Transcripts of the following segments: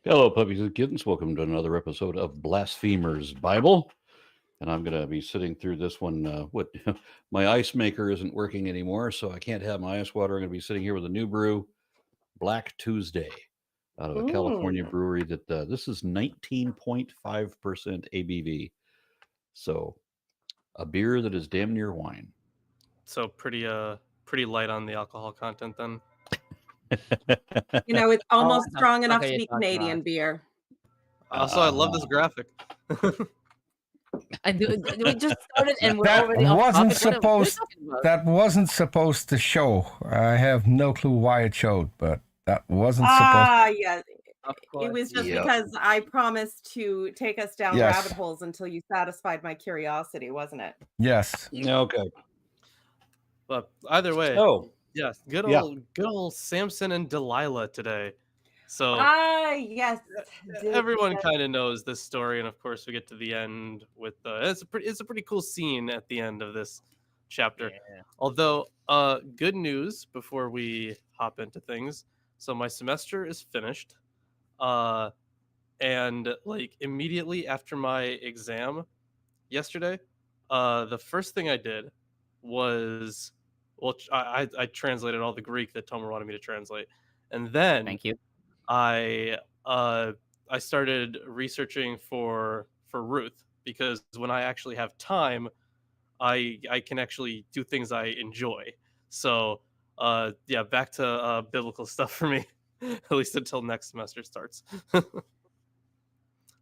Hello, puppies and kittens. Welcome to another episode of Blasphemers Bible. And I'm going to be sitting through this one. My ice maker isn't working anymore, so I can't have my ice water. I'm going to be sitting here with a new brew, Black Tuesday, out of a California brewery. That this is 19.5% ABV. So a beer that is damn near wine. So pretty light on the alcohol content then. It's almost strong enough to be Canadian beer. Also, I love this graphic. We just started and we're already off topic. That wasn't supposed to show. I have no clue why it showed, but that wasn't supposed. Yeah. It was just because I promised to take us down rabbit holes until you satisfied my curiosity, wasn't it? Yes. Okay. But either way, yes, good old Samson and Delilah today. So yes, everyone kind of knows this story, and of course we get to the end with it's a pretty cool scene at the end of this chapter. Yeah. Although good news before we hop into things. So my semester is finished, and like immediately after my exam yesterday, the first thing I did was I translated all the Greek that Tomer wanted me to translate, and then thank you. I started researching for Ruth, because when I actually have time, I can actually do things I enjoy. So back to biblical stuff for me, at least until next semester starts. So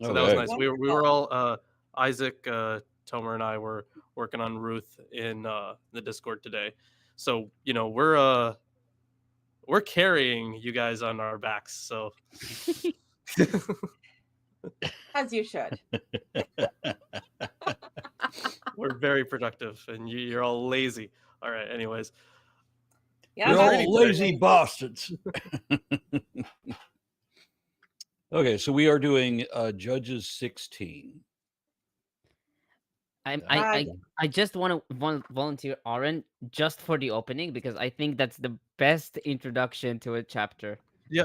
that was nice. We were all Isaac, Tomer, and I were working on Ruth in the Discord today. So we're carrying you guys on our backs, so as you should. We're very productive, and you're all lazy. All right, anyways. Yeah, you're all lazy bastards. Okay, so we are doing Judges 16. I just want to volunteer Aaron just for the opening, because I think that's the best introduction to a chapter. Yeah.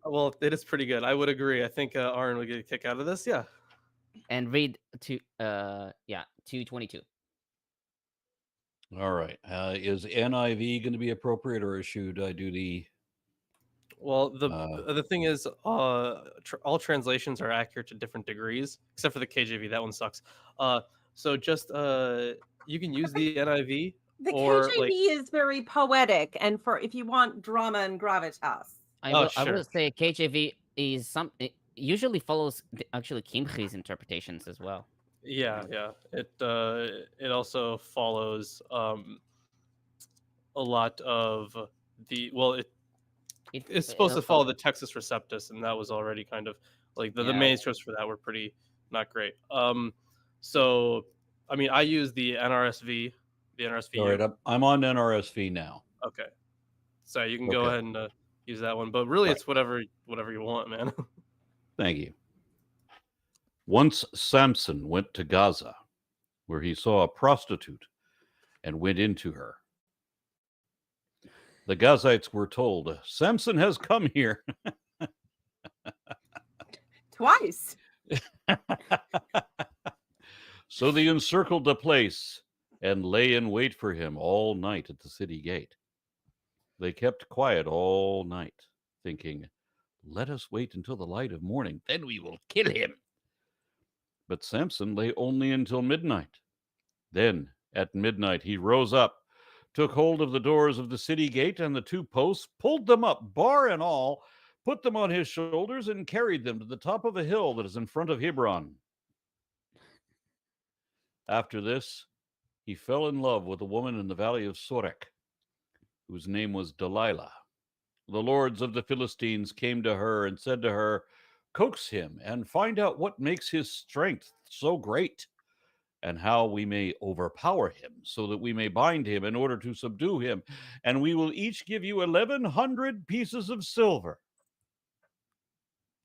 Well, it is pretty good. I would agree. I think Aaron would get a kick out of this. Yeah. And read 222. All right. Is NIV going to be appropriate, or should I do the? Well, the thing is, all translations are accurate to different degrees, except for the KJV. That one sucks. So just you can use the NIV. The KJV is very poetic, and if you want drama and gravitas. I will say KJV is it usually follows actually Kimchi's interpretations as well. Yeah. It also follows a lot of the it's supposed to follow the Textus Receptus, and that was already kind of like the manuscripts for that were pretty not great. So I mean, I use the NRSV. All right, I'm on NRSV now. Okay, so you can go ahead and use that one, but really it's whatever you want, man. Thank you. Once Samson went to Gaza, where he saw a prostitute and went into her. The Gazites were told, Samson has come here. Twice. So they encircled the place and lay in wait for him all night at the city gate. They kept quiet all night, thinking, let us wait until the light of morning, then we will kill him. But Samson lay only until midnight. Then, at midnight, he rose up, took hold of the doors of the city gate and the two posts, pulled them up, bar and all, put them on his shoulders, and carried them to the top of a hill that is in front of Hebron. After this, he fell in love with a woman in the valley of Sorek, whose name was Delilah. The lords of the Philistines came to her and said to her, coax him and find out what makes his strength so great, and how we may overpower him, so that we may bind him in order to subdue him, and we will each give you 1,100 pieces of silver.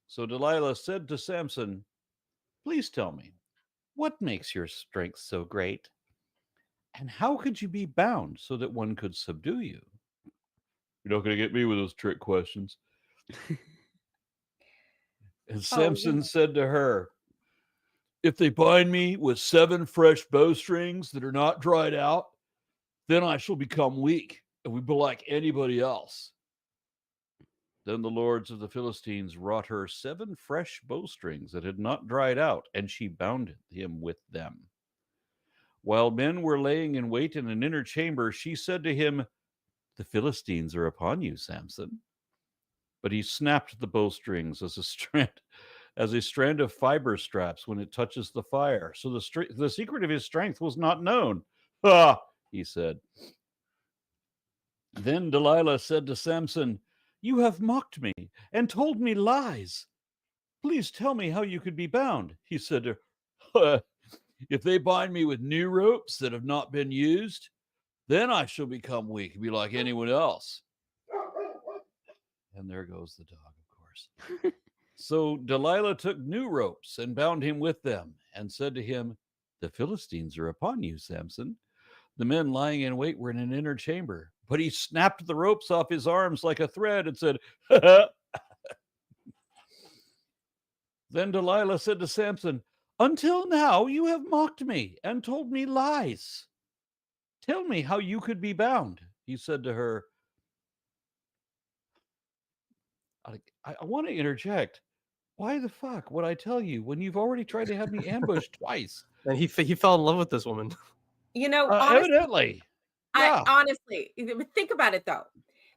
So Delilah said to Samson, please tell me, what makes your strength so great? And how could you be bound so that one could subdue you? You're not going to get me with those trick questions. And Samson said to her, if they bind me with 7 fresh bowstrings that are not dried out, then I shall become weak and will be like anybody else. Then the lords of the Philistines wrought her 7 fresh bowstrings that had not dried out, and she bound him with them. While men were laying in wait in an inner chamber, she said to him, the Philistines are upon you, Samson. But he snapped the bowstrings as a strand of fiber straps when it touches the fire. So the secret of his strength was not known. Ah, he said. Then Delilah said to Samson, you have mocked me and told me lies. Please tell me how you could be bound. He said to her, if they bind me with new ropes that have not been used, then I shall become weak and be like anyone else. And there goes the dog, of course. So Delilah took new ropes and bound him with them and said to him, the Philistines are upon you, Samson. The men lying in wait were in an inner chamber, but he snapped the ropes off his arms like a thread and said, Then Delilah said to Samson, until now you have mocked me and told me lies. Tell me how you could be bound. He said to her, I want to interject. Why the fuck would I tell you when you've already tried to have me ambushed twice? And he fell in love with this woman. You know, evidently. Yeah. Honestly, think about it though.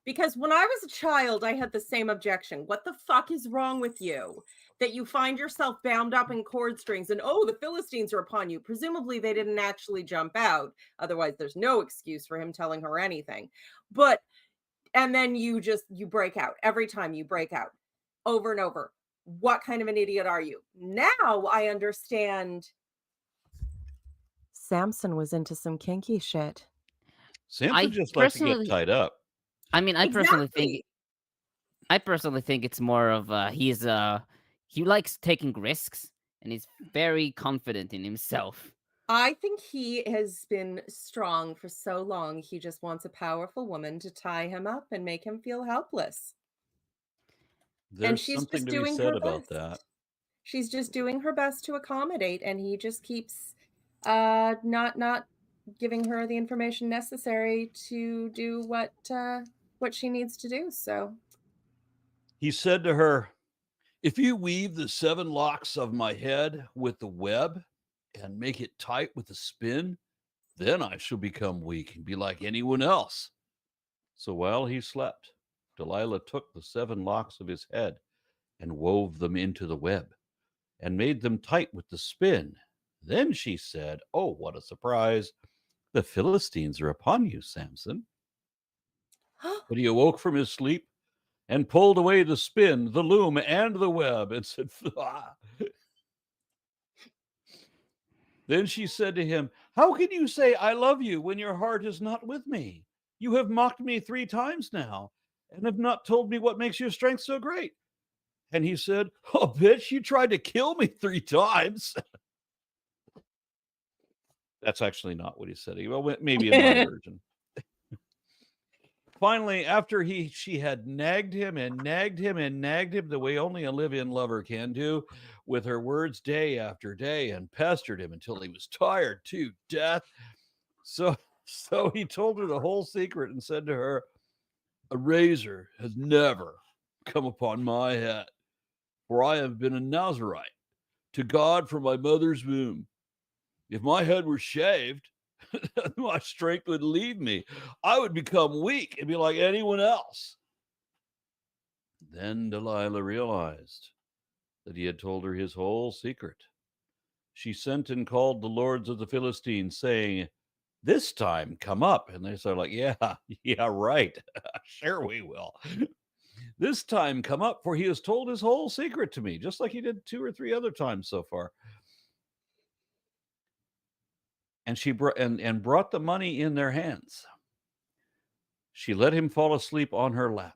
Because when I was a child, I had the same objection. What the fuck is wrong with you? That you find yourself bound up in cord strings and, oh, the Philistines are upon you. Presumably they didn't actually jump out. Otherwise, there's no excuse for him telling her anything. And then you break out. Every time you break out over and over. What kind of an idiot are you? Now I understand Samson was into some kinky shit. Samson just likes to get tied up. I mean, I personally think it's more of he likes taking risks and he's very confident in himself. I think he has been strong for so long. He just wants a powerful woman to tie him up and make him feel helpless. There's something to be said about that. She's just doing her best to accommodate, and he just keeps not giving her the information necessary to do what she needs to do. So he said to her, if you weave the 7 locks of my head with the web and make it tight with a spin, then I shall become weak and be like anyone else. So while he slept, Delilah took the 7 locks of his head and wove them into the web and made them tight with the spin. Then she said, oh, what a surprise. The Philistines are upon you, Samson. But he awoke from his sleep and pulled away the spin, the loom, and the web and said, ah. Then she said to him, how can you say I love you when your heart is not with me? You have mocked me 3 times now and have not told me what makes your strength so great. And he said, oh, bitch, you tried to kill me 3 times. That's actually not what he said. Well, maybe in my version. Finally, after she had nagged him and nagged him and nagged him the way only a live-in lover can do, with her words day after day, and pestered him until he was tired to death. So he told her the whole secret and said to her, a razor has never come upon my head, for I have been a Nazarite to God from my mother's womb. If my head were shaved, my strength would leave me. I would become weak and be like anyone else. Then Delilah realized that he had told her his whole secret. She sent and called the lords of the Philistines, saying, this time come up. And they started like, yeah, right. Sure we will. This time come up, for he has told his whole secret to me, just like he did 2 or 3 other times so far. And she brought the money in their hands. She let him fall asleep on her lap.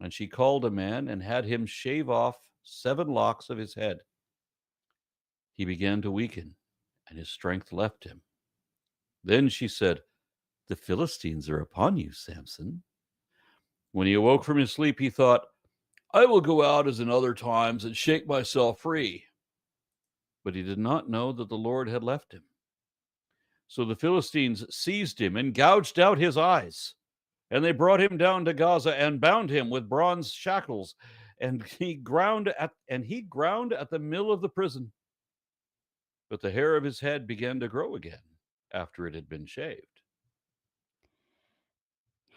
And she called a man and had him shave off 7 locks of his head. He began to weaken, and his strength left him. Then she said, the Philistines are upon you, Samson. When he awoke from his sleep, he thought, I will go out as in other times and shake myself free. But he did not know that the Lord had left him. So the Philistines seized him and gouged out his eyes. And they brought him down to Gaza and bound him with bronze shackles. And he ground at the mill of the prison. But the hair of his head began to grow again after it had been shaved.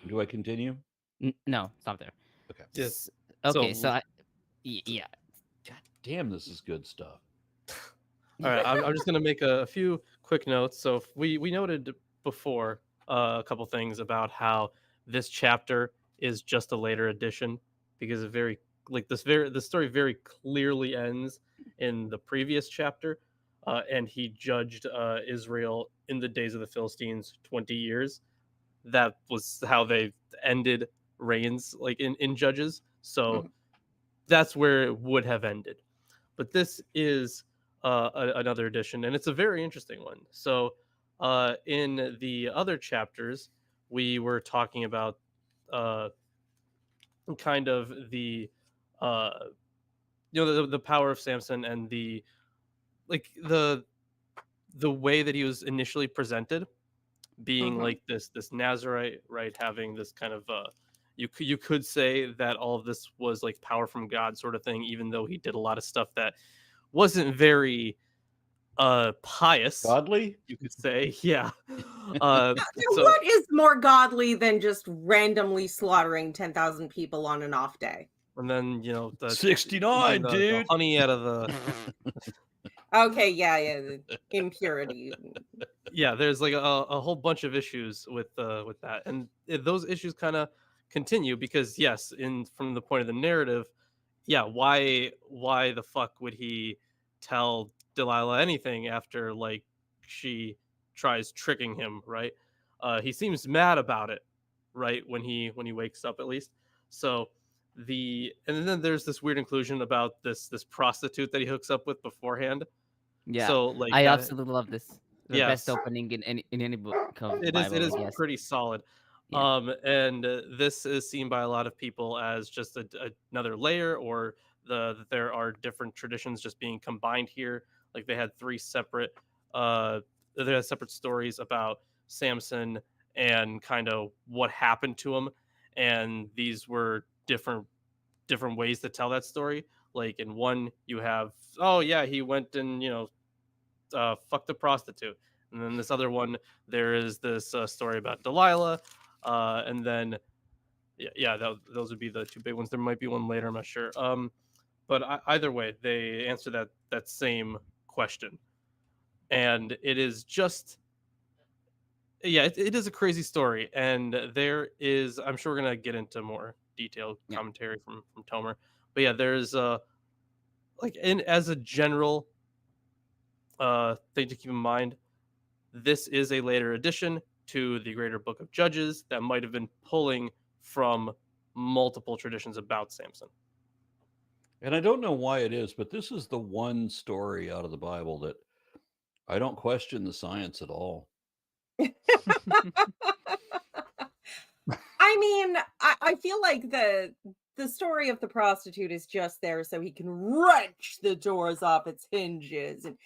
Do I continue? No, stop there. Okay. Yes. Okay, So- yeah. God damn, this is good stuff. All right, I'm just going to make a few quick notes. So we noted before a couple things about how this chapter is just a later edition because the story very clearly ends in the previous chapter, and he judged Israel in the days of the Philistines 20 years. That was how they ended reigns, like in Judges. So that's where it would have ended. But this is another edition, and it's a very interesting one. So in the other chapters, we were talking about kind of the the power of Samson and the way that he was initially presented, being like this Nazarite, right, having this kind of you could say that all of this was like power from God sort of thing, even though he did a lot of stuff that wasn't very pious, Godly? you could say. Yeah. Now, what is more godly than just randomly slaughtering 10,000 people on an off day? And then the 69, the dude. honey out of the Okay, yeah, the impurity. yeah, there's like a whole bunch of issues with that, and those issues kind of continue because yes, from the point of the narrative, yeah, why the fuck would he tell Delilah anything after like she tries tricking him, right? He seems mad about it, right, when he wakes up at least. So and then there's this weird inclusion about this prostitute that he hooks up with beforehand. Yeah. So like I that- absolutely love this. The Yes. best opening in any book of the it is Bible. it is I guess. pretty solid. Yeah. And this is seen by a lot of people as just another layer, or that there are different traditions just being combined here. Like they had separate stories about Samson and kind of what happened to him, and these were different ways to tell that story. Like in one, you have, oh yeah, he went and fucked a prostitute, and then this other one, there is this story about Delilah, and then those would be the two big ones. There might be one later, I'm not sure. But either way, they answer that same question, and it is just it is a crazy story, and there is, I'm sure we're gonna get into more detailed commentary from Tomer, but yeah, there's as a general thing to keep in mind, this is a later addition to the greater book of Judges that might have been pulling from multiple traditions about Samson. And I don't know why it is, but this is the one story out of the Bible that I don't question the science at all. I mean, I feel like the story of the prostitute is just there so he can wrench the doors off its hinges and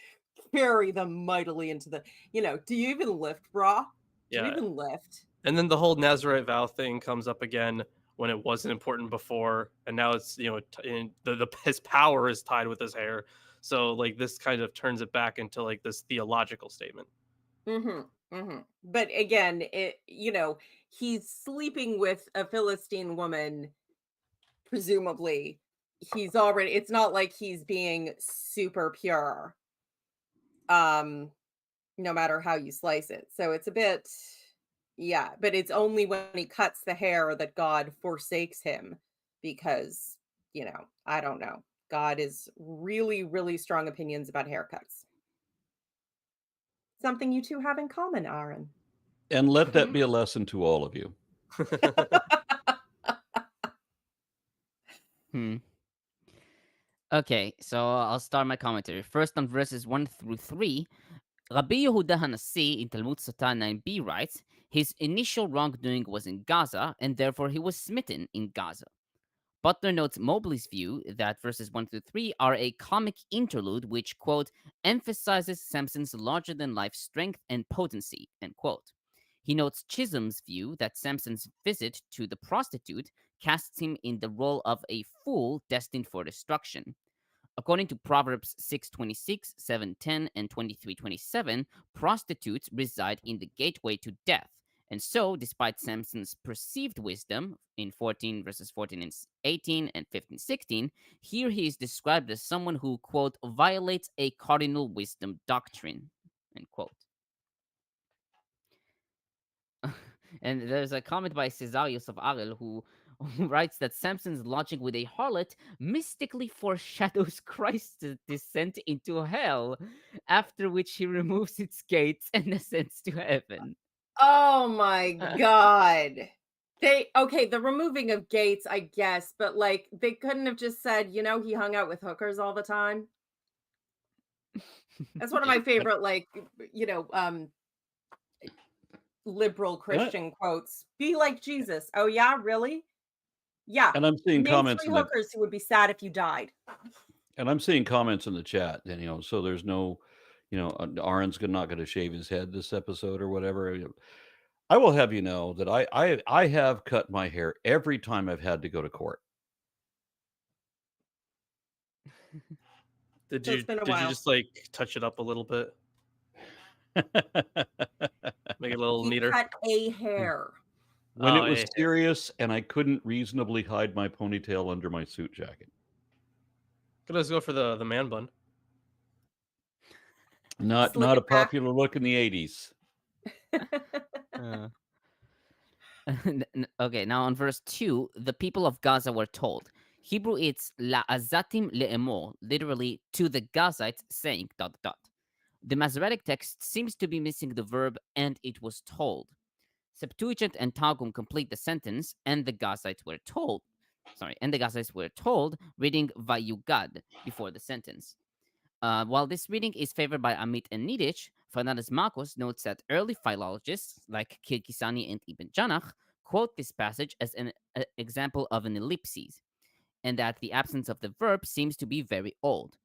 carry them mightily into the, do you even lift, brah? Do you even lift? And then the whole Nazarite vow thing comes up again when it wasn't important before, and now it's his power is tied with his hair. So like this kind of turns it back into like this theological statement. But again, he's sleeping with a Philistine woman, presumably. It's not like he's being super pure, no matter how you slice it. So it's a bit, but it's only when he cuts the hair that God forsakes him, because, I don't know. God is really, really strong opinions about haircuts. Something you two have in common, Aaron. And let that be a lesson to all of you. Okay, so I'll start my commentary. First on verses 1 through 3. Rabbi Yehuda Hanassi in Talmud Sotah 9b writes, his initial wrongdoing was in Gaza, and therefore he was smitten in Gaza. Butler notes Mobley's view that verses 1 through 3 are a comic interlude which, quote, emphasizes Samson's larger-than-life strength and potency, end quote. He notes Chisholm's view that Samson's visit to the prostitute casts him in the role of a fool destined for destruction. According to Proverbs 6:26, 7:10, and 23:27, prostitutes reside in the gateway to death. And so, despite Samson's perceived wisdom in 14 verses 14 and 18 and 15, 16, here he is described as someone who, quote, violates a cardinal wisdom doctrine, end quote. And there's a comment by Cesarius of Ariel who writes that Samson's lodging with a harlot mystically foreshadows Christ's descent into hell, after which he removes its gates and ascends to heaven. Oh my God. The removing of gates, I guess, but like they couldn't have just said, he hung out with hookers all the time. That's one of my favorite, liberal Christian quotes. Be like Jesus. Oh yeah, really? Yeah. And I'm seeing Name comments 3 hookers who would be sad if you died. and I'm seeing comments in the chat, and so there's no, Aaron's not going to shave his head this episode or whatever. I will have you know that I have cut my hair every time I've had to go to court. Did So you it's been a did you while. just like touch it up a little bit, make it a little He neater? cut a hair. When Oh, it was yeah. serious and I couldn't reasonably hide my ponytail under my suit jacket. Could let's go for the man bun. Not Slick a it back. popular look in the 80s. Okay, now on verse 2, the people of Gaza were told. Hebrew, it's la'azatim le'emor, literally to the Gazites saying ... The Masoretic text seems to be missing the verb and it was told. Septuagint and Targum complete the sentence and the Gazites were told. Reading vayugad before the sentence. While this reading is favored by Amit and Niditch, Fernández-Marcos notes that early philologists like Kirkisani and Ibn Janach quote this passage as an example of an ellipsis, and that the absence of the verb seems to be very old.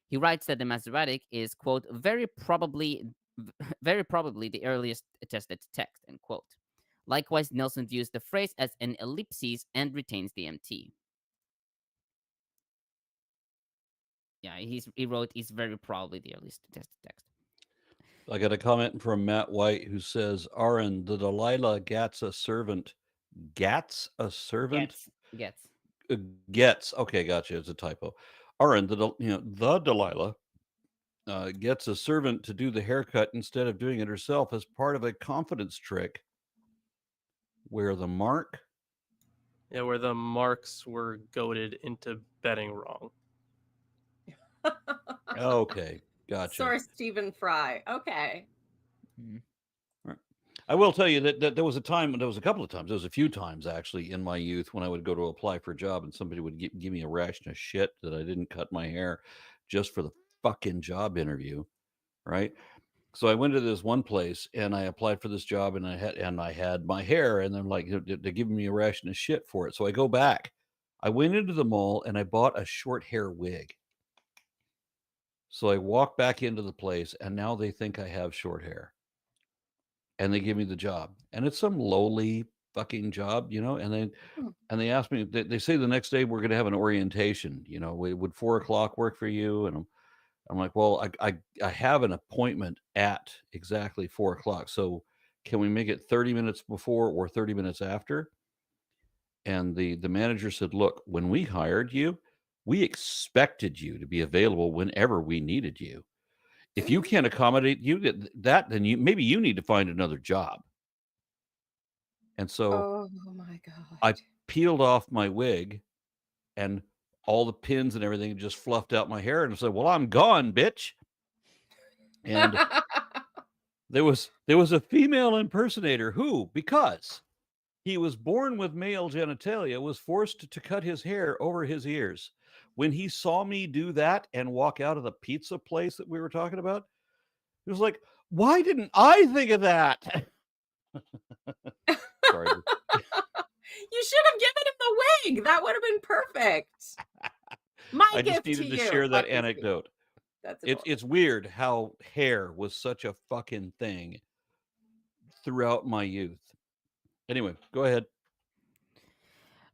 He writes that the Masoretic is, quote, very probably the earliest attested text, end quote. Likewise, Nelson views the phrase as an ellipsis and retains the MT. Yeah, he wrote, "Is very probably the earliest attested text." I got a comment from Matt White who says, Aaron, the Delilah gets a servant. Gets a servant? Gets. Okay, gotcha. It's a typo. Aaron, the Delilah gets a servant to do the haircut instead of doing it herself as part of a confidence trick where the marks were goaded into betting wrong. Okay, gotcha. Source Stephen Fry. Okay. Right. I will tell you that there was a couple of times, there was a few times actually in my youth when I would go to apply for a job and somebody would give me a ration of shit that I didn't cut my hair just for the fucking job interview, right? So I went to this one place and I applied for this job and I had my hair and they're like, they're giving me a ration of shit for it. So I go back. I went into the mall and I bought a short hair wig. So I walk back into the place and now they think I have short hair. And they give me the job. And it's some lowly fucking job, and they asked me, they say the next day we're going to have an orientation, would 4:00 work for you? And I'm like, well, I have an appointment at exactly 4:00. So can we make it 30 minutes before or 30 minutes after? And the manager said, look, when we hired you, we expected you to be available whenever we needed you. If you can't accommodate then maybe you need to find another job. And so Oh my God. I peeled off my wig and all the pins and everything just fluffed out my hair and I said, well, I'm gone, bitch. And there was a female impersonator who, because he was born with male genitalia, was forced to cut his hair over his ears. When he saw me do that and walk out of the pizza place that we were talking about, he was like, why didn't I think of that? Sorry. You should have given him the wig. That would have been perfect. My I just gift needed to you. share that Fuck this dude. anecdote. That's It's weird how hair was such a fucking thing throughout my youth. Anyway, go ahead.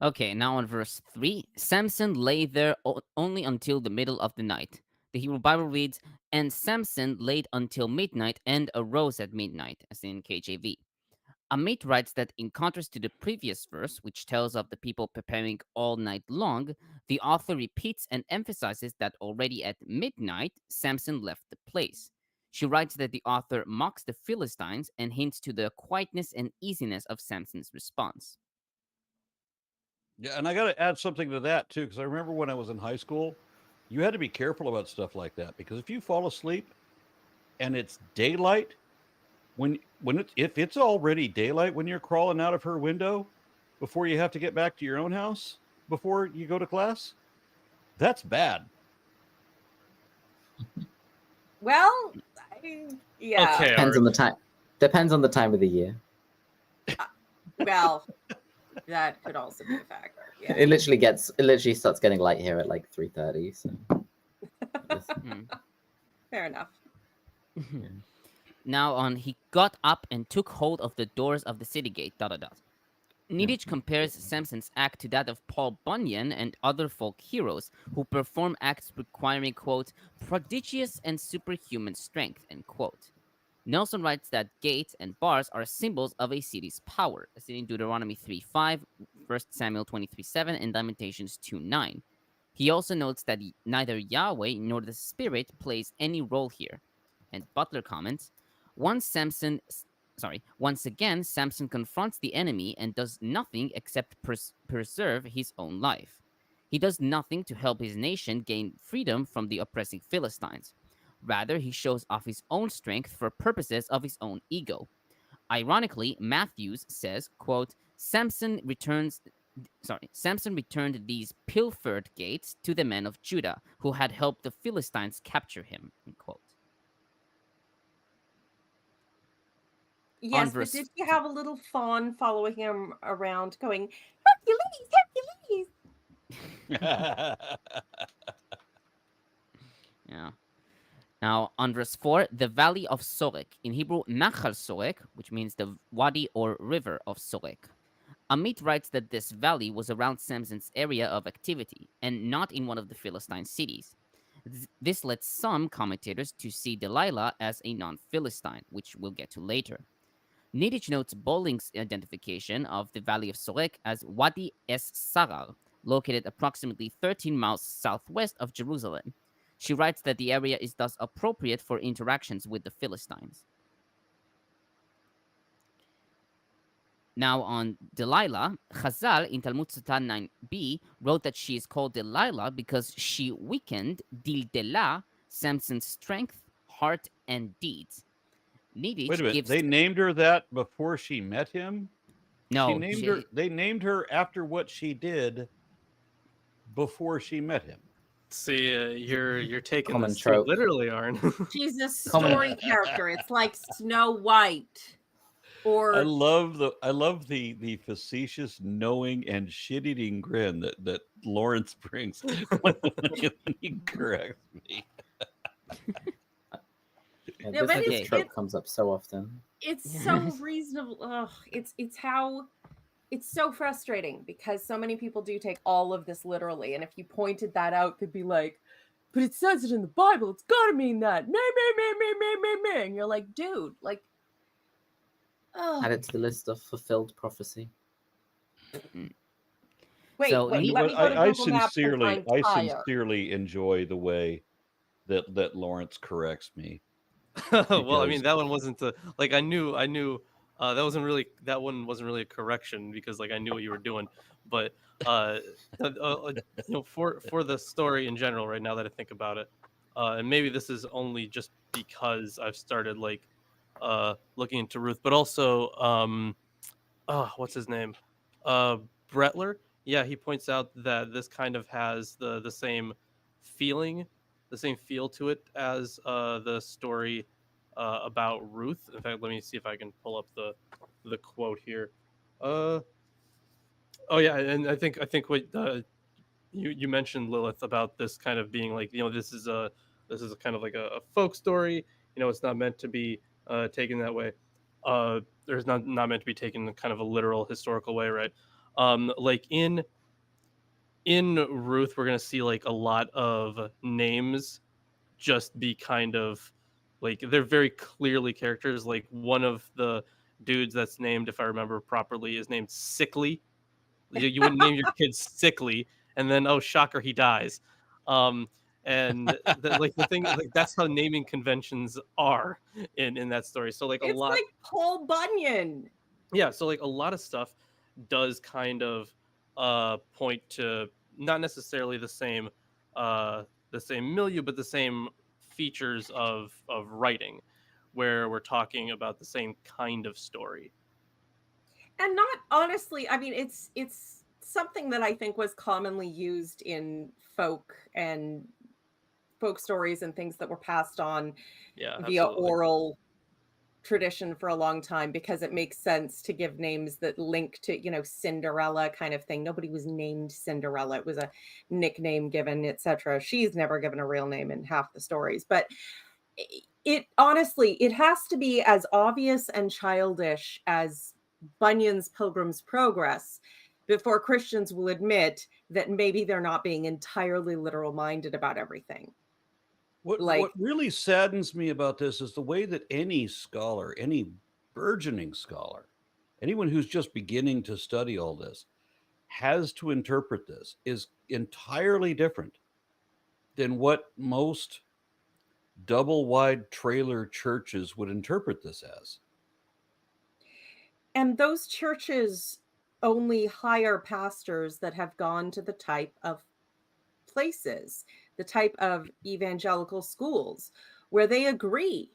Okay, now on verse 3, Samson lay there only until the middle of the night. The Hebrew Bible reads, and Samson laid until midnight and arose at midnight, as in KJV. Amit writes that in contrast to the previous verse, which tells of the people preparing all night long, the author repeats and emphasizes that already at midnight, Samson left the place. She writes that the author mocks the Philistines and hints to the quietness and easiness of Samson's response. Yeah, and I got to add something to that too, because I remember when I was in high school, you had to be careful about stuff like that, because if you fall asleep and it's daylight, if it's already daylight when you're crawling out of her window before you have to get back to your own house before you go to class, that's bad. Well, yeah. Okay. Depends on the time. Depends on the time of the year. Well, that could also be a factor. Yeah. It literally starts getting light here at like 3:30. So. Fair enough. Now on, he got up and took hold of the doors of the city gate, ... Niditch compares Samson's act to that of Paul Bunyan and other folk heroes who perform acts requiring, quote, prodigious and superhuman strength, end quote. Nelson writes that gates and bars are symbols of a city's power, as in Deuteronomy 3:5, 1 Samuel 23:7, and Lamentations 2:9. He also notes that neither Yahweh nor the Spirit plays any role here. And Butler comments, once again, Samson confronts the enemy and does nothing except preserve his own life. He does nothing to help his nation gain freedom from the oppressing Philistines. Rather, he shows off his own strength for purposes of his own ego. Ironically, Matthews says, quote, Samson returned these pilfered gates to the men of Judah, who had helped the Philistines capture him, end quote. Yes, but did you have a little fawn following him around going, Hercules, Hercules? Yeah. Now, on verse 4, the valley of Sorek, in Hebrew, Nachal Sorek, which means the wadi or river of Sorek. Amit writes that this valley was around Samson's area of activity, and not in one of the Philistine cities. This led some commentators to see Delilah as a non-Philistine, which we'll get to later. Niditch notes Bolling's identification of the valley of Sorek as Wadi es Sarar, located approximately 13 miles southwest of Jerusalem. She writes that the area is thus appropriate for interactions with the Philistines. Now on Delilah, Chazal in Talmud Sotah 9b wrote that she is called Delilah because she weakened Dildelah, Samson's strength, heart, and deeds. Niditch Wait a minute. gives... They named her that before she met him? No. They named her after what she did before she met him. See, you're taking Common this too trope. literally, Arn. She's a story character. It's like Snow White. Or I love the facetious, knowing, and shit-eating grin that Lawrence brings when he corrects me. Yeah, No, but this trope comes up so often. It's so reasonable. Ugh, it's so frustrating because so many people do take all of this literally, and if you pointed that out, could be like, but it says it in the Bible. It's got to mean that. Me. And you're like, dude, like, Add it to the list of fulfilled prophecy. Wait, So, let me But go to I Google Maps and find tire. sincerely enjoy the way that Lawrence corrects me. Well, I mean, that one wasn't like I knew that one wasn't really a correction because like I knew what you were doing, but for the story in general, right now that I think about it, and maybe this is only just because I've started like looking into Ruth, but also what's his name, Bretler. Yeah, he points out that this kind of has the same feeling, the same feel to it as the story about Ruth. In fact, let me see if I can pull up the quote here. Oh yeah, and I think what you mentioned, Lilith, about this kind of being like, this is a kind of like a folk story. It's not meant to be taken that way. There's not meant to be taken in kind of a literal historical way, right? Like in Ruth, we're gonna see like a lot of names just be kind of like, they're very clearly characters. Like one of the dudes that's named, if I remember properly, is named Sickly. You wouldn't name your kid Sickly, and then, oh shocker, he dies. And the thing, like, that's how naming conventions are in that story. So like It's like Paul Bunyan. yeah, so like a lot of stuff does kind of point to not necessarily the same milieu, but the same features of writing, where we're talking about the same kind of story. And not honestly, I mean, it's something that I think was commonly used in folk stories and things that were passed on via absolutely. oral tradition for a long time, because it makes sense to give names that link to, Cinderella kind of thing. Nobody was named Cinderella. It was a nickname given, etc. She's never given a real name in half the stories. But it honestly, it has to be as obvious and childish as Bunyan's Pilgrim's Progress before Christians will admit that maybe they're not being entirely literal minded about everything. What really saddens me about this is the way that any scholar, any burgeoning scholar, anyone who's just beginning to study all this, has to interpret this is entirely different than what most double-wide trailer churches would interpret this as. And those churches only hire pastors that have gone to the type of places, the type of evangelical schools where they agree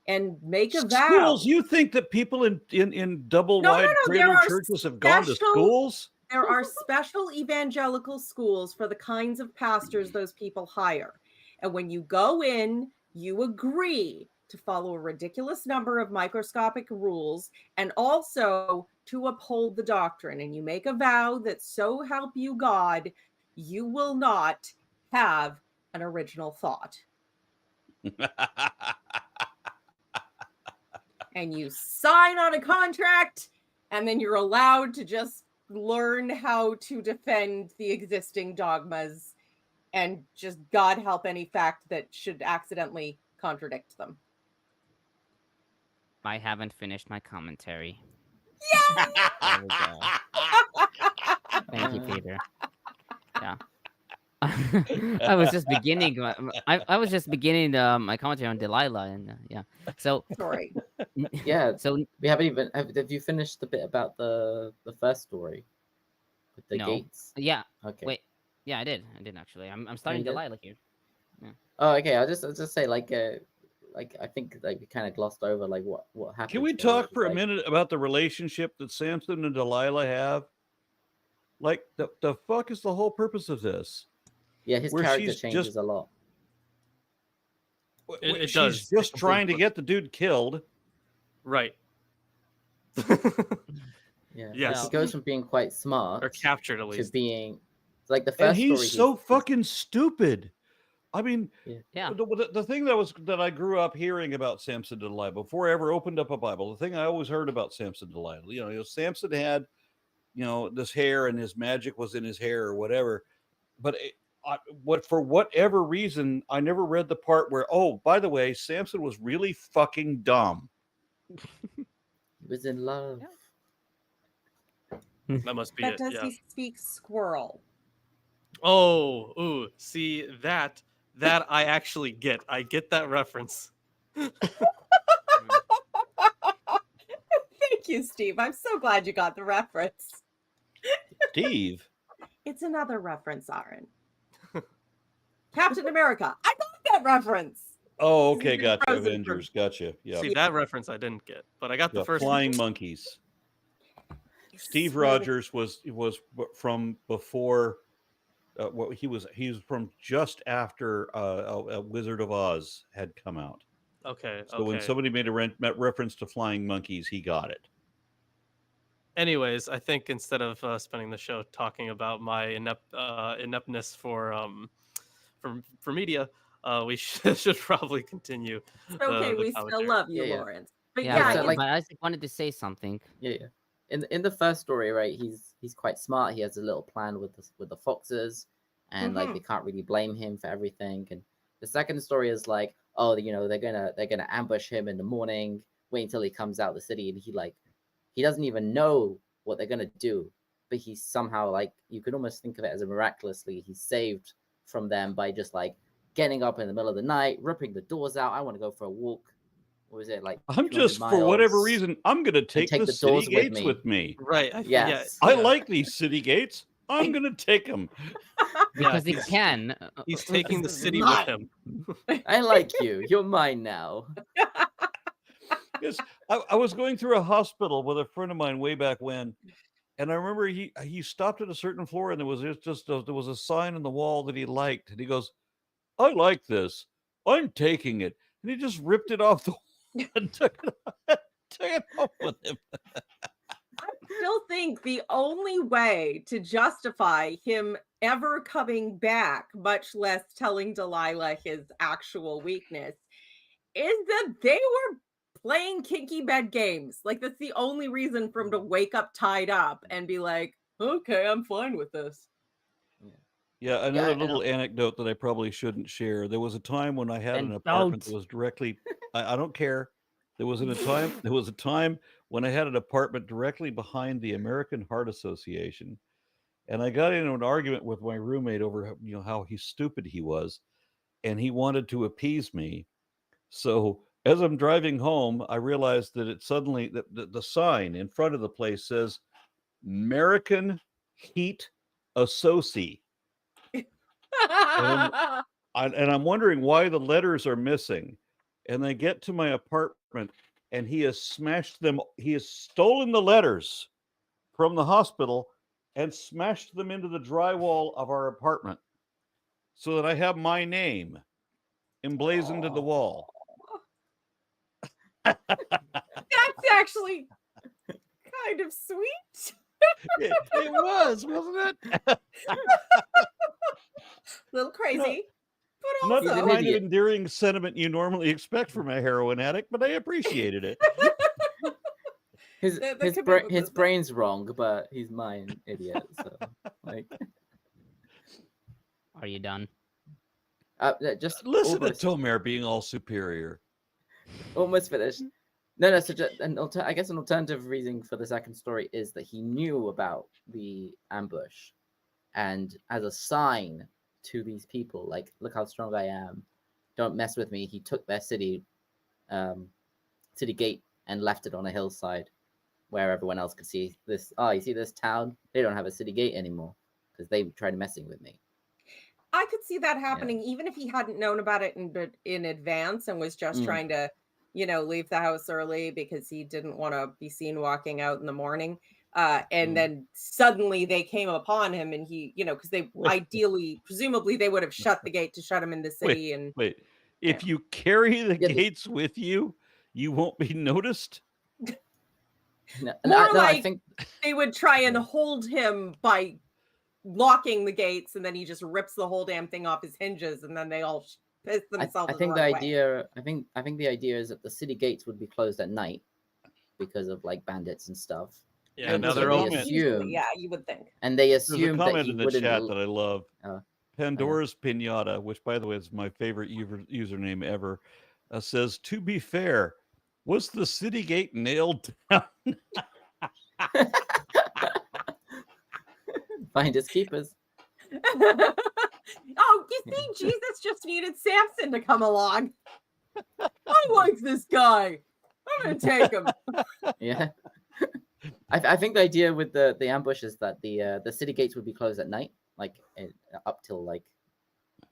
and make a vow. Schools? You think that people in double-wide trailer churches have gone to schools? There are special evangelical schools for the kinds of pastors those people hire. And when you go in, you agree to follow a ridiculous number of microscopic rules and also to uphold the doctrine. And you make a vow that, so help you God, you will not have an original thought. And you sign on a contract, and then you're allowed to just learn how to defend the existing dogmas and just God help any fact that should accidentally contradict them. I haven't finished my commentary. Yeah. There we go. Thank you, Peter. Yeah. I was just beginning. I was just beginning my commentary on Delilah, and yeah. So sorry. Yeah. So we haven't even. Have you finished the bit about the first story with the gates? Yeah. Okay. Wait. Yeah, I did actually. I'm starting Delilah here. Yeah. Oh, okay. I'll just say like I think like we kind of glossed over like what happened. Can we talk for a minute about the relationship that Samson and Delilah have? Like the fuck is the whole purpose of this? Yeah, his character changes a lot. She's just trying to get the dude killed. Right. Yeah. Yes. He goes from being quite smart or captured at least to being like the first and he's so fucking stupid. I mean, the thing that I grew up hearing about Samson and Delilah before I ever opened up a Bible, the thing I always heard about Samson and Delilah, Samson had, this hair and his magic was in his hair or whatever. But for whatever reason, I never read the part where, oh, by the way, Samson was really fucking dumb. He was in love. That must be but it. Does he speak squirrel? Oh, ooh, see that I actually get. I get that reference. Thank you, Steve. I'm so glad you got the reference. Steve? It's another reference, Aaron. Captain America. I got that reference. Oh, okay, gotcha. Avengers, gotcha. Yeah. See, that reference I didn't get, but I got the first flying monkeys. Steve Rogers was from before. He was from just after Wizard of Oz had come out. Okay. So when somebody made a reference to flying monkeys, he got it. anyways, I think instead of spending the show talking about my ineptness for media, we should probably continue. It's okay, the we still commentary. love you, Yeah. Lawrence. But Yeah, yeah, so, but, like- but Isaac wanted to say something. Yeah. In the first story, right? He's quite smart. He has a little plan with the foxes, and like Mhm. they can't really blame him for everything. And the second story is like, oh, they're gonna ambush him in the morning, wait until he comes out of the city, and he doesn't even know what they're gonna do, but he's somehow like, you could almost think of it as a miraculously he's saved from them by just like getting up in the middle of the night, ripping the doors out. I want to go for a walk. What was it like? I'm 200 just, for whatever miles? reason, I'm going to take take the the city doors with gates me. with me. Right. Yes. I Yeah. like these city gates. I'm going to take them. Because he he's- can. He's taking the This is city mine. with him. I like you. You're mine now. Yes, I was going through a hospital with a friend of mine way back when, and I remember he stopped at a certain floor, and there was there was a sign on the wall that he liked, and he goes, "I like this. I'm taking it," and he just ripped it off the wall and took it off with him. I still think the only way to justify him ever coming back, much less telling Delilah his actual weakness, is that they were playing kinky bed games. Like, that's the only reason for him to wake up tied up and be like, okay, I'm fine with this. Yeah, another and little anecdote that I probably shouldn't share. There was a time when I had Then an apartment that don't. was directly. I don't care. There was a time when I had an apartment directly behind the American Heart Association, and I got into an argument with my roommate over how stupid he was, and he wanted to appease me. So as I'm driving home, I realized that the sign in front of the place says American Heat Association. And I'm wondering why the letters are missing. And I get to my apartment, and he has smashed them. He has stolen the letters from the hospital and smashed them into the drywall of our apartment, so that I have my name emblazoned in the wall. That's actually kind of sweet. It was, wasn't it? Little crazy, but Not the also an kind of idiot. endearing sentiment you normally expect from a heroin addict, but I appreciated it. His The his, commitment his was there. brain's wrong, but he's mine, idiot. So like, Are you done? just Listen almost, to Tomer being all superior. almost finished. No. So I guess an alternative reason for the second story is that he knew about the ambush, and as a sign to these people, like, look how strong I am, don't mess with me. He took their city gate and left it on a hillside where everyone else could see this. Oh, you see this town? They don't have a city gate anymore because they tried messing with me. I could see that happening even if he hadn't known about it in advance and was just trying to, leave the house early because he didn't want to be seen walking out in the morning. And then suddenly they came upon him, and he, because they presumably they would have shut the gate to shut him in the city. Wait. If you carry the Yeah, gates with you, you won't be noticed. I think they would try and hold him by locking the gates, and then he just rips the whole damn thing off his hinges, and then they all piss themselves. I think the idea. I think the idea is that the city gates would be closed at night because of like bandits and stuff. Yeah, And now so they're they open. assume- Yeah, you would think. And they There's a assume that comment he in the wouldn't. chat that I love. Oh. Pandora's Pinata, which, by the way, is my favorite username ever, says, "To be fair, was the city gate nailed down?" Find his keepers. Oh, you see, Jesus just needed Samson to come along. I like this guy. I'm gonna take him. Yeah. I think the idea with the ambush is that the city gates would be closed at night, like up till like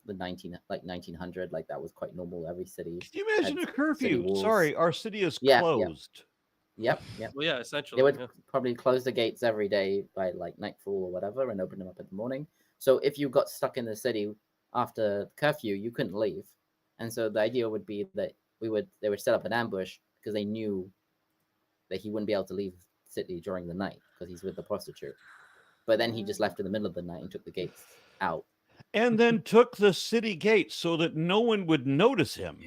the 1900, like that was quite normal. Every city. Can you imagine had a curfew? city walls. Sorry, our city is Yeah. closed. Yep. Well, yeah, essentially. They would yeah. probably close the gates every day by like nightfall or whatever, and open them up in the morning. So if you got stuck in the city after curfew, you couldn't leave. And so the idea would be that they would set up an ambush because they knew that he wouldn't be able to leave city during the night because he's with the prostitute. But then he just left in the middle of the night and took the gates out. And then took the city gate so that no one would notice him.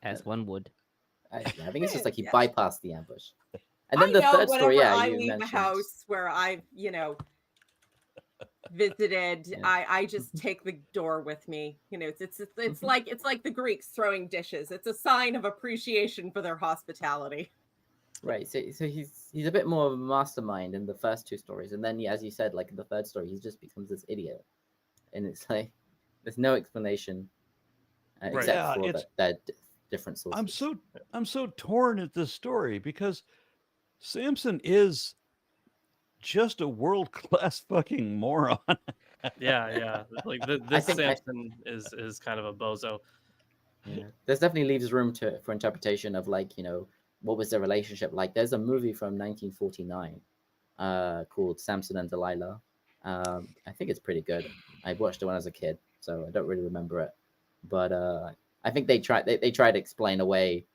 As one would. I think it's just like he Yeah. bypassed the ambush. And then the third story, whenever I you leave a mentioned. house where I've, visited, Yeah. I just take the door with me. It's like the Greeks throwing dishes. It's a sign of appreciation for their hospitality. Right, so he's a bit more of a mastermind in the first two stories, and then as you said, like in the third story, he just becomes this idiot, and it's like there's no explanation except Yeah, for it's- that different sources. I'm so torn at this story because Samson is just a world-class fucking moron. Yeah. Like this Samson is kind of a bozo. Yeah. There's definitely leaves room for interpretation of like what was their relationship like. There's a movie from 1949 called Samson and Delilah. I think it's pretty good. I watched it when I was a kid, so I don't really remember it. But I think they tried to explain away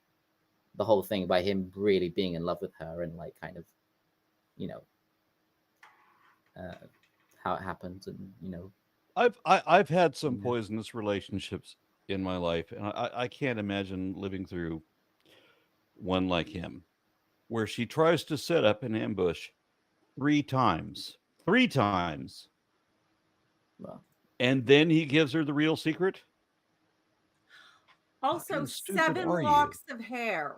the whole thing by him really being in love with her and like kind of, how it happens and I've had some Yeah. poisonous relationships in my life, and I can't imagine living through one like him, where she tries to set up an ambush 3 times. 3 times. Well, And then he gives her the real secret? Also, Fucking stupid 7 are you? locks of hair.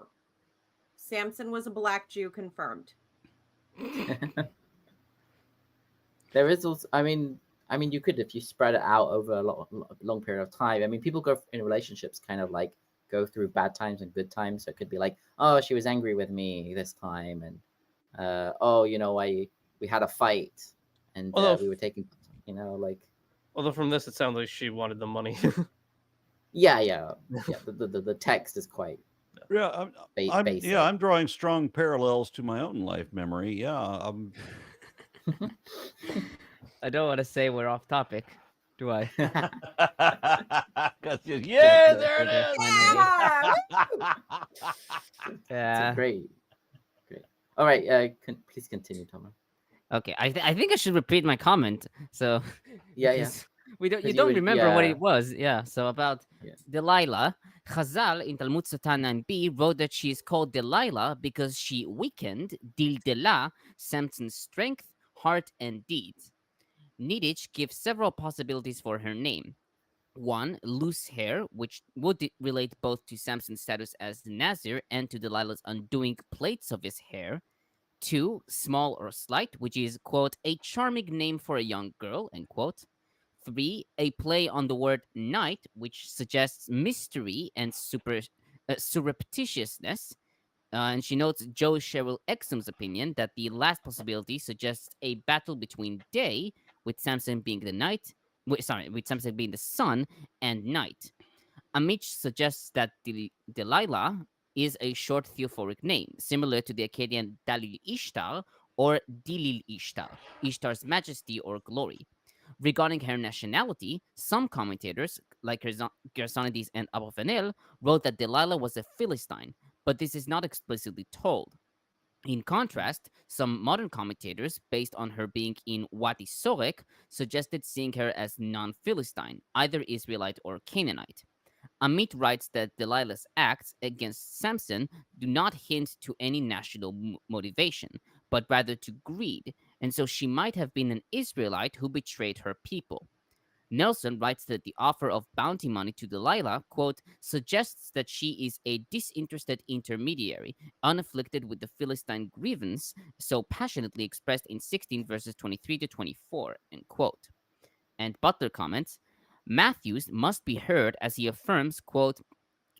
Samson was a black Jew, confirmed. there is also, I mean, you could, if you spread it out over a long period of time. I mean, people go in relationships kind of like go through bad times and good times. So it could be like, oh, she was angry with me this time, and we had a fight, and we were taking, like. Although from this, it sounds like she wanted the money. Yeah. The text is quite. Yeah, Basic. I'm drawing strong parallels to my own life memory. Yeah, I don't want to say we're off topic, do I? yeah, there it is. Yeah. Great. All right, please continue, Thomas. Okay, I think I should repeat my comment. So Yeah. because you you don't would- remember what yeah. it was. Yeah. So about Yes. Delilah, Chazal in Talmud Sota 9b wrote that she is called Delilah because she weakened Dildela, Samson's strength, heart, and deeds. Niditch gives several possibilities for her name. 1, loose hair, which would relate both to Samson's status as the Nazir and to Delilah's undoing plaits of his hair. 2, small or slight, which is, quote, a charming name for a young girl, end quote. 3, a play on the word night, which suggests mystery and surreptitiousness. And she notes Joe Sherrill Exum's opinion that the last possibility suggests a battle between day, with Samson being the night, with Samson being the sun, and night. Amit suggests that Delilah is a short theophoric name, similar to the Akkadian Dalil Ishtar or Dilil Ishtar, Ishtar's majesty or glory. Regarding her nationality, some commentators, like Gersonides and Abravanel, wrote that Delilah was a Philistine, but this is not explicitly told. In contrast, some modern commentators, based on her being in Wadi Sorek, suggested seeing her as non-Philistine, either Israelite or Canaanite. Amit writes that Delilah's acts against Samson do not hint to any national motivation, but rather to greed, and so she might have been an Israelite who betrayed her people. Nelson writes that the offer of bounty money to Delilah, quote, suggests that she is a disinterested intermediary, unafflicted with the Philistine grievance so passionately expressed in 16 verses 23 to 24, end quote. And Butler comments, Matthews must be heard as he affirms, quote,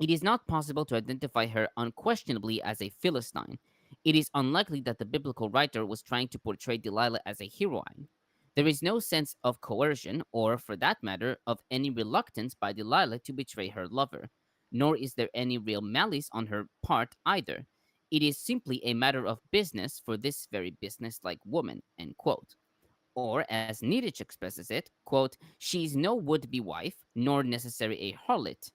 it is not possible to identify her unquestionably as a Philistine. It is unlikely that the biblical writer was trying to portray Delilah as a heroine. There is no sense of coercion, or, for that matter, of any reluctance by Delilah to betray her lover, nor is there any real malice on her part either. It is simply a matter of business for this very business-like woman, end quote. Or, as Niditch expresses it, quote, she is no would-be wife, nor necessarily a harlot,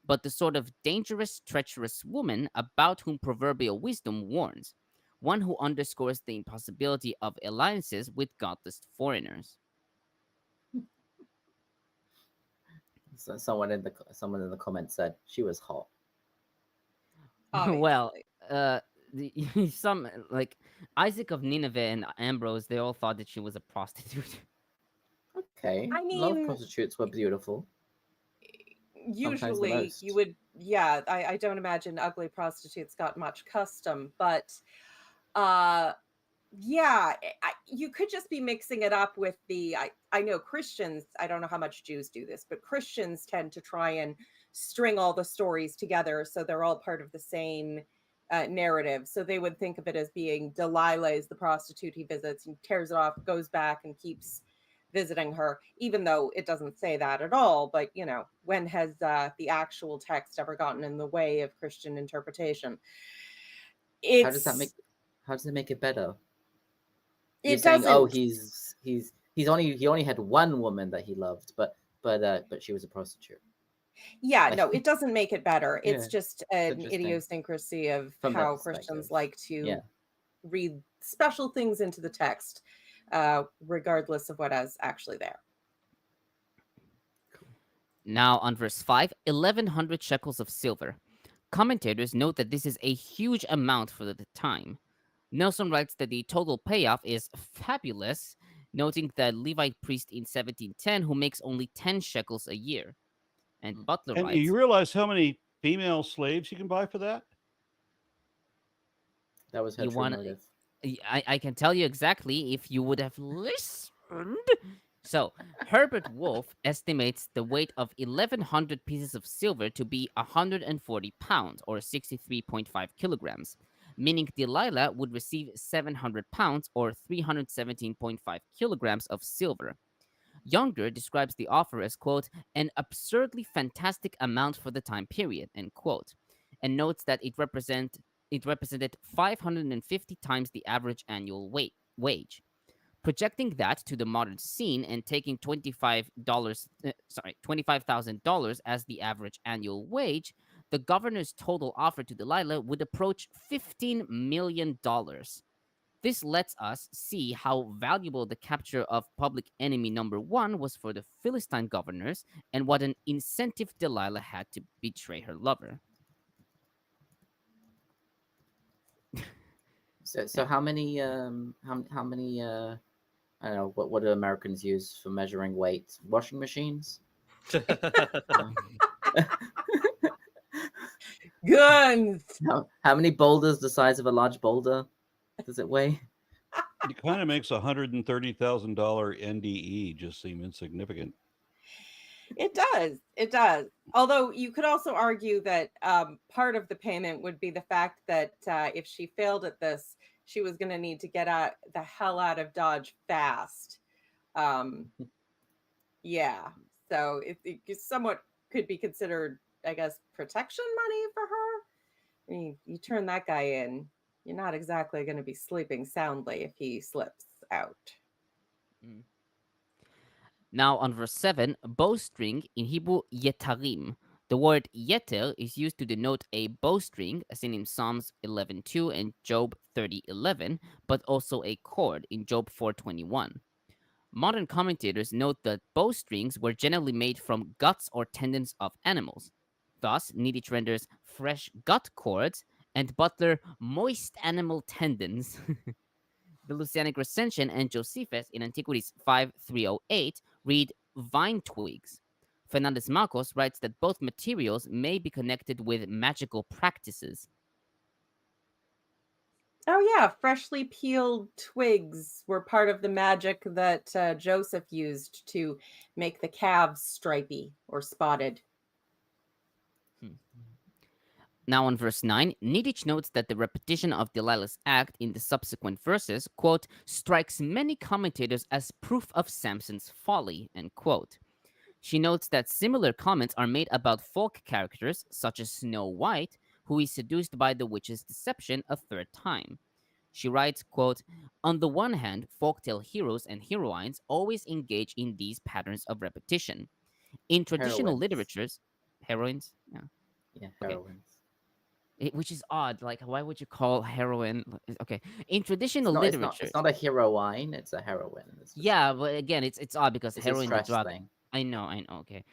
but the sort of dangerous, treacherous woman about whom proverbial wisdom warns, one who underscores the impossibility of alliances with godless foreigners. So someone in the comments said she was hot. Well, Obviously. some like Isaac of Nineveh and Ambrose, they all thought that she was a prostitute. Okay, I a lot of mean, prostitutes were beautiful. Sometimes the usually most. you would, yeah, I don't imagine ugly prostitutes got much custom, but yeah, you could just be mixing it up with I know Christians, I don't know how much Jews do this, but Christians tend to try and string all the stories together so they're all part of the same narrative. So they would think of it as being Delilah is the prostitute he visits and tears it off, goes back and keeps visiting her, even though it doesn't say that at all. But, you know, when has the actual text ever gotten in the way of Christian interpretation? How does it make it better? You're It saying, doesn't. oh, he only had one woman that he loved, but she was a prostitute. Yeah, Like- no, it doesn't make it better. It's Yeah, just an interesting. idiosyncrasy of From their how Christians perspective. like to Yeah. read special things into the text, regardless of what is actually there. Now, on verse 5, 1,100 shekels of silver. Commentators note that this is a huge amount for the time. Nelson writes that the total payoff is fabulous, noting the Levite priest in 1710 who makes only 10 shekels a year. And Butler And writes, you realize how many female slaves you can buy for that? That was her You true wanna- motive. I can tell you exactly if you would have listened. So, Herbert Wolf estimates the weight of 1,100 pieces of silver to be 140 pounds, or 63.5 kilograms, meaning Delilah would receive 700 pounds, or 317.5 kilograms of silver. Younger describes the offer as, quote, an absurdly fantastic amount for the time period, end quote, and notes that it represented 550 times the average annual wage. Projecting that to the modern scene and taking $25,000 as the average annual wage, the governor's total offer to Delilah would approach $15 million. This lets us see how valuable the capture of public enemy number one was for the Philistine governors and what an incentive Delilah had to betray her lover. So how many I don't know, what do Americans use for measuring weight? Washing machines? Guns. How many boulders the size of a large boulder does it weigh? It kind of makes $130,000 NDE just seem insignificant. It does. It does. Although you could also argue that part of the payment would be the fact that if she failed at this, she was going to need to get the hell out of Dodge fast. Yeah. So it somewhat could be considered, I guess, protection money for her. I mean, you turn that guy in, you're not exactly going to be sleeping soundly if he slips out. Now, on verse 7, bowstring, in Hebrew, yetarim. The word yeter is used to denote a bowstring, as in Psalms 11:2 and Job 30:11, but also a cord in Job 4:21. Modern commentators note that bowstrings were generally made from guts or tendons of animals. Thus, Niditch renders fresh gut cords, and Butler moist animal tendons. The Lucianic Recension and Josephus in Antiquities 5308 read vine twigs. Fernández-Marcos writes that both materials may be connected with magical practices. Oh yeah, freshly peeled twigs were part of the magic that Joseph used to make the calves stripy or spotted. Now on verse 9, Niditch notes that the repetition of Delilah's act in the subsequent verses, quote, strikes many commentators as proof of Samson's folly, end quote. She notes that similar comments are made about folk characters, such as Snow White, who is seduced by the witch's deception a third time. She writes, quote, on the one hand, folktale heroes and heroines always engage in these patterns of repetition. In traditional Heroines. literatures, heroines. Yeah. Yeah, Okay. heroines. Which is odd. Like, why would you call heroine? Okay, in It's traditional not, literature, it's not a heroine, it's a heroine. It's just, yeah, but again, it's odd because it's a heroine stretch is rather. thing. I know. Okay.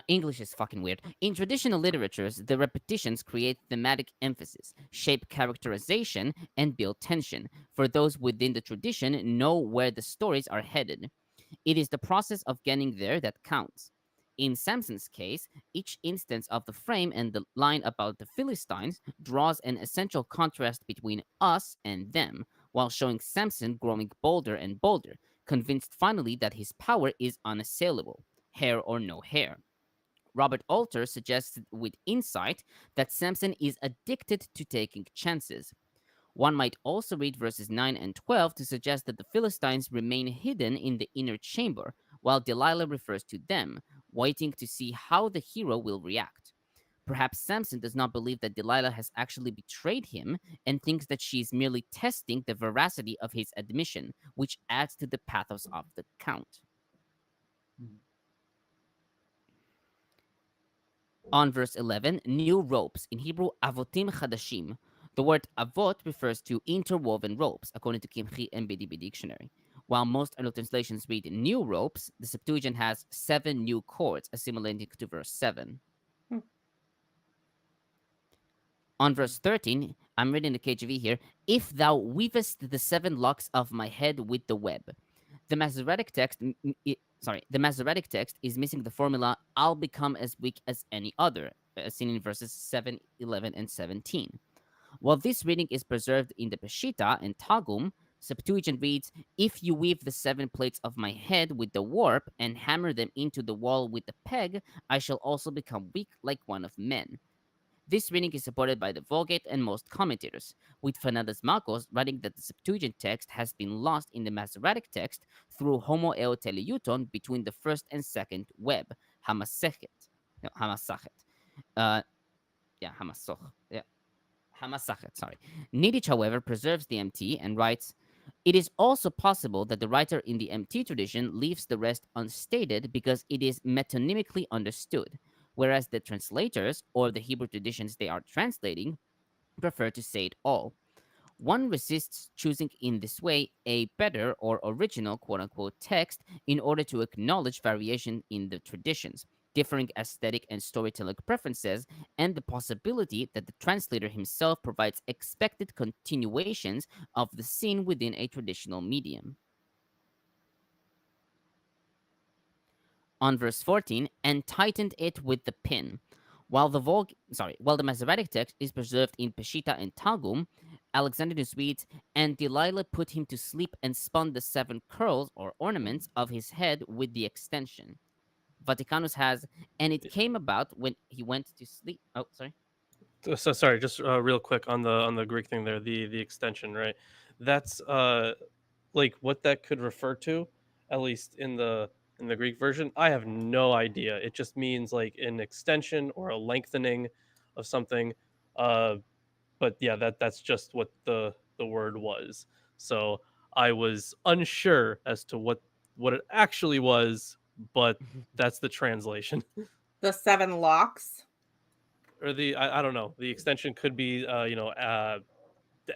English is fucking weird. In traditional literatures, the repetitions create thematic emphasis, shape characterization, and build tension. For those within the tradition, know where the stories are headed. It is the process of getting there that counts. In Samson's case, each instance of the frame and the line about the Philistines draws an essential contrast between us and them, while showing Samson growing bolder and bolder, convinced finally that his power is unassailable, hair or no hair. Robert Alter suggests with insight that Samson is addicted to taking chances. One might also read verses 9 and 12 to suggest that the Philistines remain hidden in the inner chamber, while Delilah refers to them, waiting to see how the hero will react. Perhaps Samson does not believe that Delilah has actually betrayed him and thinks that she is merely testing the veracity of his admission, which adds to the pathos of the count. On verse 11, new ropes, in Hebrew, avotim chadashim. The word avot refers to interwoven ropes, according to Kimchi and BDB Dictionary. While most other translations read new ropes, the Septuagint has 7 new cords, assimilating to verse 7. On verse 13, I'm reading the KJV here, if thou weavest the 7 locks of my head with the web. The Masoretic text, the Masoretic text is missing the formula, I'll become as weak as any other, as seen in verses 7, 11, and 17. While this reading is preserved in the Peshitta and Targum, Septuagint reads, if you weave the 7 plates of my head with the warp and hammer them into the wall with the peg, I shall also become weak like one of men. This reading is supported by the Vulgate and most commentators, with Fernández-Marcos writing that the Septuagint text has been lost in the Masoretic text through homo eoteleuton between the first and second web, hamasachet. Hamasachet, sorry. Niditch, however, preserves the MT and writes, it is also possible that the writer in the MT tradition leaves the rest unstated because it is metonymically understood, whereas the translators, or the Hebrew traditions they are translating, prefer to say it all. One resists choosing in this way a better or original quote-unquote text in order to acknowledge variation in the traditions, differing aesthetic and storytelling preferences, and the possibility that the translator himself provides expected continuations of the scene within a traditional medium. On verse 14, and tightened it with the pin. While the Masoretic text is preserved in Peshitta and Targum, Alexandrinus reads, and Delilah put him to sleep and spun the 7 curls or ornaments of his head with the extension. Vaticanus has, and it came about when he went to sleep. Oh, sorry. So sorry, just real quick on the Greek thing there, the extension, right? That's like what that could refer to, at least in the Greek version. I have no idea. It just means like an extension or a lengthening of something. But yeah, that's just what the word was. So I was unsure as to what it actually was, but that's the translation. The 7 locks. Or I don't know. The extension could be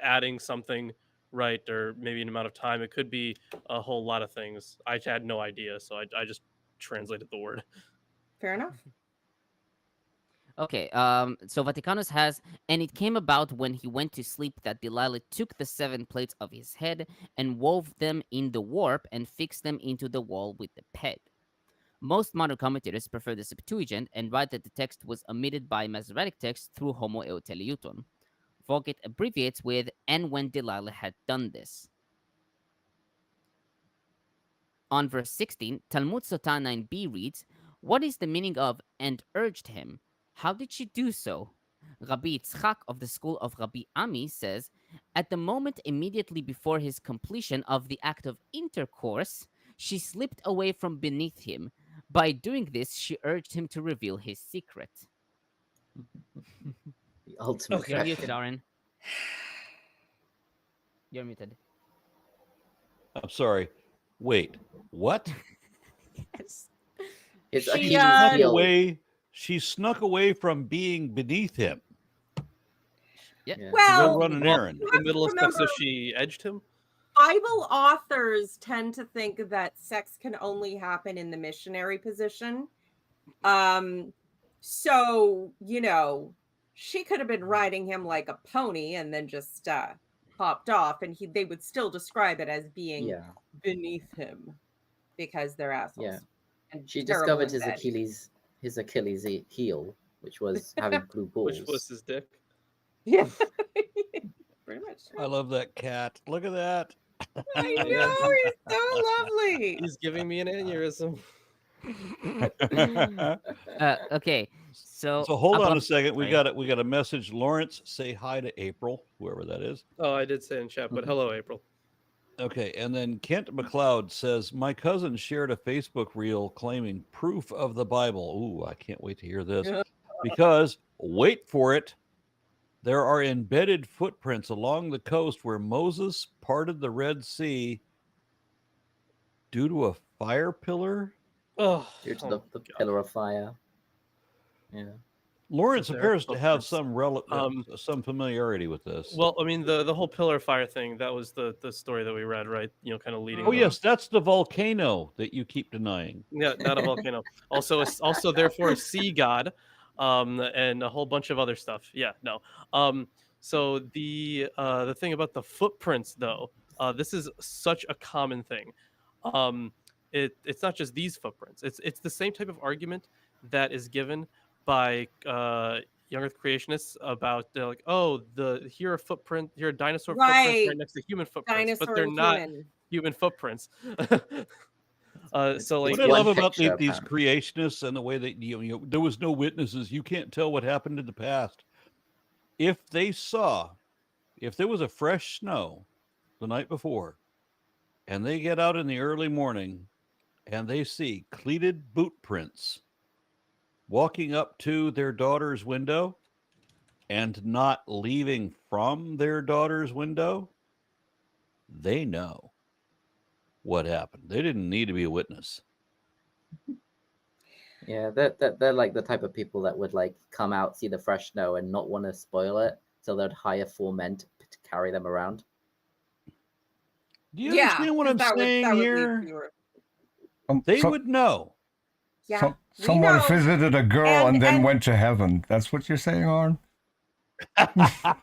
adding something, right, or maybe an amount of time. It could be a whole lot of things. I had no idea, so I just translated the word. Fair enough. Okay, so Vaticanus has, and it came about when he went to sleep that Delilah took the 7 plates of his head and wove them in the warp and fixed them into the wall with the peg. Most modern commentators prefer the Septuagint and write that the text was omitted by Masoretic text through homo eoteleuton. Vulgate abbreviates with, and when Delilah had done this. On verse 16, Talmud Sotah 9b reads, what is the meaning of, and urged him? How did she do so? Rabbi Yitzchak of the school of Rabbi Ami says, at the moment immediately before his completion of the act of intercourse, she slipped away from beneath him. By doing this, she urged him to reveal his secret. The ultimate. You're muted, Aaron. You're muted. I'm sorry. Wait, what? Yes. It's She, Achilles' heel. Away she snuck away from being beneath him Yeah. to Well, go run an errand. you In the have to middle of sex, so remember, she edged him. Bible authors tend to think that sex can only happen in the missionary position. So, she could have been riding him like a pony and then just hopped off, and they would still describe it as being Yeah. beneath him because they're assholes. Yeah. And She terrible discovered in bed. his Achilles heel, which was having blue balls. Which was his dick. Yeah. Pretty much. I love that cat. Look at that. I know, he's so lovely. He's giving me an aneurysm. Okay, so So hold on above- a second. We sorry. got a message. Lawrence, say hi to April, whoever that is. Oh, I did say in chat, but hello, April. Okay, and then Kent McLeod says, my cousin shared a Facebook reel claiming proof of the Bible. Ooh, I can't wait to hear this. Because, wait for it, there are embedded footprints along the coast where Moses parted the Red Sea due to a fire pillar. Oh, Due to oh the my God. pillar of fire. Yeah. Lawrence there are appears to have footprints. some familiarity with this. Well, I mean, the whole pillar of fire thing, that was the story that we read, right? Kind of leading. Oh up. yes, that's the volcano that you keep denying. Yeah, not a volcano. Also therefore a sea god, and a whole bunch of other stuff. Yeah, no. So the thing about the footprints, though, this is such a common thing. It's not just these footprints. It's the same type of argument that is given by young Earth creationists about they're like, oh, here are dinosaur footprints Right. right next to human footprints, Dinosaur but they're and not human. human footprints. So like What I one love about picture, these apparently. creationists and the way that there was no witnesses, you can't tell what happened in the past. If there was a fresh snow the night before, and they get out in the early morning and they see cleated boot prints walking up to their daughter's window and not leaving from their daughter's window, they know what happened. They didn't need to be a witness. Yeah, they're like the type of people that would like come out, see the fresh snow, and not want to spoil it, so they'd hire 4 men to carry them around. Do you understand what I'm saying here? They So- would know. Yeah. so- we someone know. visited a girl and then and- went to heaven. That's what you're saying, Arn?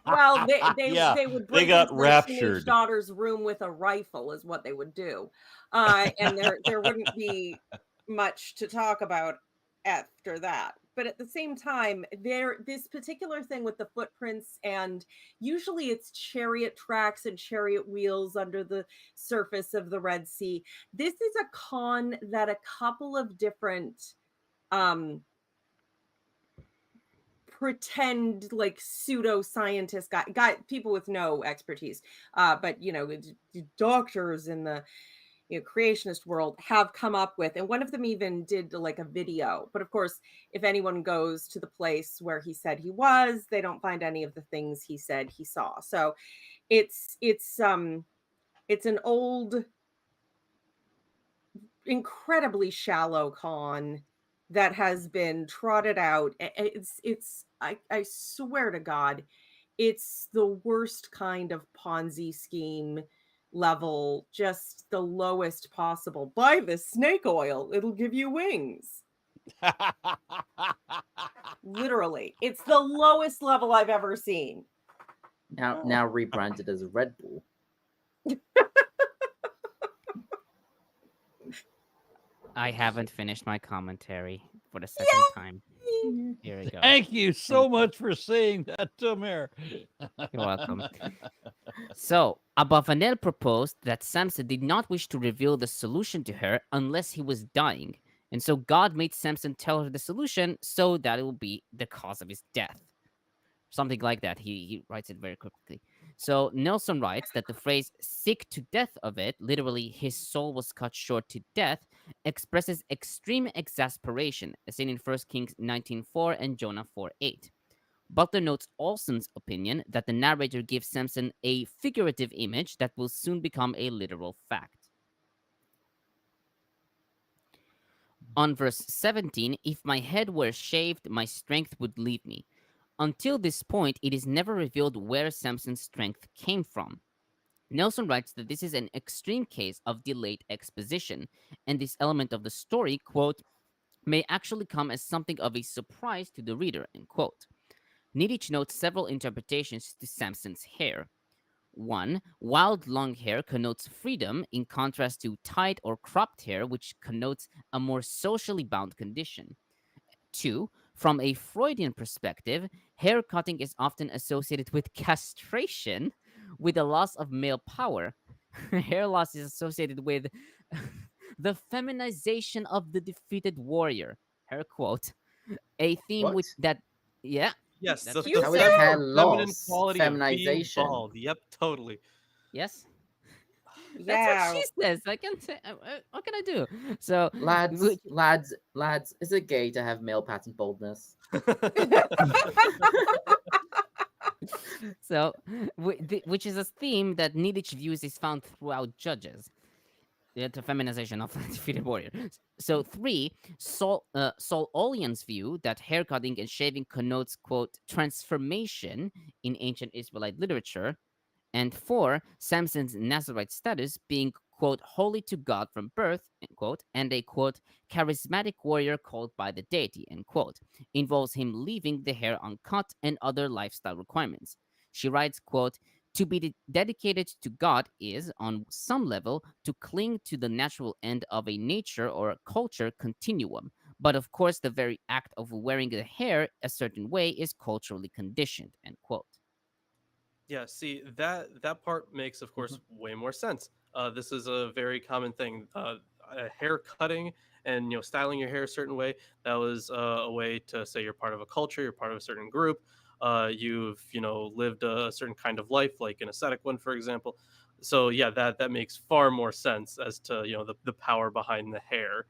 Well, they Yeah, would they break got into their teenage raptured. daughter's room with a rifle, is what they would do, and there wouldn't be much to talk about after that. But at the same time, this particular thing with the footprints, and usually it's chariot tracks and chariot wheels under the surface of the Red Sea. This is a con that a couple of different pretend like pseudo scientists got people with no expertise, but doctors in the creationist world have come up with, and one of them even did like a video. But of course, if anyone goes to the place where he said he was, they don't find any of the things he said he saw. So it's an old, incredibly shallow con that has been trotted out. I swear to God, it's the worst kind of Ponzi scheme level, just the lowest possible. Buy this snake oil, it'll give you wings. Literally, it's the lowest level I've ever seen. Now rebranded as Red Bull. I haven't finished my commentary for the second time. Here we go. Thank you so much for saying that, Tomer. You're welcome. So, Abavanel proposed that Samson did not wish to reveal the solution to her unless he was dying. And so God made Samson tell her the solution so that it will be the cause of his death. Something like that. He writes it very quickly. So Nelson writes that the phrase sick to death of it, literally his soul was cut short to death, expresses extreme exasperation, as seen in 1 Kings 19:4 and Jonah 4:8. Butler notes Olson's opinion that the narrator gives Samson a figurative image that will soon become a literal fact. On verse 17, if my head were shaved, my strength would leave me. Until this point, it is never revealed where Samson's strength came from. Nelson writes that this is an extreme case of delayed exposition, and this element of the story, quote, may actually come as something of a surprise to the reader, end quote. Niditch notes several interpretations to Samson's hair. 1. Wild long hair connotes freedom, in contrast to tight or cropped hair, which connotes a more socially bound condition. 2. From a Freudian perspective, hair cutting is often associated with castration, with a loss of male power. Hair loss is associated with the feminization of the defeated warrior. Her quote. A theme What? with that, yeah, Yes, That's the, what the you How is said. hair feminine loss quality of being feminization? bald. Yep, totally. yes. That's Yeah. what she says. I can say. What can I do? So, Lads, which- lads, lads, is it gay to have male pattern baldness? so, which is a theme that Niditch views is found throughout Judges. The feminization of defeated warrior. So 3, Saul Olian's view that haircutting and shaving connotes, quote, transformation in ancient Israelite literature. And 4, Samson's Nazarite status being, quote, holy to God from birth, end quote, and a, quote, charismatic warrior called by the deity, end quote, involves him leaving the hair uncut and other lifestyle requirements. She writes, quote, to be dedicated to God is, on some level, to cling to the natural end of a nature or a culture continuum. But of course, the very act of wearing the hair a certain way is culturally conditioned, end quote. Yeah, see that part makes, of course, way more sense. This is a very common thing. Hair cutting and styling your hair a certain way. That was a way to say you're part of a culture, you're part of a certain group. You've lived a certain kind of life, like an ascetic one, for example. So yeah, that makes far more sense as to the power behind the hair.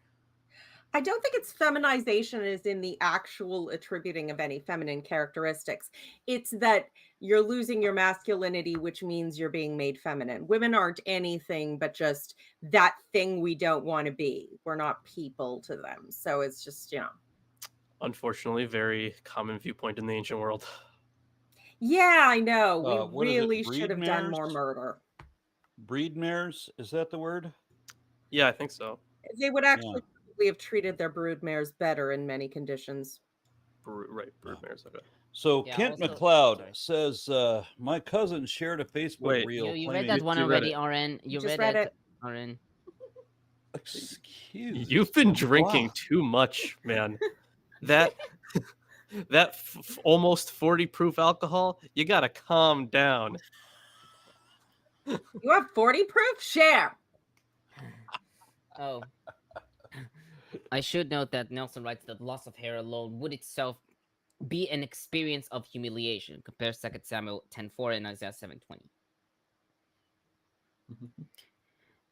I don't think it's feminization is in the actual attributing of any feminine characteristics. It's that you're losing your masculinity, which means you're being made feminine. Women aren't anything but just that thing we don't want to be. We're not people to them. So it's just, Unfortunately, very common viewpoint in the ancient world. Yeah, I know. We What is it, really should breed have done mares? more murder. Breed mares? Is that the word? Yeah, I think so. They would actually probably have treated their brood mares better in many conditions. Right, broodmares. Okay. So Yeah, Kent also- McLeod sorry. says, my cousin shared a Facebook Wait. reel You claiming... read that one you read already, it. RN. You Just read read it, it. RN. Excuse You've been drinking Wow. too much, man. That almost 40 proof alcohol, you gotta calm down. You have 40 proof? Share. Oh. I should note that Nelson writes that loss of hair alone would itself be an experience of humiliation. Compare 2 Samuel 10:4 and Isaiah 7:20.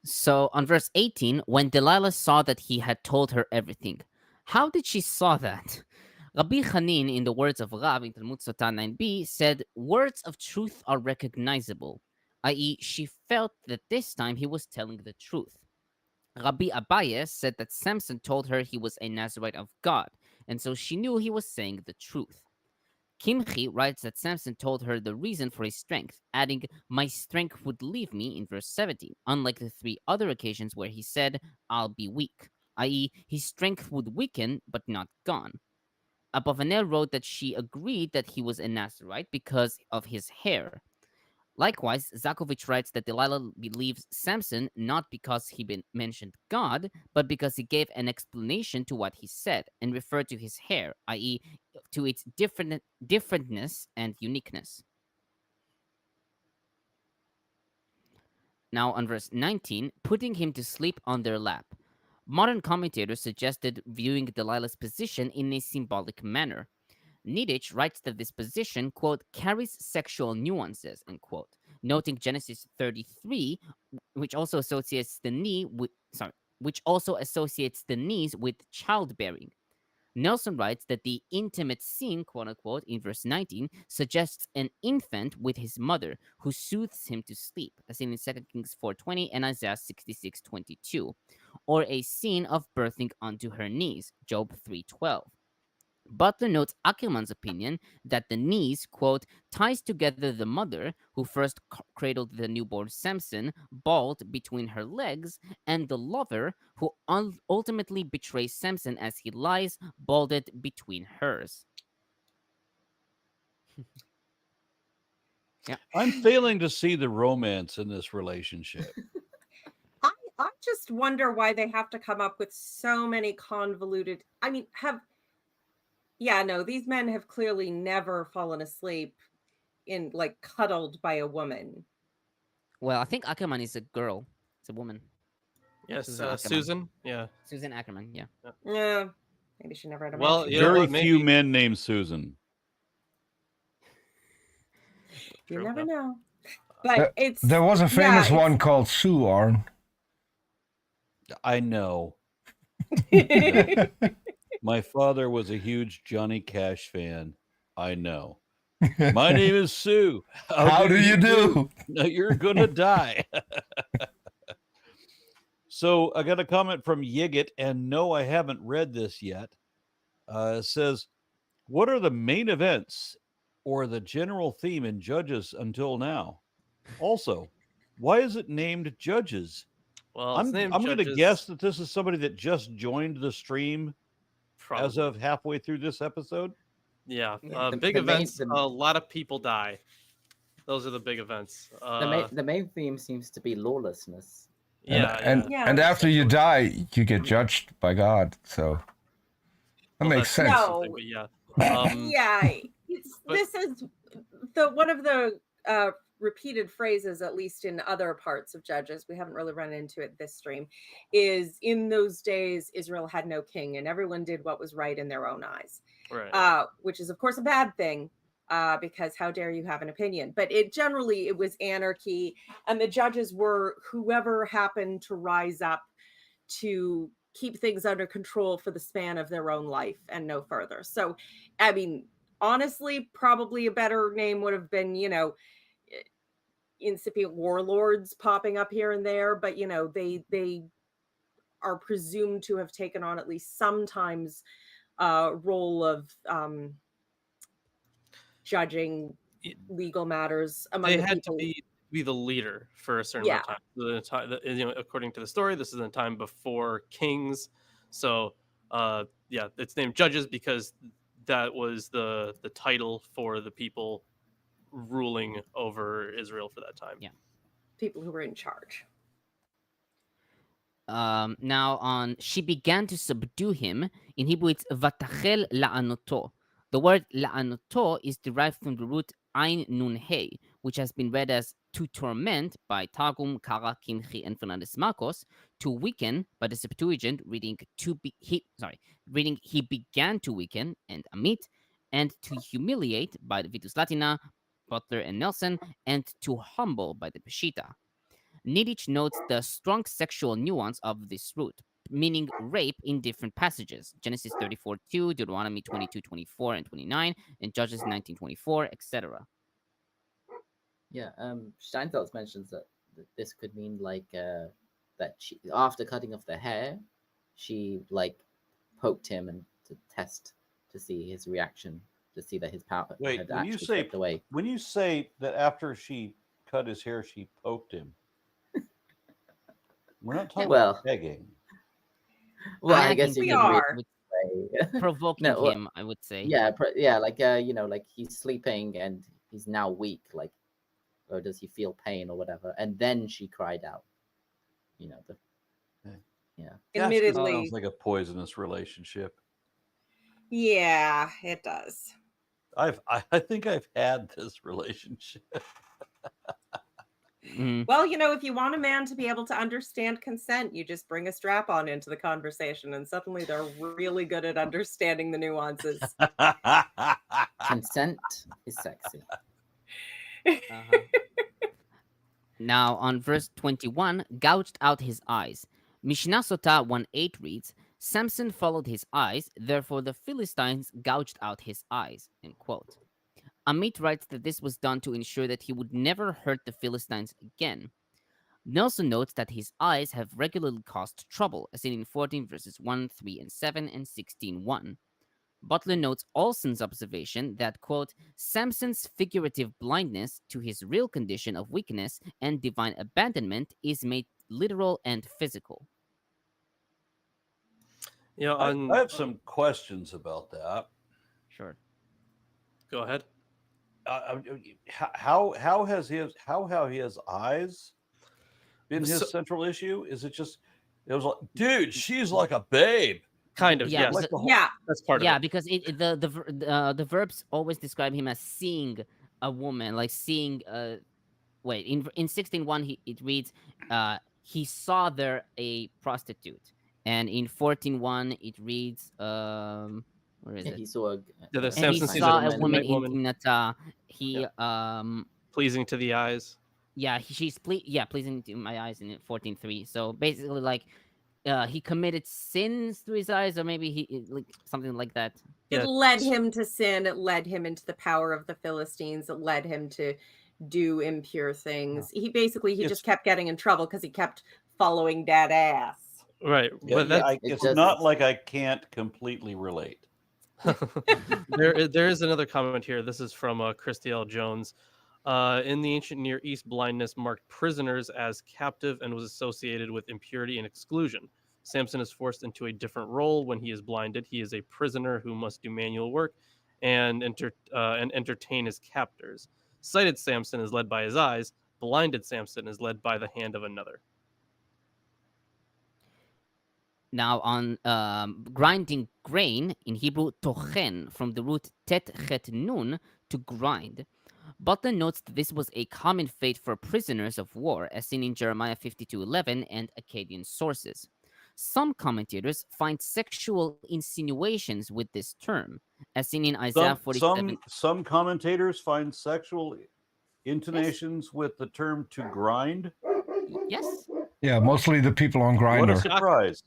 So on verse 18, when Delilah saw that he had told her everything, how did she saw that? Rabbi Chanin, in the words of Rav in Talmud Sotah 9b, said, words of truth are recognizable, i.e., she felt that this time he was telling the truth. Rabbi Abaye said that Samson told her he was a Nazarite of God, and so she knew he was saying the truth. Kimchi writes that Samson told her the reason for his strength, adding, my strength would leave me in verse 17, unlike the 3 other occasions where he said, I'll be weak, i.e., his strength would weaken but not gone. Abavanel wrote that she agreed that he was a Nazarite because of his hair. Likewise, Zakovich writes that Delilah believes Samson not because he mentioned God, but because he gave an explanation to what he said and referred to his hair, i.e., to its differentness and uniqueness. Now, on verse 19, putting him to sleep on their lap. Modern commentators suggested viewing Delilah's position in a symbolic manner. Niditch writes that this position, quote, carries sexual nuances, end quote, noting Genesis 33, which also associates the knees with childbearing. Nelson writes that the intimate scene, quote unquote, in verse 19 suggests an infant with his mother who soothes him to sleep, as seen in 2 Kings 4:20 and Isaiah 66:22. or a scene of birthing unto her niece, Job 3:12. Butler notes Ackerman's opinion that the niece, quote, ties together the mother, who first cradled the newborn Samson, bald between her legs, and the lover, who ultimately betrays Samson as he lies balded between hers. I'm failing to see the romance in this relationship. I just wonder why they have to come up with so many convoluted. I mean, these men have clearly never fallen asleep in like cuddled by a woman. Well, I think Ackerman is a girl. It's a woman. Yes, Susan Ackerman. Susan. Yeah. Susan Ackerman, yeah. Yeah, maybe she never had a Well, man. you know Very what, few maybe- men named Susan. You True, never yeah. know. But it's There was a famous it's- one called Sue, Arn. I know. My father was a huge Johnny Cash fan. I know. My name is Sue. How do you do? No, you're gonna die. So I got a comment from Yigit, and no, I haven't read this yet. It says, what are the main events or the general theme in Judges until now? Also, why is it named Judges? Well, I'm it's named going to Judges, guess that this is somebody that just joined the stream probably. as of halfway through this episode. Yeah, Yeah, big the main- events. A lot of people die. Those are the big events. The main theme seems to be lawlessness. And Yeah. after you die, you get judged by God. So that makes sense. No. But yeah. This is one of the repeated phrases, at least in other parts of Judges. We haven't really run into it this stream. Is in those days Israel had no king, and everyone did what was right in their own eyes. Right. Which is of course a bad thing. Because how dare you have an opinion? But it was anarchy, and the judges were whoever happened to rise up to keep things under control for the span of their own life and no further. So, I mean, honestly, probably a better name would have been, incipient warlords popping up here and there. But they are presumed to have taken on at least sometimes role of judging legal matters among They the had people. to be the leader for a certain amount of time. According to the story, this is the time before kings. So, it's named Judges because that was the title for the people ruling over Israel for that time. Yeah. People who were in charge. Now on she began to subdue him. In Hebrew it's vatachel la'anoto. The word la'anoto is derived from the root ein nun hey, which has been read as to torment by Targum, Kara, Kimchi, and Fernández-Marcos, to weaken by the Septuagint reading he began to weaken and Amit, and to humiliate by the Vitus Latina, Butler and Nelson, and to humble by the Peshitta. Niditch notes the strong sexual nuance of this root, meaning rape in different passages. Genesis 34:2, Deuteronomy 22:24 and 29, and Judges 19:24, etc. Yeah, Steinsaltz mentions that this could mean like that she, after cutting off the hair, she like poked him and to test to see his reaction, to see that his power Wait, had when you actually say slipped away. when you say that after she cut his hair, she poked him. We're not talking Well, about pegging. well, I I guess think you we could are. say Provoking No, well, him, I would say. yeah, like like he's sleeping and he's now weak, like, or does he feel pain or whatever? And then she cried out. Yeah. Admittedly, Sounds like a poisonous relationship. yeah, it does. I think I've had this relationship. Well, if you want a man to be able to understand consent, you just bring a strap on into the conversation, and suddenly they're really good at understanding the nuances. Consent is sexy. Uh-huh. Now, on verse 21, gouged out his eyes. Mishnah Sota 1:8 reads, Samson followed his eyes, therefore the Philistines gouged out his eyes. End quote. Amit writes that this was done to ensure that he would never hurt the Philistines again. Nelson notes that his eyes have regularly caused trouble, as seen in 14 verses 1, 3, and 7, and 16:1. Butler notes Olson's observation that, quote, Samson's figurative blindness to his real condition of weakness and divine abandonment is made literal and physical. You know, I have some questions about that. Sure. Go ahead. How have his eyes been his central issue? Is it just it was like, dude, she's like a babe. Kind of, Yeah, yes. because- Like the whole- Yeah. That's part of Yeah, it. because the verbs always describe him as seeing a woman, like seeing. Wait, in 16:1 it reads, he saw there a prostitute, and in 14:1 it reads, where is Yeah, it? he saw Yeah, a the And he Samson sees saw a a woman white woman. in Nata. Yeah. Pleasing to the eyes. Yeah, she's pleasing to my eyes in 14:3. So basically, like, he committed sins through his eyes, or maybe he like something like that. It Yeah. led him to sin. It led him into the power of the Philistines. It led him to do impure things. He It's- just kept getting in trouble because he kept following that ass. Right. Yeah, but that's, it's just- not like I can't completely relate. there is another comment here. This is from Christy L. Jones. In the ancient Near East, blindness marked prisoners as captive and was associated with impurity and exclusion. Samson is forced into a different role when he is blinded. He is a prisoner who must do manual work and entertain his captors. Sighted Samson is led by his eyes. Blinded Samson is led by the hand of another. Now on grinding grain, in Hebrew tochen, from the root tet chet nun, to grind. Butler notes that this was a common fate for prisoners of war, as seen in Jeremiah 52:11 and Akkadian sources. Some commentators find sexual insinuations with this term, as seen in Isaiah 47. Some commentators find sexual intonations with the term to grind. Yes. Yeah, mostly the people on What a Grindr. surprise.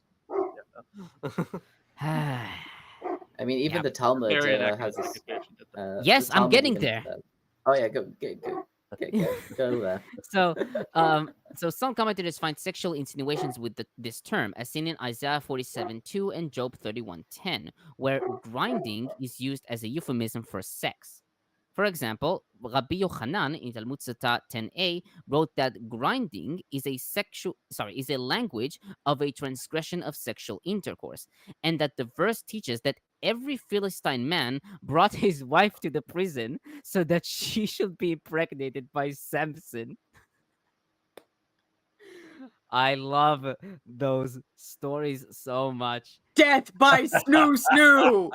I mean, even Yeah. the Talmud Very has inaccurate this. interpretation of that. Yes, the I'm Talmud getting even there. says- Oh yeah, go there. So some commentators find sexual insinuations with this term, as seen in Isaiah 47:2 and Job 31:10, where grinding is used as a euphemism for sex. For example, Rabbi Yochanan in Talmud Sotah 10a wrote that grinding is a language of a transgression of sexual intercourse, and that the verse teaches that every Philistine man brought his wife to the prison so that she should be impregnated by Samson. I love those stories so much. Death by snoo snoo.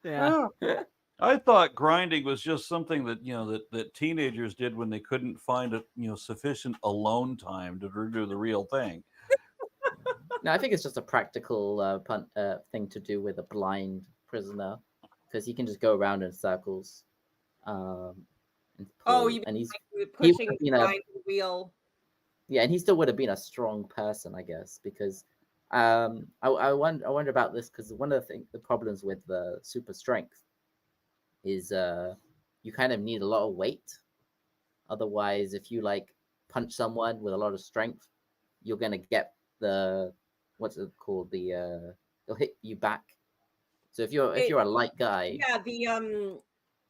Yeah. Oh, I thought grinding was just something that that teenagers did when they couldn't find sufficient alone time to do the real thing. No, I think it's just a practical thing to do with a blind prisoner, because he can just go around in circles. And pull, you and he's pushing would've the been a- grind wheel. yeah, and he still would have been a strong person, I guess, because I wonder about this, because one of the problems with the super strength is you kind of need a lot of weight. Otherwise, if you like punch someone with a lot of strength, you're gonna get the what's it called, it'll hit you back. So if you're a light guy, Yeah, the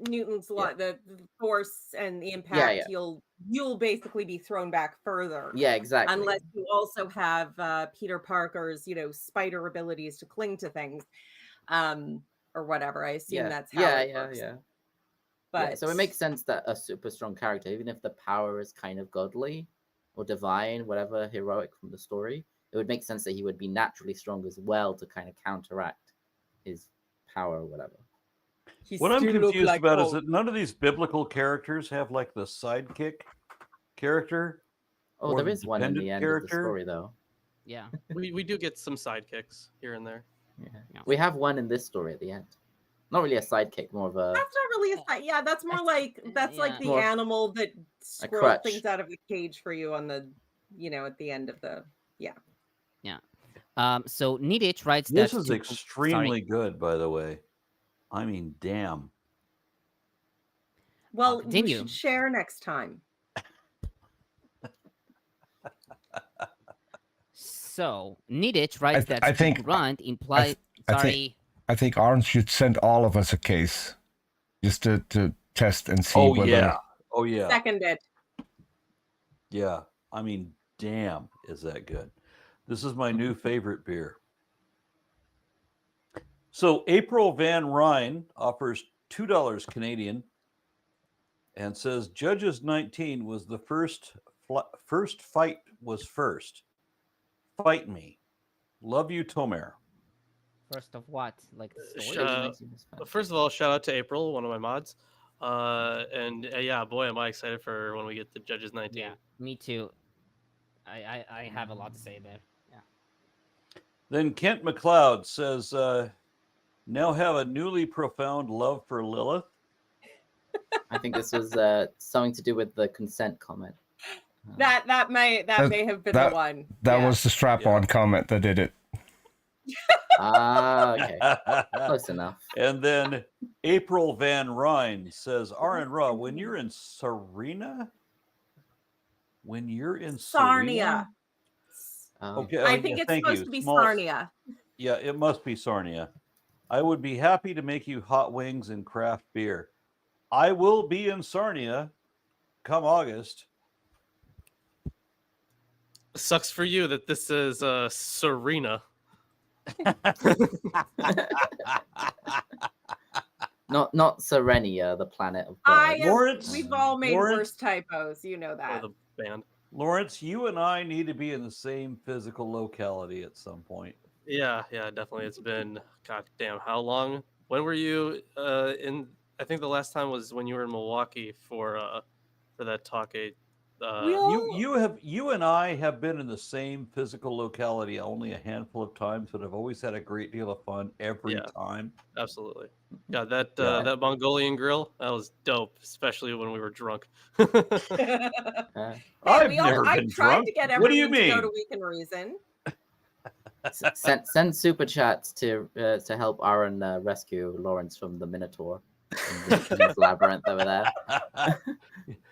Newton's law, the force and the impact, yeah. you'll basically be thrown back further. yeah, exactly. Unless you also have Peter Parker's, spider abilities to cling to things, or whatever. I assume that's how it works. Yeah. But Yeah, so it makes sense that a super strong character, even if the power is kind of godly or divine, whatever heroic from the story, it would make sense that he would be naturally strong as well to kind of counteract his power or whatever. he What I'm still look confused like about is Hulk. that none of these biblical characters have like the sidekick character. Oh, Or there the is one in the dependent end of the character? story, though. Yeah. We do get some sidekicks here and there. Yeah. Yeah. We have one in this story at the end. Not really a sidekick, more of a. That's not really a side. Yeah, that's more like like the More animal that squirrel crutch. things out of the cage for you on the, at the end of the. So Niditch writes This that is extremely good, by the way. I mean, damn. Well, you continue. should share next time. So Niditch writes that I to think- grunt implies. I think- Sorry. I think Arn should send all of us a case just to test and see Oh whether. yeah. Oh yeah. Seconded. Yeah. I mean, damn, is that good? This is my new favorite beer. So April Van Ryn offers $2 Canadian and says Judges 19 was the first fight was first. Fight me. Love you, Tomer. First of what? Like the story? First of all, shout out to April, one of my mods. Yeah, boy, am I excited for when we get to Judges 19. Yeah, me too. I have a lot to say there. Yeah. Then Kent McLeod says, now have a newly profound love for Lilith. I think this was something to do with the consent comment. That may have been the one. That Yeah. was the strap-on comment that did it. Okay. Close enough. And then April Van Ryn says, Aaron Ra, when you're in Sarnia? Sarnia. Okay. I think it's supposed to be Sarnia. Yeah, it must be Sarnia. I would be happy to make you hot wings and craft beer. I will be in Sarnia come August. Sucks for you that this is Serena. Not Serenia, the planet of birds. Lawrence, We've all made Lawrence- worse typos. You know Or that. the band. Lawrence, you and I need to be in the same physical locality at some point. Yeah, definitely. It's been god damn how long? When were you in? I think the last time was when you were in Milwaukee for that talk. You and I have been in the same physical locality only a handful of times, but I've always had a great deal of fun every Yeah. time. Absolutely. Yeah, that Yeah. that Mongolian grill, that was dope, especially when we were drunk. I've I never been tried drunk. to get What do you everyone to go mean? to Week in Reason. Send super chats to help Aaron rescue Lawrence from the Minotaur in his labyrinth over there.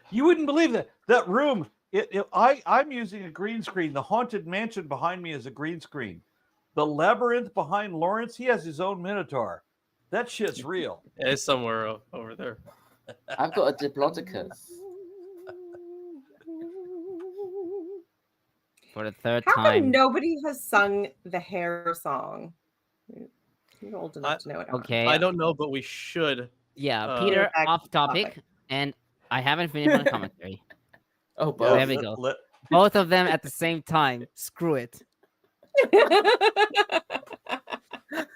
You wouldn't believe that room. I'm using a green screen. The haunted mansion behind me is a green screen. The labyrinth behind Lawrence, he has his own Minotaur. That shit's real. It's somewhere over there. I've got a Diplodocus. For the third How come time. nobody has sung the hair song? You're old enough to know it. Okay. I don't know, but we should. Yeah, Peter, back off to topic, topic. and I haven't finished my commentary. Oh, There both. we go. Both of them at the same time. Screw it.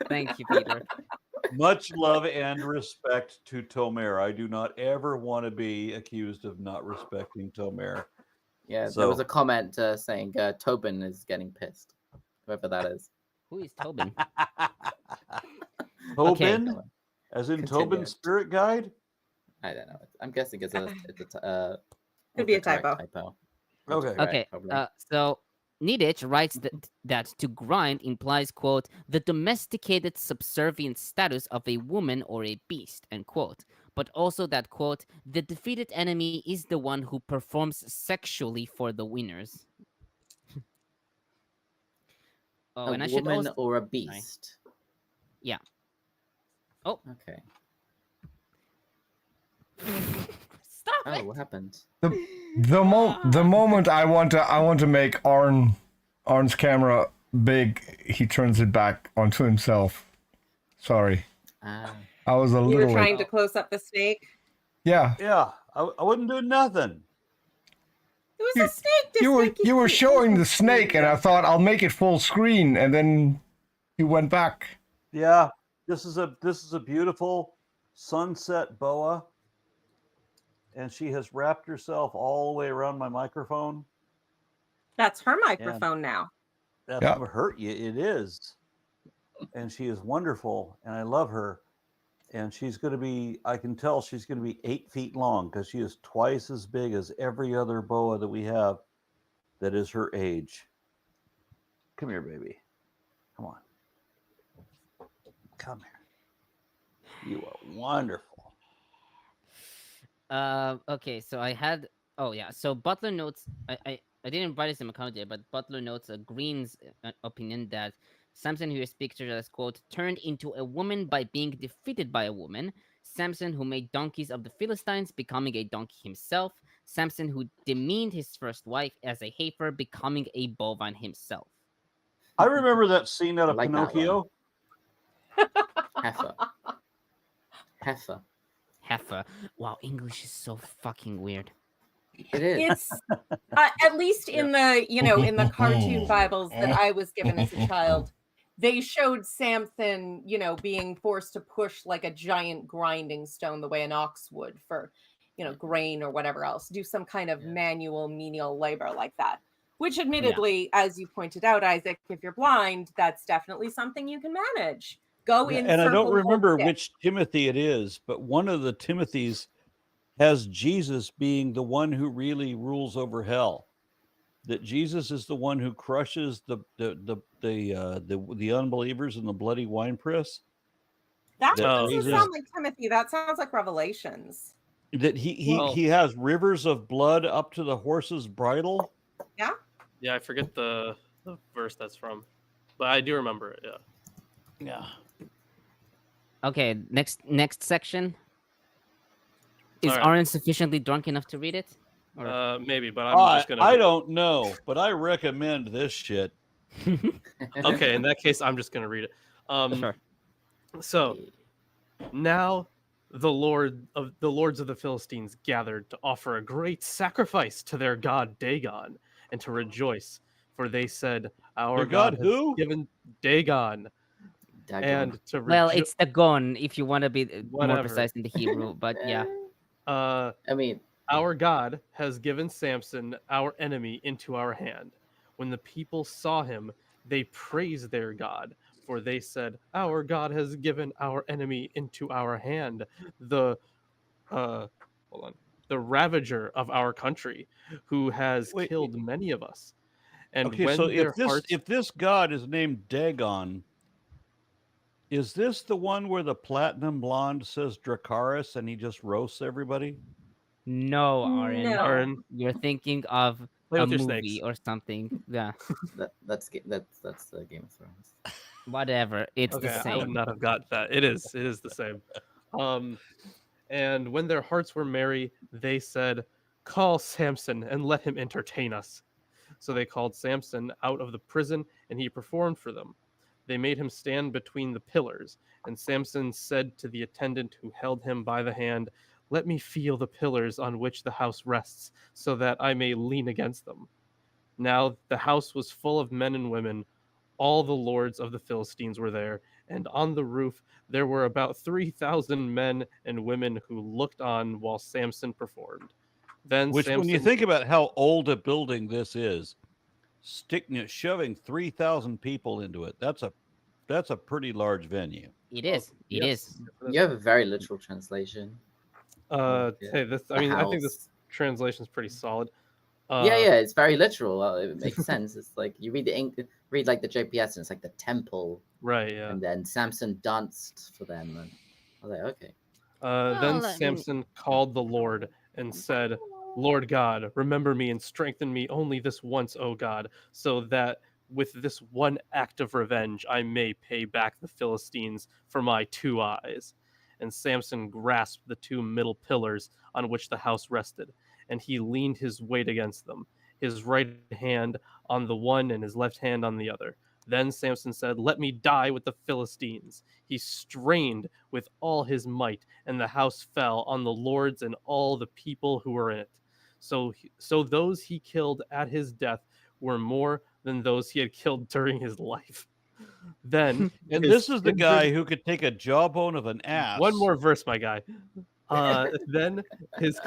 Thank you, Peter. Much love and respect to Tomer. I do not ever want to be accused of not respecting Tomer. Yeah, So- there was a comment saying Tobin is getting pissed. Whoever that is. Who is Tobin? Tobin, Okay. as in Continue. Tobin's spirit guide. I don't know. I'm guessing it's a Could be a autocorrect typo. Okay. Okay, probably. so Niditch writes that to grind implies, quote, the domesticated subservient status of a woman or a beast, end quote. But also that, quote, the defeated enemy is the one who performs sexually for the winners. Oh, and a I should woman also... or a beast. Yeah. Oh. Okay. Stop Oh, it! what happened? The moment I want to make Arn's camera big, he turns it back onto himself. Sorry, Ah. I was a You little were trying to close up the snake. Yeah, Yeah, I wouldn't do nothing. It was a snake. Just like you were showing the snake, and I thought I'll make it full screen, and then you went back. Yeah, this is a beautiful sunset boa, and she has wrapped herself all the way around my microphone. That's her microphone now. That's Yeah. what hurt you. It is, and she is wonderful, and I love her. And she's going to be, I can tell she's going to be 8 feet long because she is twice as big as every other boa that we have that is her age. Come here, baby. Come on. Come here. You are wonderful. Okay, so I had... Oh, yeah. So Butler notes... I didn't write this in my commentary, but Butler notes Green's opinion that Samson, who is pictured as, quote, turned into a woman by being defeated by a woman, Samson, who made donkeys of the Philistines, becoming a donkey himself, Samson, who demeaned his first wife as a heifer, becoming a bovine himself. I remember that scene out I of like that one. Pinocchio. Heifer. Heifer. Wow, English is so fucking weird. It is. It's at least in the in the cartoon Bibles that I was given as a child, they showed Samson, being forced to push like a giant grinding stone the way an ox would for, grain or whatever else, do some kind of manual menial labor like that. Which admittedly, as you pointed out, Isaac, if you're blind, that's definitely something you can manage. Go in. And I don't circle, remember hold stick. which Timothy it is, but one of the Timothys has Jesus being the one who really rules over hell. That Jesus is the one who crushes the unbelievers in the bloody winepress. That that doesn't Jesus- sound like Timothy. That sounds like Revelations. That he Well- he has rivers of blood up to the horse's bridle. Yeah, I forget the verse that's from, but I do remember it. Yeah. Yeah. Okay, next section. Is Alright. Aaron sufficiently drunk enough to read it? Or- Maybe, but I'm just gonna. I don't know, but I recommend this shit. Okay, in that case, I'm just gonna read it. Sure. So now the lords of the Philistines gathered to offer a great sacrifice to their god Dagon and to rejoice, for they said, "Our Their god has who? given Dagon." Dagon. And to Well, it's the gon if you want to be more Whatever. precise in the Hebrew, but yeah. uh, I mean, our God has given Samson, our enemy, into our hand. When the people saw him, they praised their God, for they said, "Our God has given our enemy into our hand, the ravager of our country, who has Wait, killed many of us." And Okay, when so their hearts, if this god is named Dagon, is this the one where the platinum blonde says Dracarys and he just roasts everybody? No, Aaron. No. Aaron, You're thinking of Play a with your movie snakes. or something. Yeah, that's the Game of Thrones. whatever. It's okay, the I would same. not have got that. It is the same. And when their hearts were merry, they said, "Call Samson and let him entertain us." So they called Samson out of the prison, and he performed for them. They made him stand between the pillars, and Samson said to the attendant who held him by the hand, "Let me feel the pillars on which the house rests, so that I may lean against them." Now the house was full of men and women. All the lords of the Philistines were there, and on the roof there were about 3,000 men and women who looked on while Samson performed. Then Which, Samson, when you think about how old a building this is, shoving 3,000 people into it, that's a pretty large venue. It is. It is. You have a very literal translation. Hey, this. I The mean, I think this house. translation is pretty solid. Yeah, it's very literal. Well, it makes sense. It's like you read read like the JPS, and it's like the temple, Right. Yeah. and then Samson danced for them, and I was like, okay. Then Well, I mean- Samson called the Lord and said, "Lord God, remember me and strengthen me only this once, O God, so that with this one act of revenge I may pay back the Philistines for my 2 eyes." And Samson grasped the 2 middle pillars on which the house rested, and he leaned his weight against them, his right hand on the one and his left hand on the other. Then Samson said, "Let me die with the Philistines." He strained with all his might, and the house fell on the lords and all the people who were in it. So those he killed at his death were more than those he had killed during his life. Then And his this is the kindred- guy who could take a jawbone of an ass. One more verse, my guy. Then his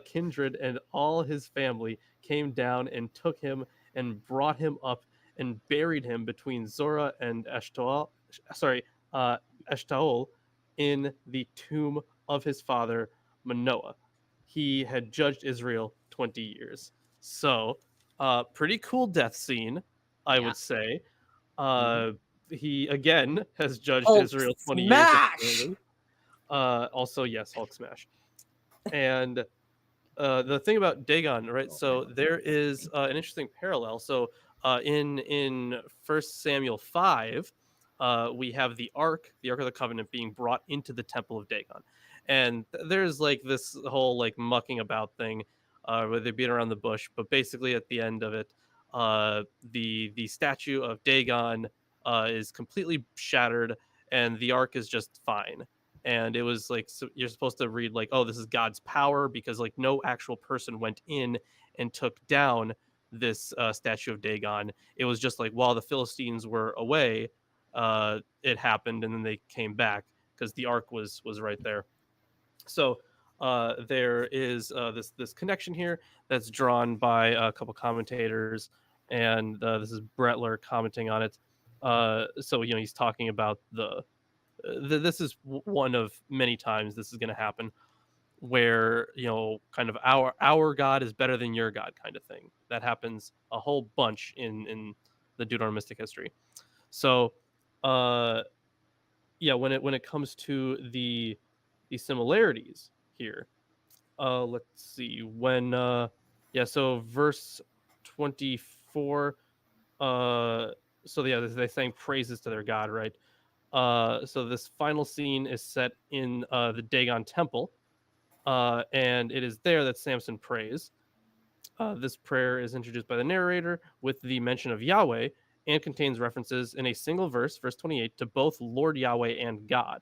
kindred and all his family came down and took him and brought him up and buried him between Zorah and Eshtaol in the tomb of his father Manoah. He had judged Israel 20 years. So, pretty cool death scene, I Yeah. would say. He again has judged Hulk Israel 20 smash! years. Also, yes, Hulk smash. And the thing about Dagon, right? So there is an interesting parallel. So in 1 Samuel 5, we have the Ark of the Covenant being brought into the Temple of Dagon. And there's like this whole like mucking about thing where they beat around the bush. But basically at the end of it, the statue of Dagon is completely shattered and the Ark is just fine. And it was like, so you're supposed to read like, oh, this is God's power, because like no actual person went in and took down this statue of Dagon. It was just like while the Philistines were away, it happened, and then they came back because the Ark was right there. So there is this connection here that's drawn by a couple commentators, and this is Butler commenting on it. So he's talking about this is one of many times this is going to happen, where kind of our God is better than your God kind of thing. That happens a whole bunch in the Deuteronomistic history. So when it comes to the similarities here, let's see, when so verse 24, they sang praises to their God, right? So this final scene is set in the Dagon temple, and it is there that Samson prays. This prayer is introduced by the narrator with the mention of Yahweh and contains references in a single verse, verse 28, to both Lord Yahweh and God.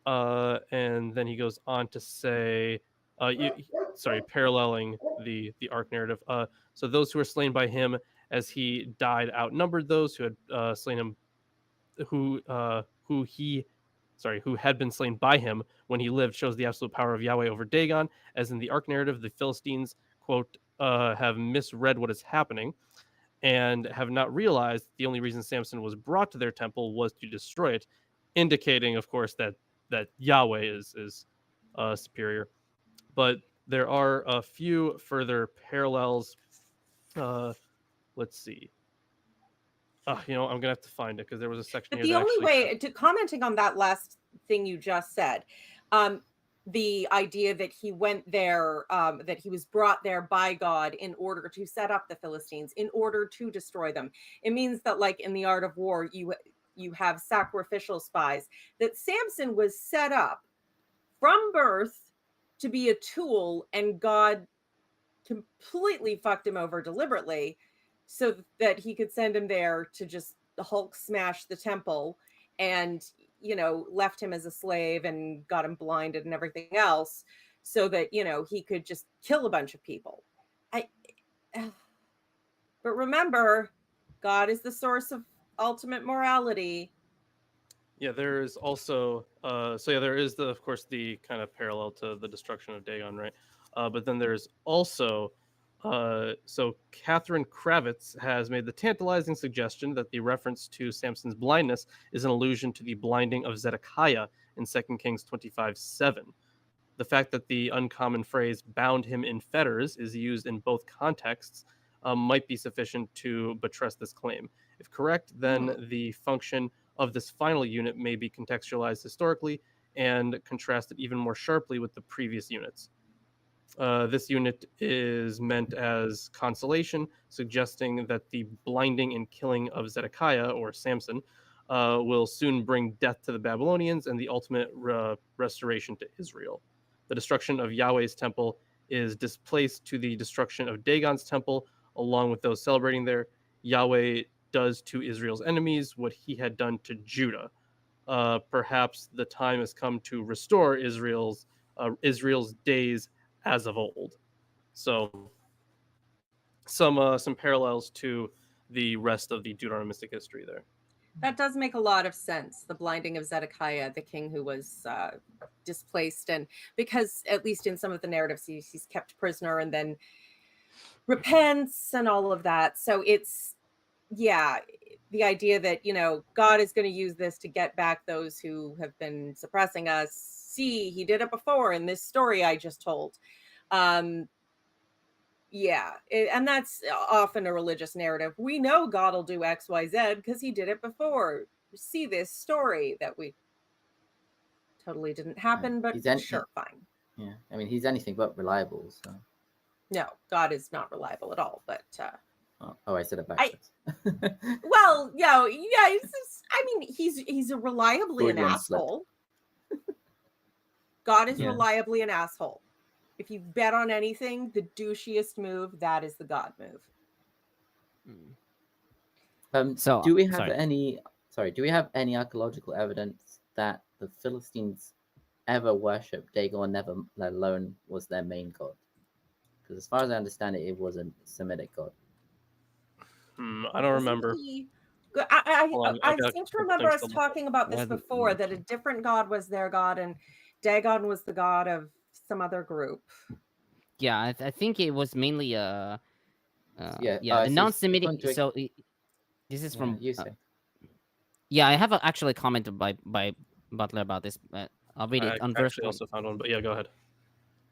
And then he goes on to say, paralleling the Ark narrative. So those who were slain by him as he died outnumbered those who had slain him, who had been slain by him when he lived, shows the absolute power of Yahweh over Dagon. As in the Ark narrative, the Philistines, quote, have misread what is happening and have not realized the only reason Samson was brought to their temple was to destroy it, indicating, of course, that Yahweh is superior. But there are a few further parallels. Let's see. I'm gonna have to find it because there was a section. But here the only way to commenting on that last thing you just said, the idea that he went there, that he was brought there by God in order to set up the Philistines, in order to destroy them. It means that, like in the art of war, you have sacrificial spies. That Samson was set up from birth to be a tool, and God completely fucked him over deliberately, so that he could send him there to just Hulk smash the temple, and left him as a slave and got him blinded and everything else, so that he could just kill a bunch of people. But remember, God is the source of ultimate morality. Yeah, there is also there is of course the kind of parallel to the destruction of Dagon, right? But then there's also so Catherine Kravitz has made the tantalizing suggestion that the reference to Samson's blindness is an allusion to the blinding of Zedekiah in 2 Kings 25:7. The fact that the uncommon phrase "bound him in fetters" is used in both contexts might be sufficient to buttress this claim. If correct, then the function of this final unit may be contextualized historically and contrasted even more sharply with the previous units. This unit is meant as consolation, suggesting that the blinding and killing of Zedekiah, or Samson, will soon bring death to the Babylonians and the ultimate restoration to Israel. The destruction of Yahweh's temple is displaced to the destruction of Dagon's temple, along with those celebrating there. Yahweh does to Israel's enemies what he had done to Judah. Perhaps the time has come to restore Israel's days as of old. So some parallels to the rest of the Deuteronomistic history there. That does make a lot of sense. The blinding of Zedekiah, the king who was displaced, and because at least in some of the narratives he's kept prisoner and then repents and all of that. So it's the idea that God is going to use this to get back those who have been suppressing us. See, he did it before in this story I just told. And that's often a religious narrative. We know God will do X, Y, Z because he did it before. See this story that we totally didn't happen, but sure, fine. Yeah, I mean, he's anything but reliable. So, No, God is not reliable at all. But I said it backwards. well, yeah. It's just, I mean, he's a reliably an Freudian slip. asshole. God is Yeah. reliably an asshole. If you bet on anything, the douchiest move, that is the God move. So, do we have sorry. any? Sorry, do we have any archaeological evidence that the Philistines ever worshipped Dagon, never let alone was their main god? Because as far as I understand it, it was a Semitic god. I don't remember. Hold on, I got a seem to couple remember things us to look talking about this before, that a different god was their god and Dagon was the god of some other group. Yeah, I think it was mainly the so non-Semitic. according to- So this is Yeah, from you say. yeah, I have actually a comment by Butler about this. I'll read it I on verse actually also found one, but yeah, go ahead.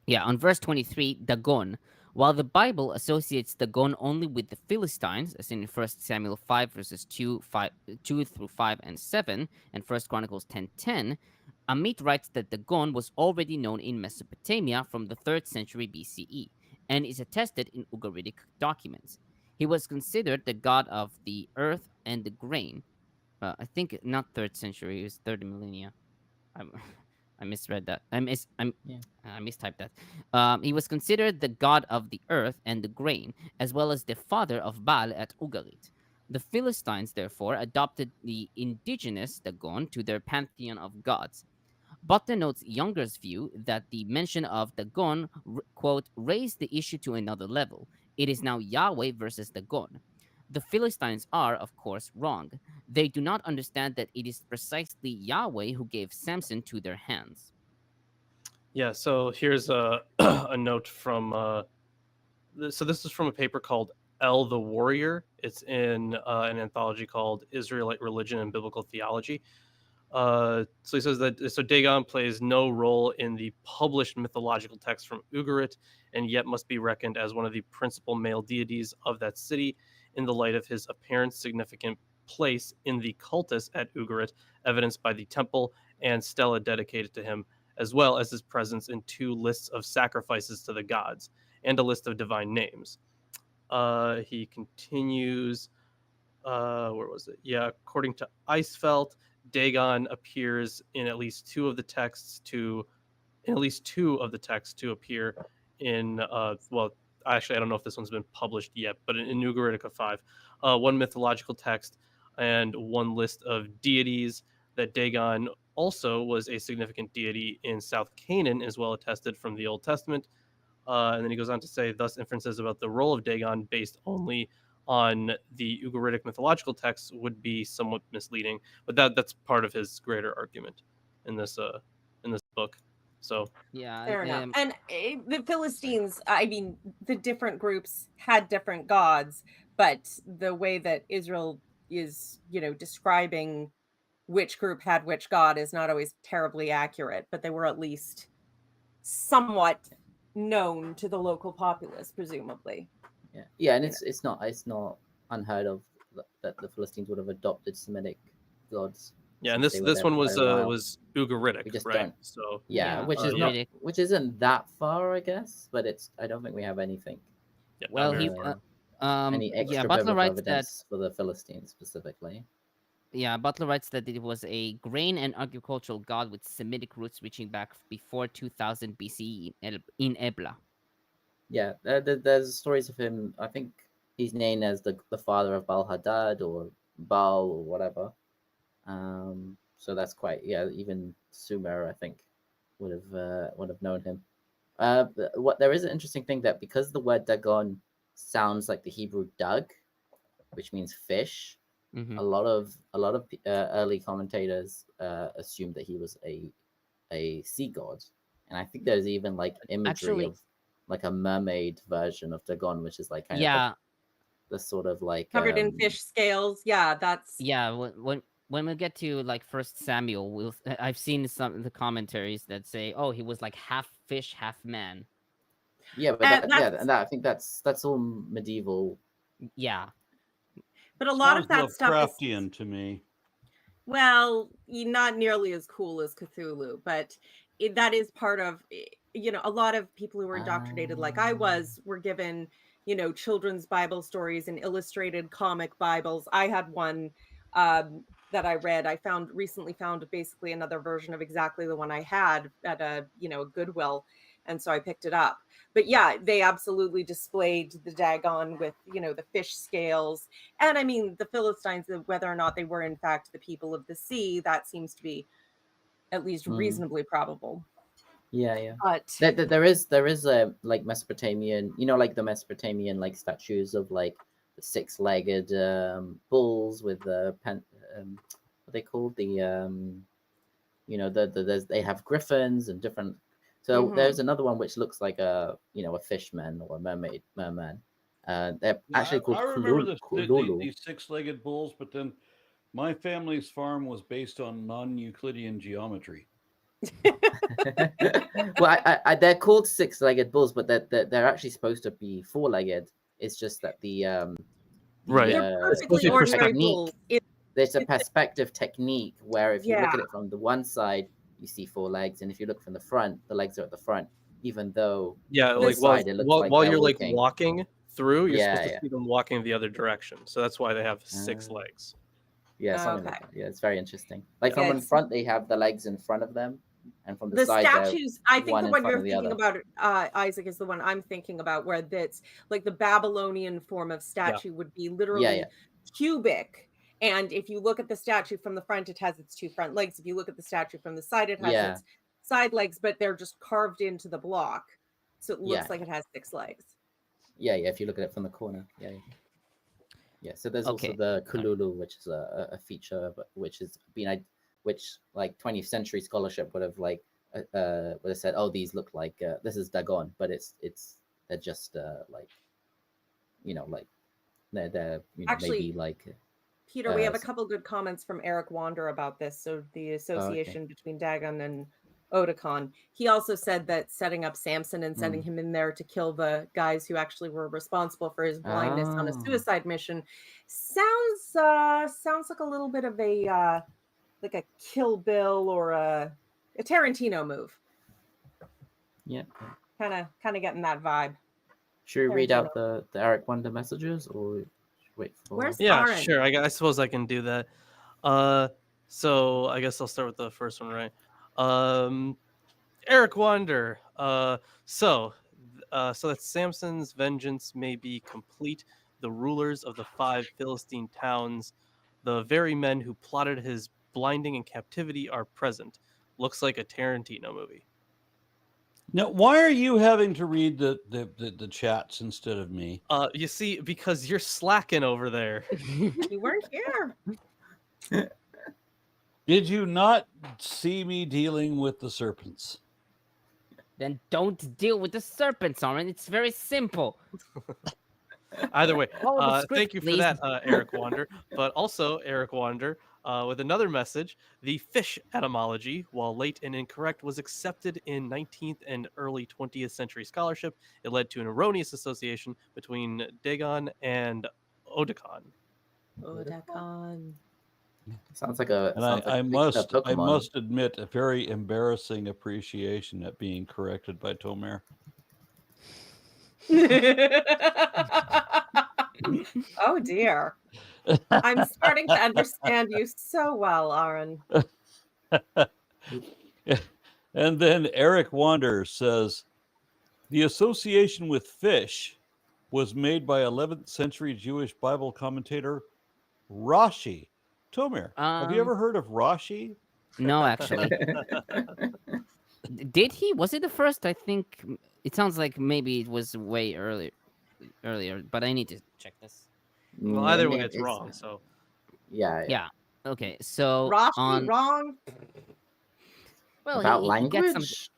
Yeah, on verse 23, Dagon. While the Bible associates Dagon only with the Philistines, as in 1 Samuel 5, verses 2 through 5 and 7, and 1 Chronicles 10:10, Amit writes that Dagon was already known in Mesopotamia from the 3rd century BCE, and is attested in Ugaritic documents. He was considered the god of the earth and the grain. I think not 3rd century, it was 3rd millennia. I misread that. I mistyped that. He was considered the god of the earth and the grain, as well as the father of Baal at Ugarit. The Philistines, therefore, adopted the indigenous Dagon to their pantheon of gods. Butler notes Younger's view that the mention of Dagon, quote, raised the issue to another level. It is now Yahweh versus Dagon. The Philistines are, of course, wrong. They do not understand that it is precisely Yahweh who gave Samson to their hands. Yeah, so here's a a note from so this is from a paper called El the Warrior. It's in an anthology called Israelite Religion and Biblical Theology. So he says that Dagon plays no role in the published mythological text from Ugarit, and yet must be reckoned as one of the principal male deities of that city in the light of his apparent significant place in the cultus at Ugarit, evidenced by the temple and stela dedicated to him, as well as his presence in 2 lists of sacrifices to the gods and a list of divine names. He continues. Where was it? Yeah, according to Eisfeld, Dagon appears in at least 2 of the texts to appear in well, actually I don't know if this one's been published yet, but in Ugaritica 5, 1 mythological text and 1 list of deities. That Dagon also was a significant deity in South Canaan, as well attested from the Old Testament. And then he goes on to say, thus inferences about the role of Dagon based only on the Ugaritic mythological texts would be somewhat misleading, but that's part of his greater argument in this book. So Yeah, Fair enough. And the Philistines, I mean, the different groups had different gods, but the way that Israel is, describing which group had which god is not always terribly accurate, but they were at least somewhat known to the local populace, presumably. Yeah, and it's not unheard of that the Philistines would have adopted Semitic gods. yeah, and since this they were there one for was quite a while. Ugaritic, We just right? don't- So Yeah, which is Ugaritic. which isn't that far, I guess, but I don't think we have anything. yeah, not Well, very he far. Any extra yeah, Butler biblical writes that evidence for the Philistines specifically. Yeah, Butler writes that it was a grain and agricultural god with Semitic roots reaching back before 2000 BCE in Ebla. Yeah, there's stories of him. I think he's named as the father of Baal Hadad or Baal or whatever. So that's quite even Sumer I think would have known him. What there is an interesting thing that because the word Dagon sounds like the Hebrew Dag, which means fish. Mhm. A lot of early commentators assumed that he was a sea god, and I think there's even like imagery Actually- of like a mermaid version of Dagon, which is like kind of Yeah, like the sort of like Covered in fish scales. Yeah, that's yeah. When we get to like First Samuel, I've seen some of the commentaries that say, "Oh, he was like half fish, half man." Yeah, but that's- I think that's all medieval. Yeah, but a lot of that Sounds stuff is, Lovecraftian to me. well, not nearly as cool as Cthulhu, but that is part of a lot of people who were indoctrinated like I was were given, children's Bible stories and illustrated comic Bibles. I had one that I read. I recently found basically another version of exactly the one I had at a Goodwill, and so I picked it up. But yeah, they absolutely displayed the Dagon with the fish scales, and I mean the Philistines, whether or not they were in fact the people of the sea, that seems to be at least reasonably probable. Yeah. But There is a like Mesopotamian, like the Mesopotamian like statues of like the six-legged bulls with the what they called they have griffins and different. So there's another one which looks like a fishman or a merman. They're actually called I remember Kululu. these six-legged bulls, but then my family's farm was based on non-Euclidean geometry. Well, they're called six-legged bulls, but they're actually supposed to be four-legged. It's just that Right. they're perfectly ordinary bulls. There's a perspective technique where if you look at it from the one side, you see four legs, and if you look from the front, the legs are at the front, even though like while you're like walking through, you're supposed to see them walking the other direction. So that's why they have six legs. Yeah, something like that. Yeah, it's very interesting. Like from the front, they have the legs in front of them, and from the side, statues. I think the one you're thinking about, Isaac, is the one I'm thinking about, where that's like the Babylonian form of statue would be literally cubic. And if you look at the statue from the front, it has its two front legs. If you look at the statue from the side, it has its side legs, but they're just carved into the block, so it looks like it has six legs. Yeah. If you look at it from the corner, yeah. So there's also the Kululu, which is a feature, but which like 20th century scholarship would have said, oh, these look like this is Dagon, but they're just like they're actually, maybe like. Peter, we have a couple good comments from Eric Wander about this. So the association between Dagon and Otakon. He also said that setting up Samson and sending him in there to kill the guys who actually were responsible for his blindness on a suicide mission sounds like a little bit of a like a Kill Bill or a Tarantino move. Yeah. Kind of getting that vibe. Should we read out the Eric Wander messages, or wait for? Where's Aaron? Sure. I suppose I can do that. So I guess I'll start with the first one, right? Eric Wander. So that Samson's vengeance may be complete. The rulers of the 5 Philistine towns, the very men who plotted his blinding and captivity, are present. Looks like a Tarantino movie. Now, why are you having to read the chats instead of me? You see, because you're slacking over there. You weren't here. Did you not see me dealing with the serpents? Then don't deal with the serpents, Aaron. It's very simple. Either way, Script, thank you for that, Eric Wander. But also, Eric Wander, with another message, the fish etymology, while late and incorrect, was accepted in 19th and early 20th century scholarship. It led to an erroneous association between Dagon and Otakon. Otakon. Sounds like a. And I must admit a very embarrassing appreciation at being corrected by Tomer. Oh dear. I'm starting to understand you so well, Aaron. And then Eric Wander says, the association with fish was made by 11th century Jewish Bible commentator Rashi. Tomer, have you ever heard of Rashi? No, actually. Did he? Was it the first? I think it sounds like maybe it was way earlier, but I need to check this. Well, either way, it's wrong. So, yeah. Okay, so Rashi wrong. Well, about he language.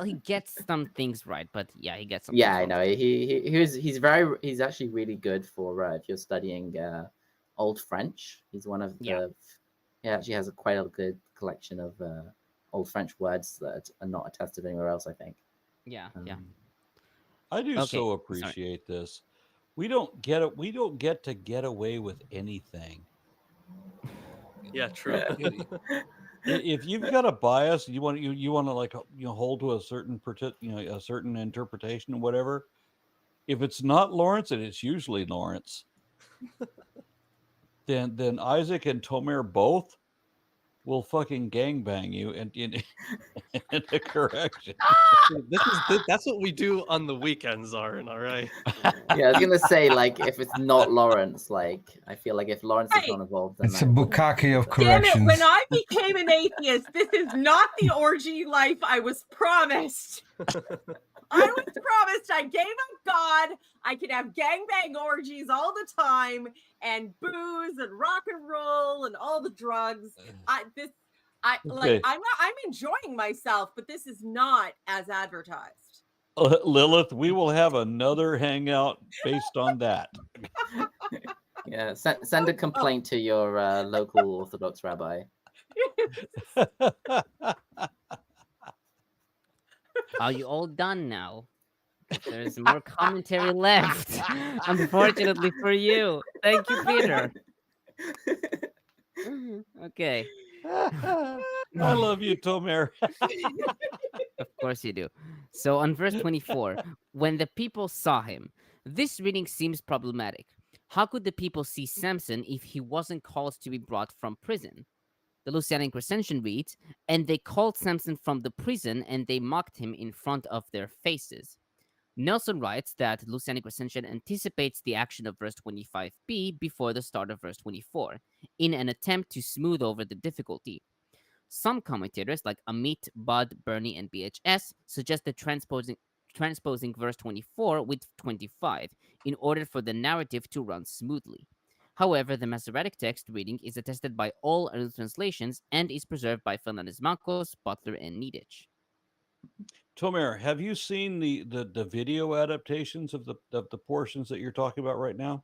He gets some things right, but he gets some. Yeah, I know. He's actually really good for if you're studying Old French. He's one of the. He actually has quite a good collection of Old French words that are not attested anywhere else, I think. Yeah. I do so appreciate this. We don't get it. We don't get to get away with anything. Yeah, true. If you've got a bias, you want to like hold to a certain a certain interpretation or whatever. If it's not Lawrence, and it's usually Lawrence, then Isaac and Tomer both will fucking gangbang you and in a correction. That's what we do on the weekends, Aaron. All right. Yeah, I was gonna say, like, if it's not Lawrence, like, I feel like if Lawrence is Hey. not involved, then It's a I wouldn't- bukkake of Damn it, corrections. when I became an atheist, this is not the orgy life I was promised. I was promised I gave up God. I could have gangbang orgies all the time and booze and rock and roll and all the drugs. Okay. I'm enjoying myself, but this is not as advertised. Lilith, we will have another hangout based on that. Yeah, send a complaint to your local Orthodox rabbi. Are you all done now? There's more commentary left. Unfortunately for you. Thank you, Peter. Okay. I love you, Tomer. Of course you do. So on verse 24, when the people saw him, this reading seems problematic. How could the people see Samson if he wasn't caused to be brought from prison? The Lucianic recension reads, and they called Samson from the prison and they mocked him in front of their faces. Nelson writes that Lucianic recension anticipates the action of verse 25b before the start of verse 24, in an attempt to smooth over the difficulty. Some commentators, like Amit, Bud, Bernie, and BHS, suggested transposing verse 24 with 25 in order for the narrative to run smoothly. However, the Masoretic text reading is attested by all early translations and is preserved by Fernández-Marcos, Butler, and Niditch. Tomer, have you seen the video adaptations of the portions that you're talking about right now?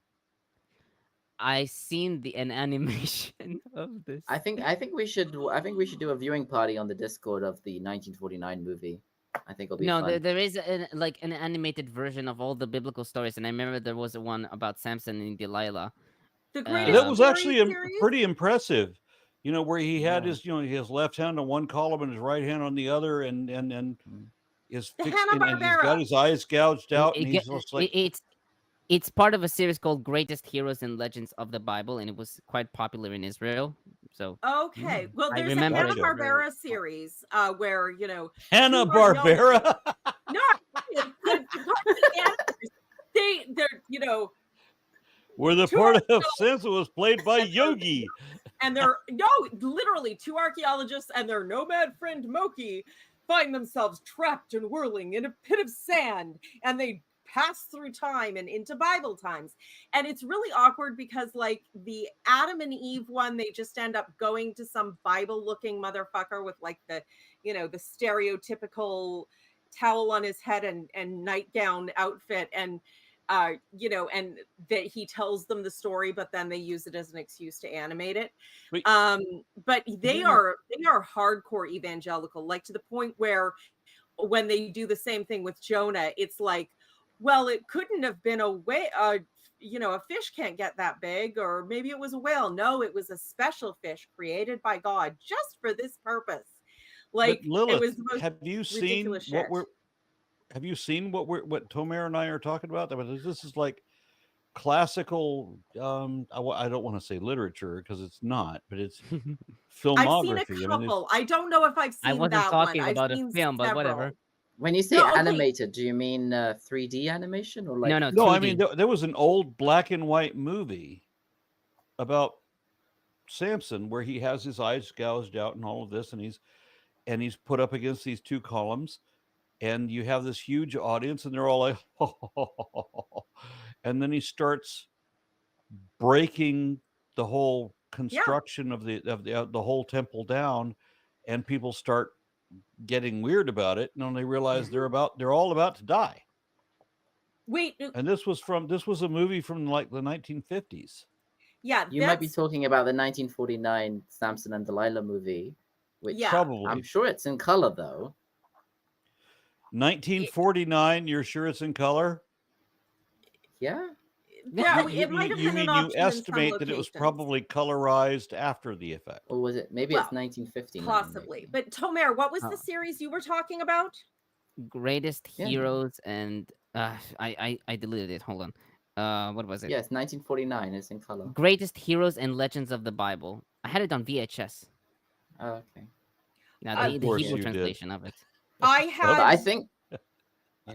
I seen an animation of this. I think we should do a viewing party on the Discord of the 1949 movie. I think it'll be fun. There is an animated version of all the biblical stories, and I remember there was one about Samson and Delilah. The greatest That was story actually series? pretty impressive. Where he had Yeah. his left hand on one column and his right hand on the other, and is The fixed, and he's Hanna-Barbera. got his eyes gouged out, and he's just like, It's part of a series called Greatest Heroes and Legends of the Bible, and it was quite popular in Israel. So Okay, well, I there's a remember it. Hanna-Barbera series where Hanna-Barbera. no, they're Where the part of Samson was played by Yogi. and they're literally two archaeologists and their nomad friend Moki find themselves trapped and whirling in a pit of sand, and they pass through time and into Bible times. And it's really awkward because, like, the Adam and Eve one, they just end up going to some Bible looking motherfucker with like the stereotypical towel on his head and nightgown outfit, and and that he tells them the story, but then they use it as an excuse to animate it. Wait. But they are hardcore evangelical, like to the point where when they do the same thing with Jonah, it's like, well, it couldn't have been a whale. A fish can't get that big, or maybe it was a whale. No, it was a special fish created by God just for this purpose. Like, But Lilith, it was the most have you seen ridiculous shit. what Tomer and I are talking about? This is like classical. I don't want to say literature because it's not, but it's filmography. I've seen a couple. I don't know if I've seen I wasn't that talking one. about I've a seen film, but several. whatever. When you say No, okay. animated, do you mean 3D animation or like? No, No, I 2D. mean there was an old black and white movie about Samson where he has his eyes gouged out and all of this, and he's put up against these two columns, and you have this huge audience, and they're all like, and then he starts breaking the whole construction of the whole temple down, and people start getting weird about it, and then they realize they're all about to die. Wait, And this was a movie from like the 1950s. yeah, You might be talking about the 1949 Samson and Delilah movie, which Yeah. Probably I'm sure it's in color though. 1949. You're sure it's in color? Yeah. Yeah, You, it might have you been an mean you option in some estimate that it was locations. probably colorized after the effect? Or was it? Maybe Well, it's 1959. possibly. maybe. But Tomer, what was Oh. the series you were talking about? Greatest Yeah. heroes and I deleted it. Hold on. What was it? Yeah, it's 1949. It's in color. Greatest heroes and legends of the Bible. I had it on VHS. Oh, okay. Now Of the course Hebrew you did. translation of it. I But had I think.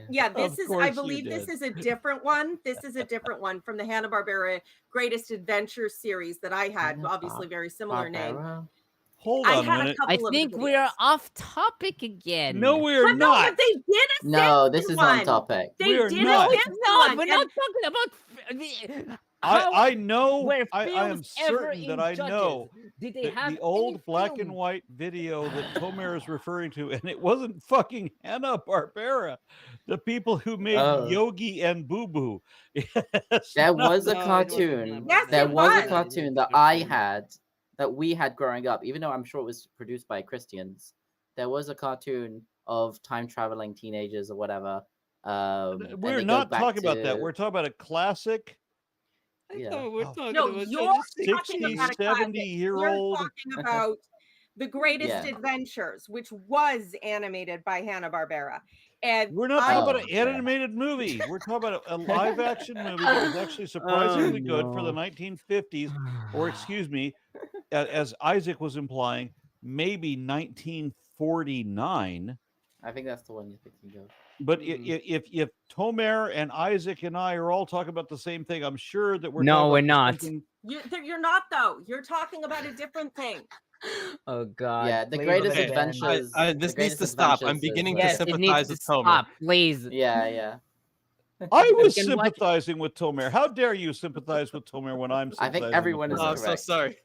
Yeah, Of this is, course I you believe this did. is a different one. This is a different one from the Hanna-Barbera Greatest Adventure series that I had. Obviously, very similar name. Barbera? Hold I on a had a minute. couple I of think the we're videos. off topic again. No, we're But no, not. but they did a No, this Simpson is one. on topic. They We are did not. a It's Simpson not. one. We're and not talking about how I know. were I am films ever certain in that I Judges? know Did they that have the old any black and film? white video that Tomer is referring to, and it wasn't fucking Hanna-Barbera, the people who made Oh. Yogi and Boo Boo. There was a No, it wasn't cartoon. Yes, There it was a was. cartoon that I had, that we had growing up, even though I'm sure it was produced by Christians. There was a cartoon of time traveling teenagers or whatever. And We're they go not back talking about that. to- We're talking about a classic Yeah. we're Oh, talking No, about you're talking 60, about a classic. 70-year-old. You're talking about The Greatest Yeah. Adventures, which was animated by Hanna-Barbera. And We're not talking about Oh, an yeah. animated movie. We're talking about a live action movie that was actually surprisingly good for the no. 1950s, or excuse me, as Isaac was implying, maybe 1949. I think that's the one you're thinking of. But Mhm. if Tomer and Isaac and I are all talking about the same thing, I'm sure that we're No, talking we're about not. something- you're not, though. You're talking about a different thing. Oh God. Yeah, The please Greatest again. Adventures. This The needs Greatest to stop. I'm Adventures is beginning the- to Yes, it needs sympathize to with Tomer. stop, please. Yeah. I was can watch- sympathizing with Tomer. How dare you sympathize with Tomer when I'm I sympathizing think everyone with is Oh, Tomer? I'm so correct. sorry.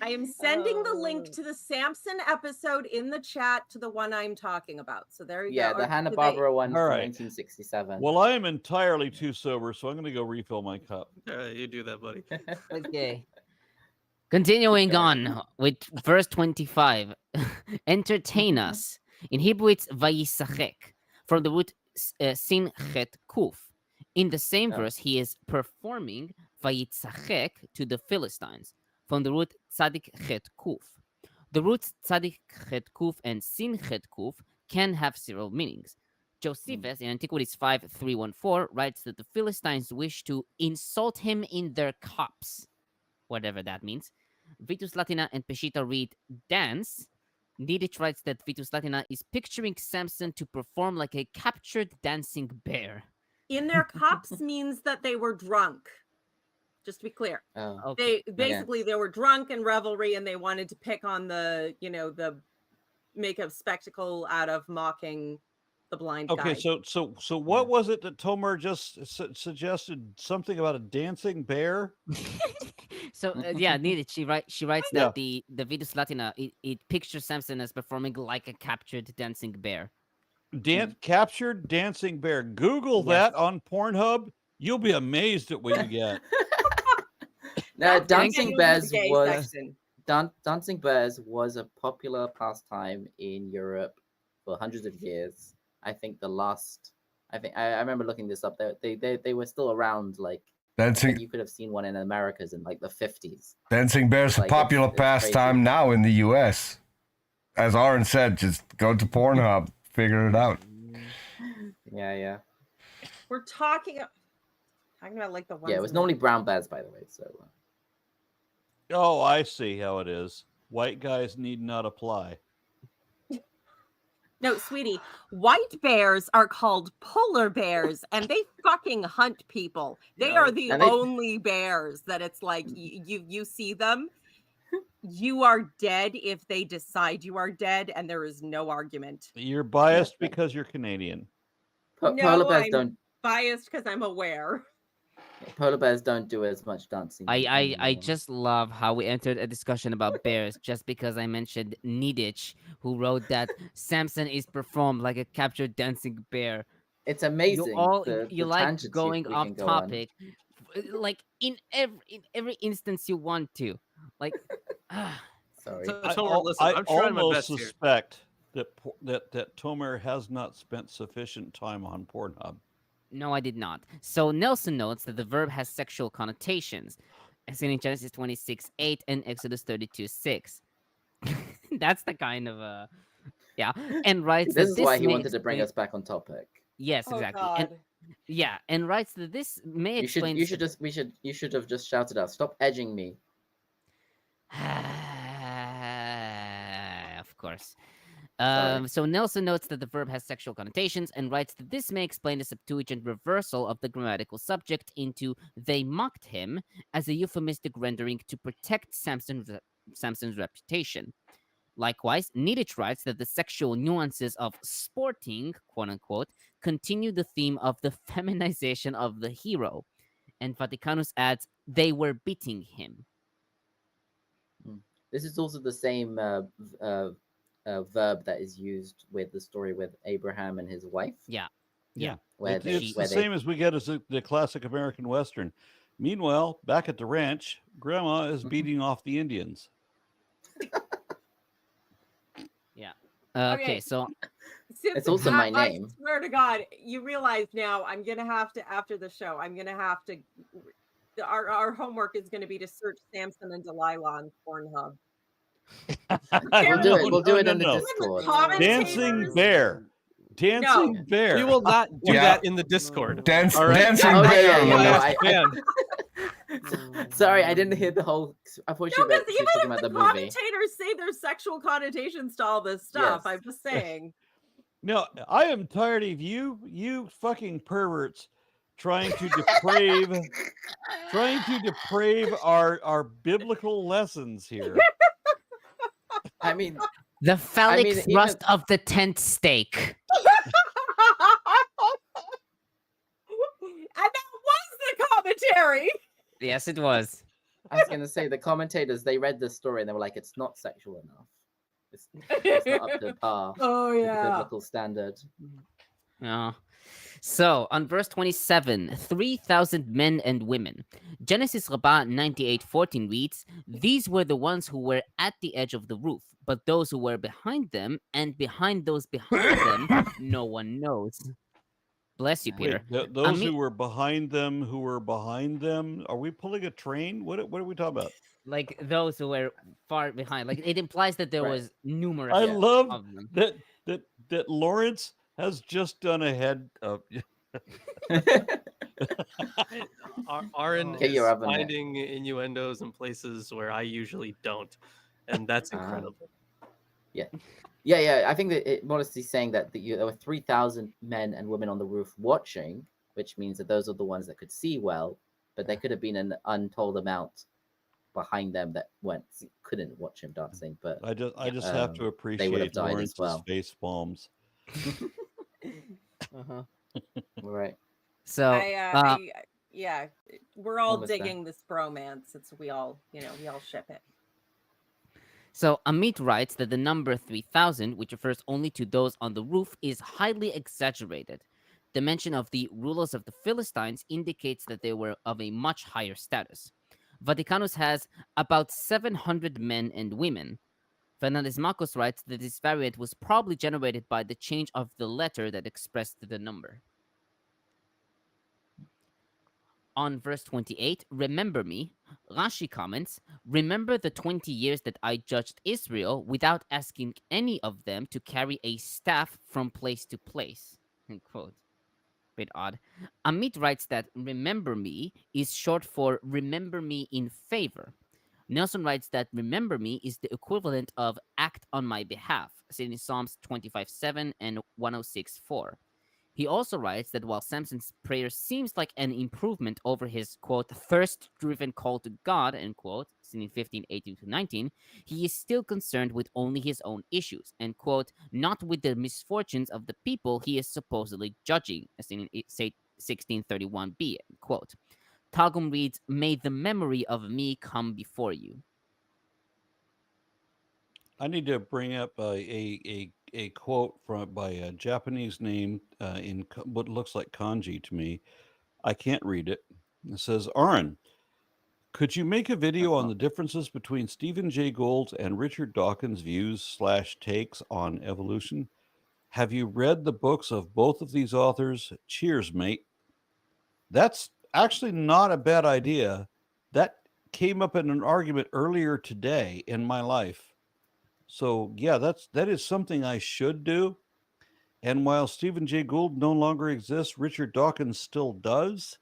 I am sending the link to the Samson episode in the chat to the one I'm talking about. So there you Yeah, go. the Or Hanna-Barbera one All from right. 1967. Well, I am entirely too sober, so I'm going to go refill my cup. You do that, buddy. Okay. Continuing Okay. on with verse 25. Entertain us. In Hebrew, it's vayisachek, from the root sin chet kuf. In the same Oh. verse, he is performing vayitzachek to the Philistines, from the root tzadik chet kuf. The roots tzadik chet kuf and sin chet kuf can have several meanings. Josephus in Antiquities 5:314 writes that the Philistines wish to insult him in their cups, whatever that means. Vitus Latina and Peshitta read dance. Niditch writes that Vitus Latina is picturing Samson to perform like a captured dancing bear. In their cups means that they were drunk. Just to be clear. Oh. Okay. They basically they were drunk in revelry and they wanted to pick on the make a spectacle out of mocking the blind Okay, guy. so what was it that Tomer just suggested? Something about a dancing bear? So yeah, Niditch, she writes Yeah. that the Vitus Latina it pictures Samson as performing like a captured dancing bear. Captured dancing bear. Google Yes. that on Pornhub. You'll be amazed at what you get. Now, That's gonna Dancing get you into Bears the gay was section. Dancing Bears was a popular pastime in Europe for hundreds of years. I think I remember looking this up. They were still around. Like I think Dancing you could have seen one in Americas in like the 50s. dancing bears a Like, popular it's pastime crazy. now in the U.S. As Aaron said, just go to Pornhub, figure it out. Yeah. We're talking about like the ones Yeah, it was in normally brown bears, by the way. So Oh, I see how it is. White guys need not apply. No, sweetie, white bears are called polar bears and they fucking hunt people. They Yeah. are the And they- only bears that it's like you see them, you are dead if they decide you are dead and there is no argument. You're biased Yeah. because you're Canadian. No, polar bears I'm don't. biased because I'm aware. Polar bears don't do as much dancing. I anymore. just love how we entered a discussion about bears just because I mentioned Niditch, who wrote that Samson is performed like a captured dancing bear. It's amazing. You the like tangents going we off can go on. topic, like in every instance you want to. Like, Sorry. So- I, Tomer, listen, I I'm trying my almost best here. suspect that Tomer has not spent sufficient time on Pornhub. No, I did not. So Nelson notes that the verb has sexual connotations, as seen in Genesis 26:8 and Exodus 32:6. That's the kind of yeah, and writes This that is why this he may wanted to bring explain. us back on topic. Yes, Oh exactly. And God. yeah, and writes that this may You should explain. you should just you should have just shouted out, "Stop edging me." Of course. Sorry. So Nelson notes that the verb has sexual connotations and writes that this may explain the Septuagint reversal of the grammatical subject into "they mocked him" as a euphemistic rendering to protect Samson's reputation. Likewise, Niditch writes that the sexual nuances of sporting, quote unquote, continue the theme of the feminization of the hero. And Vaticanus adds, they were beating him. This is also the same verb that is used with the story with Abraham and his wife. Yeah. Where It's they, the where they, same as we get as the classic American Western. Meanwhile, back at the ranch, Grandma is beating off the Indians. Okay, so It's also my name. I swear to God, you realize now I'm gonna have to, after the show, I'm gonna have to. Our homework is going to be to search Samson and Delilah on Pornhub. We'll do it in the Discord. Dancing bear. Dancing bear. We will not do Yeah. that in the Discord. Dance, All right. dancing Oh, bear. yeah, Man, Sorry, I didn't hear the whole. I thought No, you because were talking even about if the the movie. commentators say there's sexual connotations to all this stuff, Yes. I'm just saying. No, I am tired of you fucking perverts trying to deprave our biblical lessons here. I mean, the phallic mean, thrust of the tent stake. And that was the commentary. Yes, it was. I was gonna say the commentators, they read this story and they were like, "It's not sexual enough. It's not up to par Oh with the yeah. biblical standard." Yeah. So, on verse 27, 3,000 men and women. Genesis Rabbah 98:14 reads, "These were the ones who were at the edge of the roof, but those who were behind them and behind those behind them, no one knows." Bless you, Peter. Wait, those Amit- who were behind them, are we pulling a train? What are we talking about? Like those who were far behind. Like it implies that there Right. was numerous I love of them. that Lawrence has just done a head of Aaron Get is your oven mitt. finding innuendos in places where I usually don't, and that's incredible. Yeah. I think that modesty saying that there were 3,000 men and women on the roof watching, which means that those are the ones that could see well, but there could have been an untold amount behind them that couldn't watch him dancing. But I just have to they would have appreciate died as Lawrence's well. face palms. Right. So, Yeah, we're all Almost there. digging this bromance. We all ship it. So Amit writes that the number 3,000, which refers only to those on the roof, is highly exaggerated. The mention of the rulers of the Philistines indicates that they were of a much higher status. Vaticanus has about 700 men and women. Fernández-Marcos writes that this variant was probably generated by the change of the letter that expressed the number. On verse 28, remember me, Rashi comments, remember the 20 years that I judged Israel without asking any of them to carry a staff from place to place. End quote. Bit odd. Amit writes that remember me is short for remember me in favor. Nelson writes that remember me is the equivalent of act on my behalf, seen in Psalms 25:7 and 106:4. He also writes that while Samson's prayer seems like an improvement over his, quote, thirst-driven call to God, end quote, seen in 15:18-19, he is still concerned with only his own issues, and, quote, not with the misfortunes of the people he is supposedly judging, as seen in 16:31b, end quote. Targum reads, may the memory of me come before you. I need to bring up a quote by a Japanese name in what looks like kanji to me. I can't read it. It says, Aaron, could you make a video on the differences between Stephen Jay Gould's and Richard Dawkins' views / takes on evolution? Have you read the books of both of these authors? Cheers, mate. That's actually not a bad idea. That came up in an argument earlier today in my life. So yeah, that is something I should do. And while Stephen Jay Gould no longer exists, Richard Dawkins still does.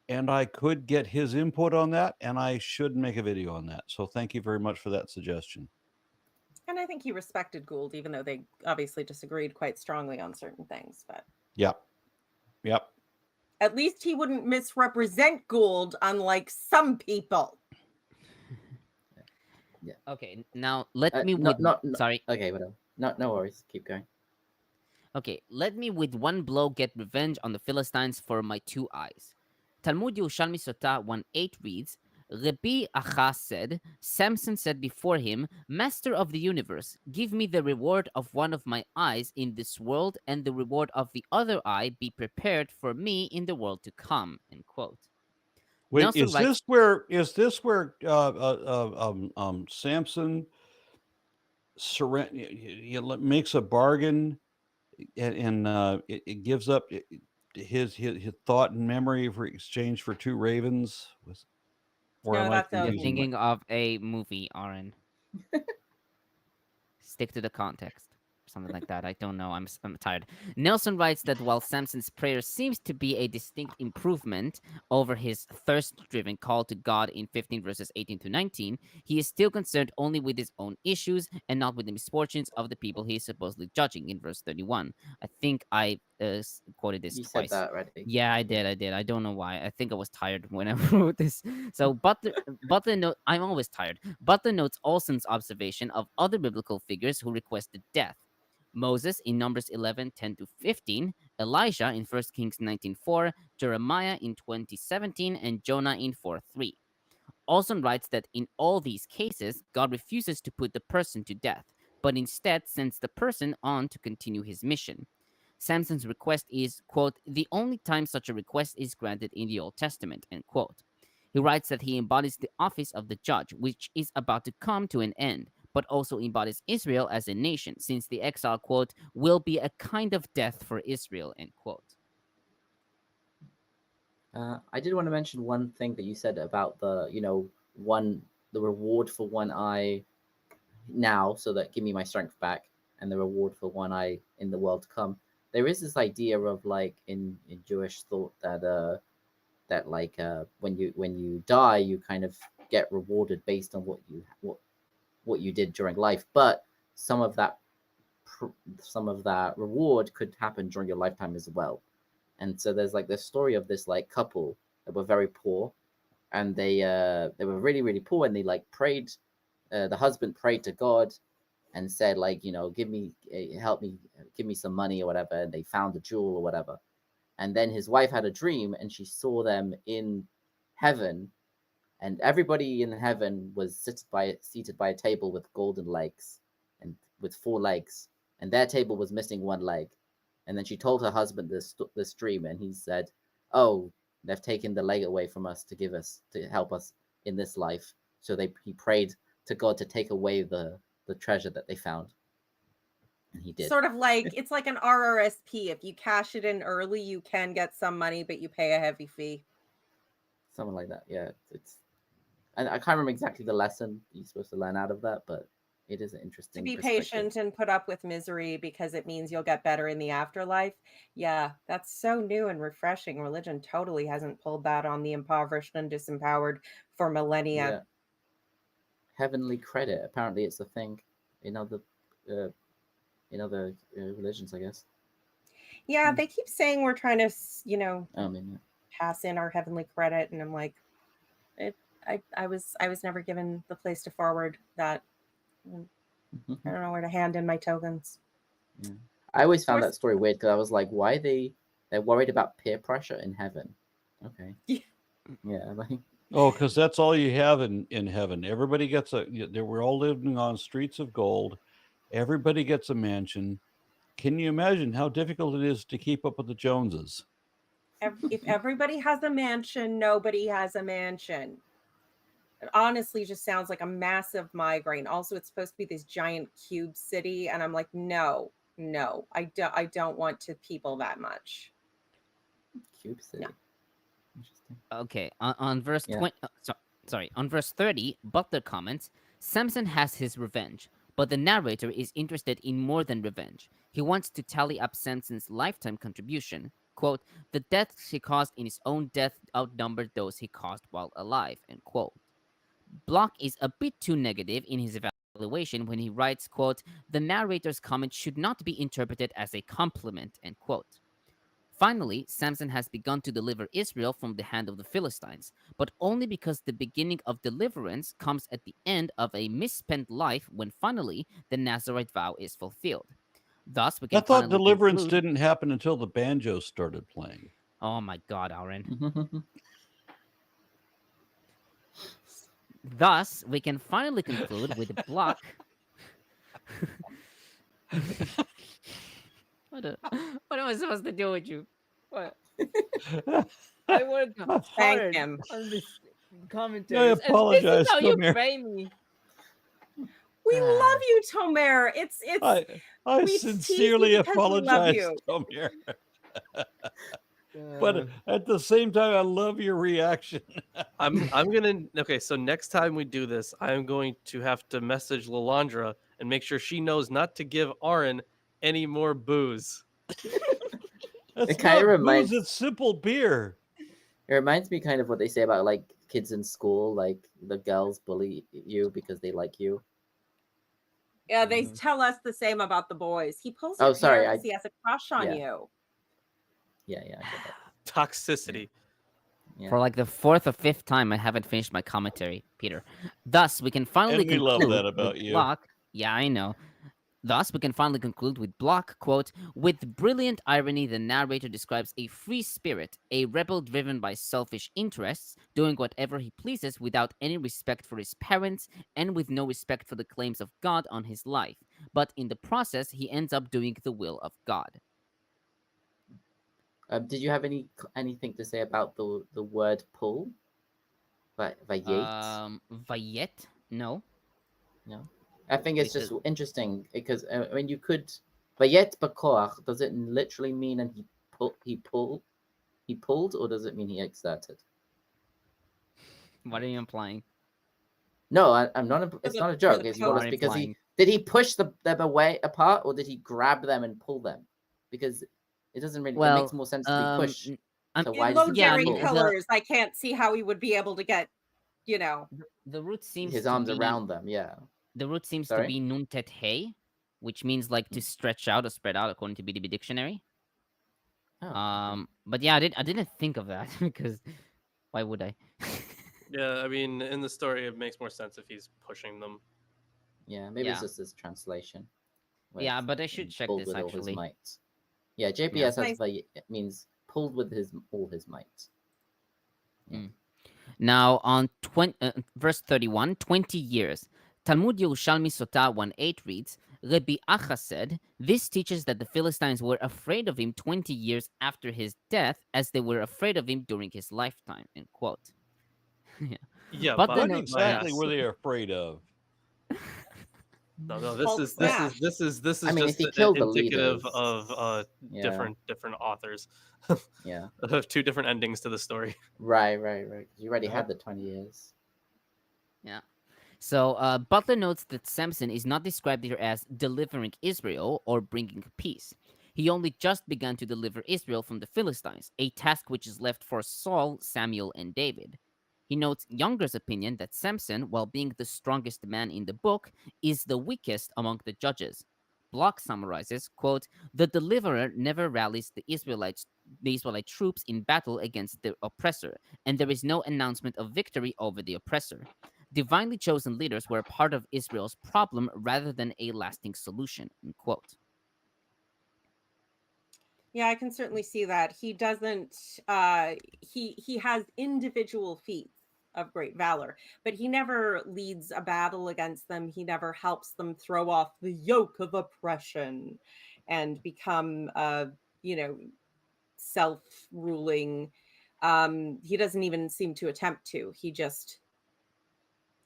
And I could get his input on that, and I should make a video on that. So thank you very much for that suggestion. And I think he respected Gould, even though they obviously disagreed quite strongly on certain things. But Yep. at least he wouldn't misrepresent Gould, unlike some people. Okay, now let me sorry. Okay, whatever. No worries. Keep going. Okay, let me with one blow get revenge on the Philistines for my 2 eyes. Talmud Yerushalmi Sotah 1:8 reads, Rabbi Acha said, Samson said before him, Master of the universe, give me the reward of one of my eyes in this world, and the reward of the other eye be prepared for me in the world to come. End quote. Wait, Nelson is writes- this where Samson makes a bargain and it gives up his thought and memory for exchange for 2 ravens? Or No, am I that's You're confusing thinking of a movie, Aaron. Stick to the context. Something like that. I don't know. I'm tired. Nelson writes that while Samson's prayer seems to be a distinct improvement over his thirst-driven call to God in 15 verses 18 to 19, he is still concerned only with his own issues and not with the misfortunes of the people he is supposedly judging in verse 31. I think I quoted this You twice. said that already. Yeah, I did. I don't know why. I think I was tired when I wrote this. So Butler note, I'm always tired. Butler notes Olson's observation of other biblical figures who requested death. Moses in Numbers 11:10 to 15, Elijah in 1 Kings 19:4, Jeremiah in 20:17, and Jonah in 4:3. Olson writes that in all these cases, God refuses to put the person to death, but instead sends the person on to continue his mission. Samson's request is, quote, the only time such a request is granted in the Old Testament, end quote. He writes that he embodies the office of the judge, which is about to come to an end, but also embodies Israel as a nation, since the exile, quote, will be a kind of death for Israel, end quote. I did want to mention one thing that you said about the reward for one eye now, so that give me my strength back, and the reward for one eye in the world to come. There is this idea of like in Jewish thought that when you die, you kind of get rewarded based on what you did during life, but some of that reward could happen during your lifetime as well. And so there's like this story of this like couple that were very poor, and they were really, really poor, and they like prayed. The husband prayed to God and said, like, help me, give me some money or whatever. And they found a jewel or whatever. And then his wife had a dream, and she saw them in heaven, and everybody in heaven was seated by a table with golden legs and with 4 legs, and their table was missing 1 leg. And then she told her husband this dream, and he said, "Oh, they've taken the leg away from us to help us in this life." So he prayed to God to take away the treasure that they found, and he did. Sort of like, it's like an RRSP. If you cash it in early, you can get some money, but you pay a heavy fee. Something like that. Yeah, I can't remember exactly the lesson you're supposed to learn out of that, but it is an interesting. To be patient and put up with misery because it means you'll get better in the afterlife. Yeah, that's so new and refreshing. Religion totally hasn't pulled that on the impoverished and disempowered for millennia. Yeah. Heavenly credit. Apparently, it's a thing in other religions, I guess. Yeah, they keep saying we're trying to, pass in our heavenly credit, and I'm like, I was never given the place to forward that. I don't know where to hand in my tokens. Yeah. I always found that story weird because I was like, why they're worried about peer pressure in heaven? Okay. Yeah. Like. Oh, because that's all you have in heaven. Everybody gets we're all living on streets of gold. Everybody gets a mansion. Can you imagine how difficult it is to keep up with the Joneses? If everybody has a mansion, nobody has a mansion. It honestly just sounds like a massive migraine. Also, it's supposed to be this giant cube city, and I'm like, no, I don't want to people that much. Cube city. Interesting. Okay, on verse Yeah. 20, sorry, on verse 30, Butler comments, Samson has his revenge, but the narrator is interested in more than revenge. He wants to tally up Samson's lifetime contribution. Quote, the deaths he caused in his own death outnumbered those he caused while alive, end quote. Bloch is a bit too negative in his evaluation when he writes, quote, the narrator's comment should not be interpreted as a compliment, end quote. Finally, Samson has begun to deliver Israel from the hand of the Philistines, but only because the beginning of deliverance comes at the end of a misspent life when finally the Nazarite vow is fulfilled. Thus, we I can thought finally deliverance conclude... didn't happen until the banjo started playing. Oh my God, Aaron. Thus, we can finally conclude with Bloch. What am I supposed to do with you? What? I work Thank hard him. on this I commentary. apologize, This is how you Tomer. frame me. We love you, Tomer. It's I we tease you sincerely because we love apologize, you. Tomer. But at the same time, I love your reaction. I'm gonna okay. So next time we do this, I'm going to have to message Lalandra and make sure she knows not to give Aaron any more booze. That's It kinda not reminds- booze, it's simple beer. It reminds me kind of what they say about like kids in school, like the girls bully you because they like you. Yeah, they tell us the same about the boys. He pulls Oh, your sorry, hair because he has a crush on yeah. you. Yeah, I get that. Toxicity. Yeah. For like the fourth or fifth time, I haven't finished my commentary, Peter. Thus, we can finally And we love conclude that about with you. Bloch. Yeah, I know. Thus, we can finally conclude with Bloch, quote, with brilliant irony, the narrator describes a free spirit, a rebel driven by selfish interests, doing whatever he pleases without any respect for his parents and with no respect for the claims of God on his life. But in the process, he ends up doing the will of God. Did you have anything to say about the word pull? Vayet? Vayet? No. No. I think it's Because- just interesting because I mean you could Vayet bakoach. Does it literally mean and he pulled, or does it mean he exerted? What are you implying? No, I'm not. It's the- not a for joke. the It's post- more Not because implying. did he push them away apart, or did he grab them and pull them? Because it doesn't really. It makes more sense to be pushed. So why In does low he yeah, I Jerry mean, pull? pillars, I can't see how he would be able to get, the root seems His to arms be, around them? Yeah. The root seems Sorry? to be nun tet he, which means like to stretch out or spread out according to BDB dictionary. Oh, But yeah, I didn't think of that because why would I? Yeah, I mean, in the story, it makes more sense if he's pushing them. yeah. Maybe it's Yeah. just his translation. where Yeah, it's but I should check pulled this with all his actually. might. Yeah, JPS Nice. has it means pulled with all his might. Now on verse 31, 20 years. Talmud Yerushalmi Sotah 1:8 reads, Rabbi Acha said, this teaches that the Philistines were afraid of him 20 years after his death as they were afraid of him during his lifetime, end quote. Yeah, But but then What no- exactly yes. were they afraid of? No, Hulk this smash. is I mean, if just he killed the indicative leaders, of Yeah. different authors Yeah. of two different endings to the story. Right. You already Yeah. had the 20 years. So Butler notes that Samson is not described here as delivering Israel or bringing peace. He only just began to deliver Israel from the Philistines, a task which is left for Saul, Samuel, and David. He notes Younger's opinion that Samson, while being the strongest man in the book, is the weakest among the judges. Bloch summarizes, quote, the deliverer never rallies the Israelite troops in battle against the oppressor, and there is no announcement of victory over the oppressor. Divinely chosen leaders were part of Israel's problem rather than a lasting solution, end quote. Yeah, I can certainly see that. He doesn't he has individual feats of great valor, but he never leads a battle against them. He never helps them throw off the yoke of oppression and become self-ruling. He doesn't even seem to attempt to. He just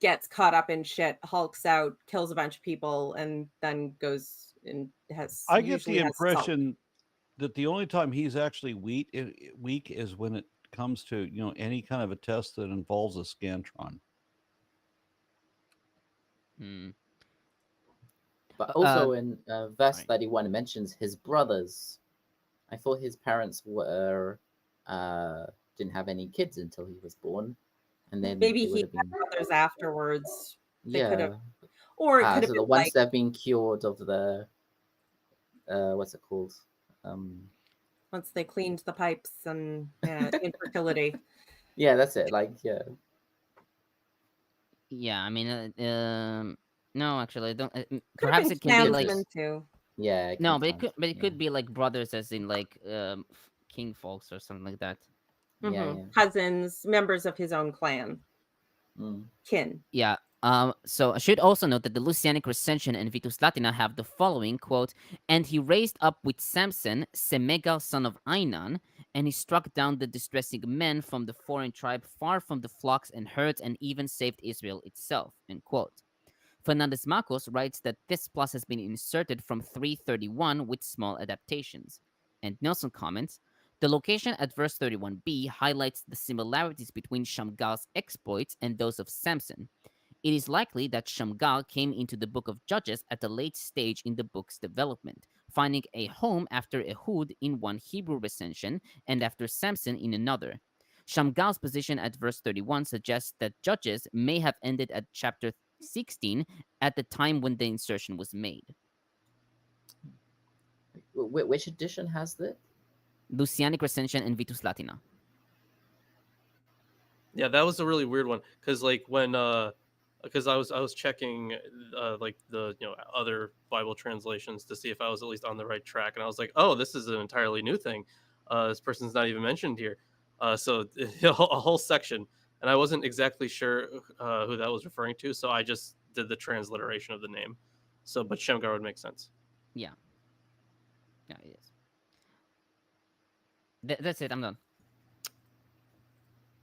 gets caught up in shit, hulks out, kills a bunch of people, and then goes and has I get usually the has sulk. impression that the only time he's actually weak is when it comes to any kind of a test that involves a scantron. Hmm. But also Uh, in verse sorry. 31, it mentions his brothers. I thought his parents were didn't have any kids until he was born, and then Maybe they would he have had been brothers afterwards. They could have, yeah. or it could have So been the ones like that have been cured of the what's it called? once they cleaned the pipes and infertility. Yeah, that's it. Like yeah. Yeah, I mean, no, actually, I don't. Could Perhaps have it been can be like clansmen too. Yeah. no, Kinsman, but it yeah. could be like brothers, as in like king folks or something like that. Yeah, Mhm. yeah. Cousins, members of his own clan, Mm. kin. Yeah. So I should also note that the Lucianic recension and Vitus Latina have the following quote: "And he raised up with Samson Semegal son of Ainan, and he struck down the distressing men from the foreign tribe far from the flocks and herds, and even saved Israel itself." End quote. Fernández-Marcos writes that this plus has been inserted from 331 with small adaptations. And Nelson comments, the location at verse 31b highlights the similarities between Shamgal's exploits and those of Samson. It is likely that Shamgal came into the book of Judges at a late stage in the book's development, finding a home after Ehud in one Hebrew recension and after Samson in another. Shamgal's position at verse 31 suggests that Judges may have ended at chapter 16 at the time when the insertion was made. Which edition has that? Lucianic recension and Vitus Latina. Yeah, that was a really weird one because like when because I was checking like the other Bible translations to see if I was at least on the right track, and I was like, oh, this is an entirely new thing. This person's not even mentioned here. So a whole section, and I wasn't exactly sure who that was referring to, so I just did the transliteration of the name. So, but Shemgar would make sense. Yeah. Yeah, it is. That's it. I'm done.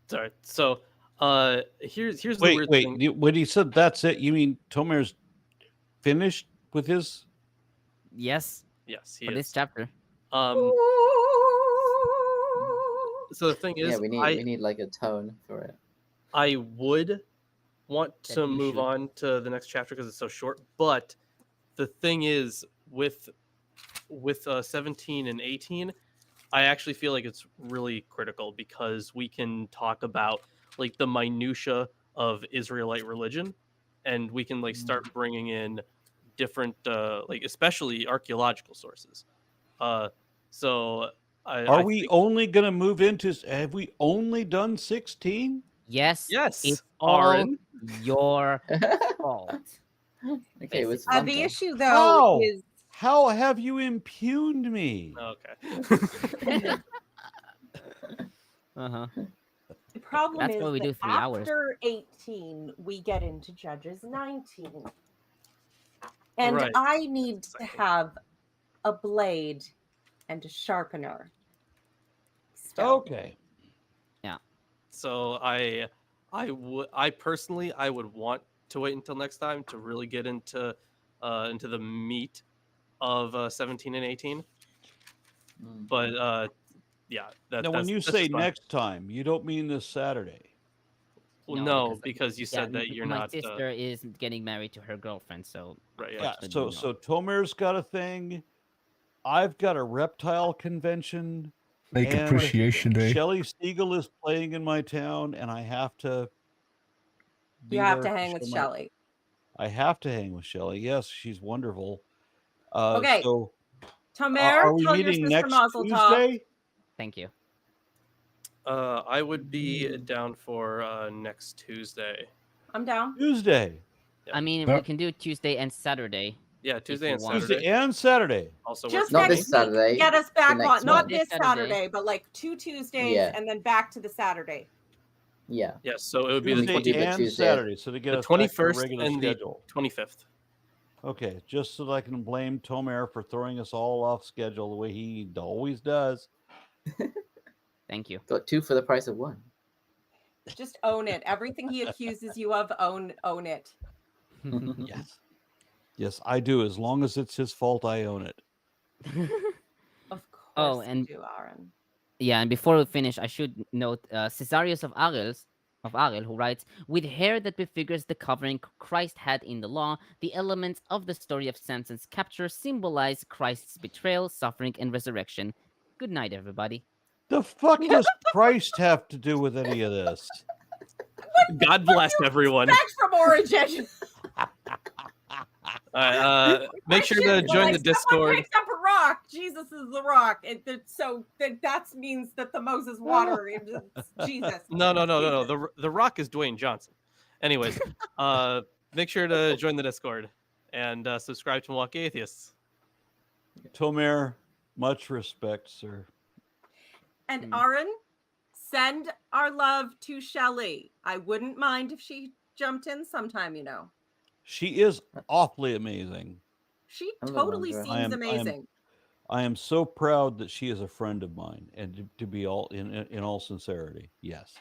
Sorry. So, here's the Wait, weird wait. thing. When he said that's it, you mean Tomer's finished with his? Yes, Yes, he for is. this chapter. So the thing is, Yeah, we need like a tone for it. I would want That to you move should. on to the next chapter because it's so short. But the thing is, with 17 and 18, I actually feel like it's really critical because we can talk about like the minutia of Israelite religion, and we can like start bringing in different like especially archaeological sources. So Are I we think, only going to move into? Have we only done 16? Yes, yes, it's all Aaron. your fault. Okay, it was Basically. The fun, issue though How? is How have you impugned me? Okay. Uh-huh. the problem That's is why we that do 3 hours. after 18 we get into Judges 19. And Right. I need to Exciting. have a blade and a sharpener. Still. Okay. So I personally I would want to wait until next time to really get into the meat of 17 and 18. Mm. But yeah, Now, when you that's say just fine. next time, you don't mean this Saturday. Well, No, no, because you said that you're my not sister is getting married to her girlfriend, so right. Yeah. Unfortunately, So no. Tomer's got a thing. I've got a reptile convention. Lake And Appreciation Day. Shelley Siegel is playing in my town, and I have to. Be You have there to hang with show my- Shelley. I have to hang with Shelley. Yes, she's wonderful. Okay. So Tomer, are we tell your meeting sister next Mazel Tov. Tuesday? thank you. I would be down for next Tuesday. I'm down. Tuesday. Yeah. I mean, Yep. we can do Tuesday and Saturday. Yeah, Tuesday you and want. Saturday. Tuesday and Saturday. Also works Just for Not me. this next week. Saturday, Get us the back next on. Not one. this This Saturday, Saturday. but like 2 Tuesdays Yeah. and then back to the Saturday. Yeah. Yes, so it would be the we can do Tuesday the and Tuesday. Saturday. So to get the us back to the 21st regular and the schedule. 25th. Okay, just so that I can blame Tomer for throwing us all off schedule the way he always does. Thank you. Got 2 for the price of 1. Just own it. Everything he accuses you of, own it. Yes. Yes, I do. As long as it's his fault, I own it. Of course Oh, you and- do, Aaron. Yeah, and before we finish, I should note Caesarius of Arel, who writes, with hair that befigures the covering Christ had in the law, the elements of the story of Samson's capture symbolize Christ's betrayal, suffering, and resurrection. Good night, everybody. The fuck does Christ have to do with any of this? God bless everyone. Back from Origin. Make sure to join the Discord. Picked up a rock. Jesus is the rock. So that means that the Moses water is Jesus. No. The Rock is Dwayne Johnson. Anyways, make sure to join the Discord and subscribe to Milwaukee Atheists. Tomer, much respect, sir. And Aaron, send our love to Shelley. I wouldn't mind if she jumped in sometime, She is awfully amazing. She I love totally Andrea. seems amazing. I am so proud that she is a friend of mine, and to be all in all sincerity, yes.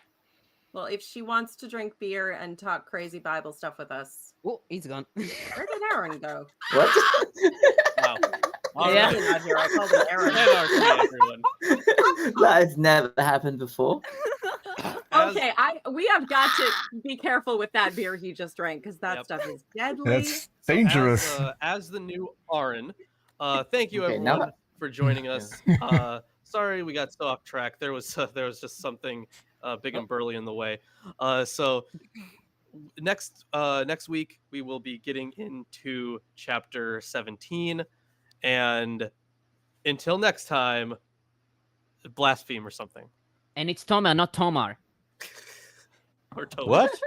Well, if she wants to drink beer and talk crazy Bible stuff with us, Oh, he's gone. where did Aaron go? What? Wow. All Yeah. right. Not here. I called him Aaron. Anarchy, everyone. That has never happened before. Okay, we have got to be careful with that beer he just drank because that Yep. stuff is deadly. That's dangerous. As the new Aaron, thank you Okay, now everyone for joining us. Sorry we got so off track. There was just something big and burly in the way. So next week we will be getting into chapter 17, and until next time, blaspheme or something. And it's Tomar, not Tomar. Or Tobin. What?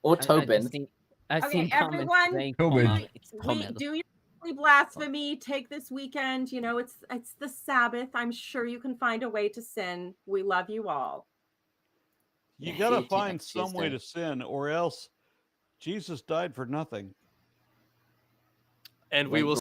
Or I just Tobin. think- I've Okay, seen comments everyone, saying Tobin. Tomar. It's We Tomar. do your weekly blasphemy. Take this weekend. It's the Sabbath. I'm sure you can find a way to sin. We love you all. You Yeah, got to see you find next some way Tuesday. to sin, or else Jesus died for nothing. And we will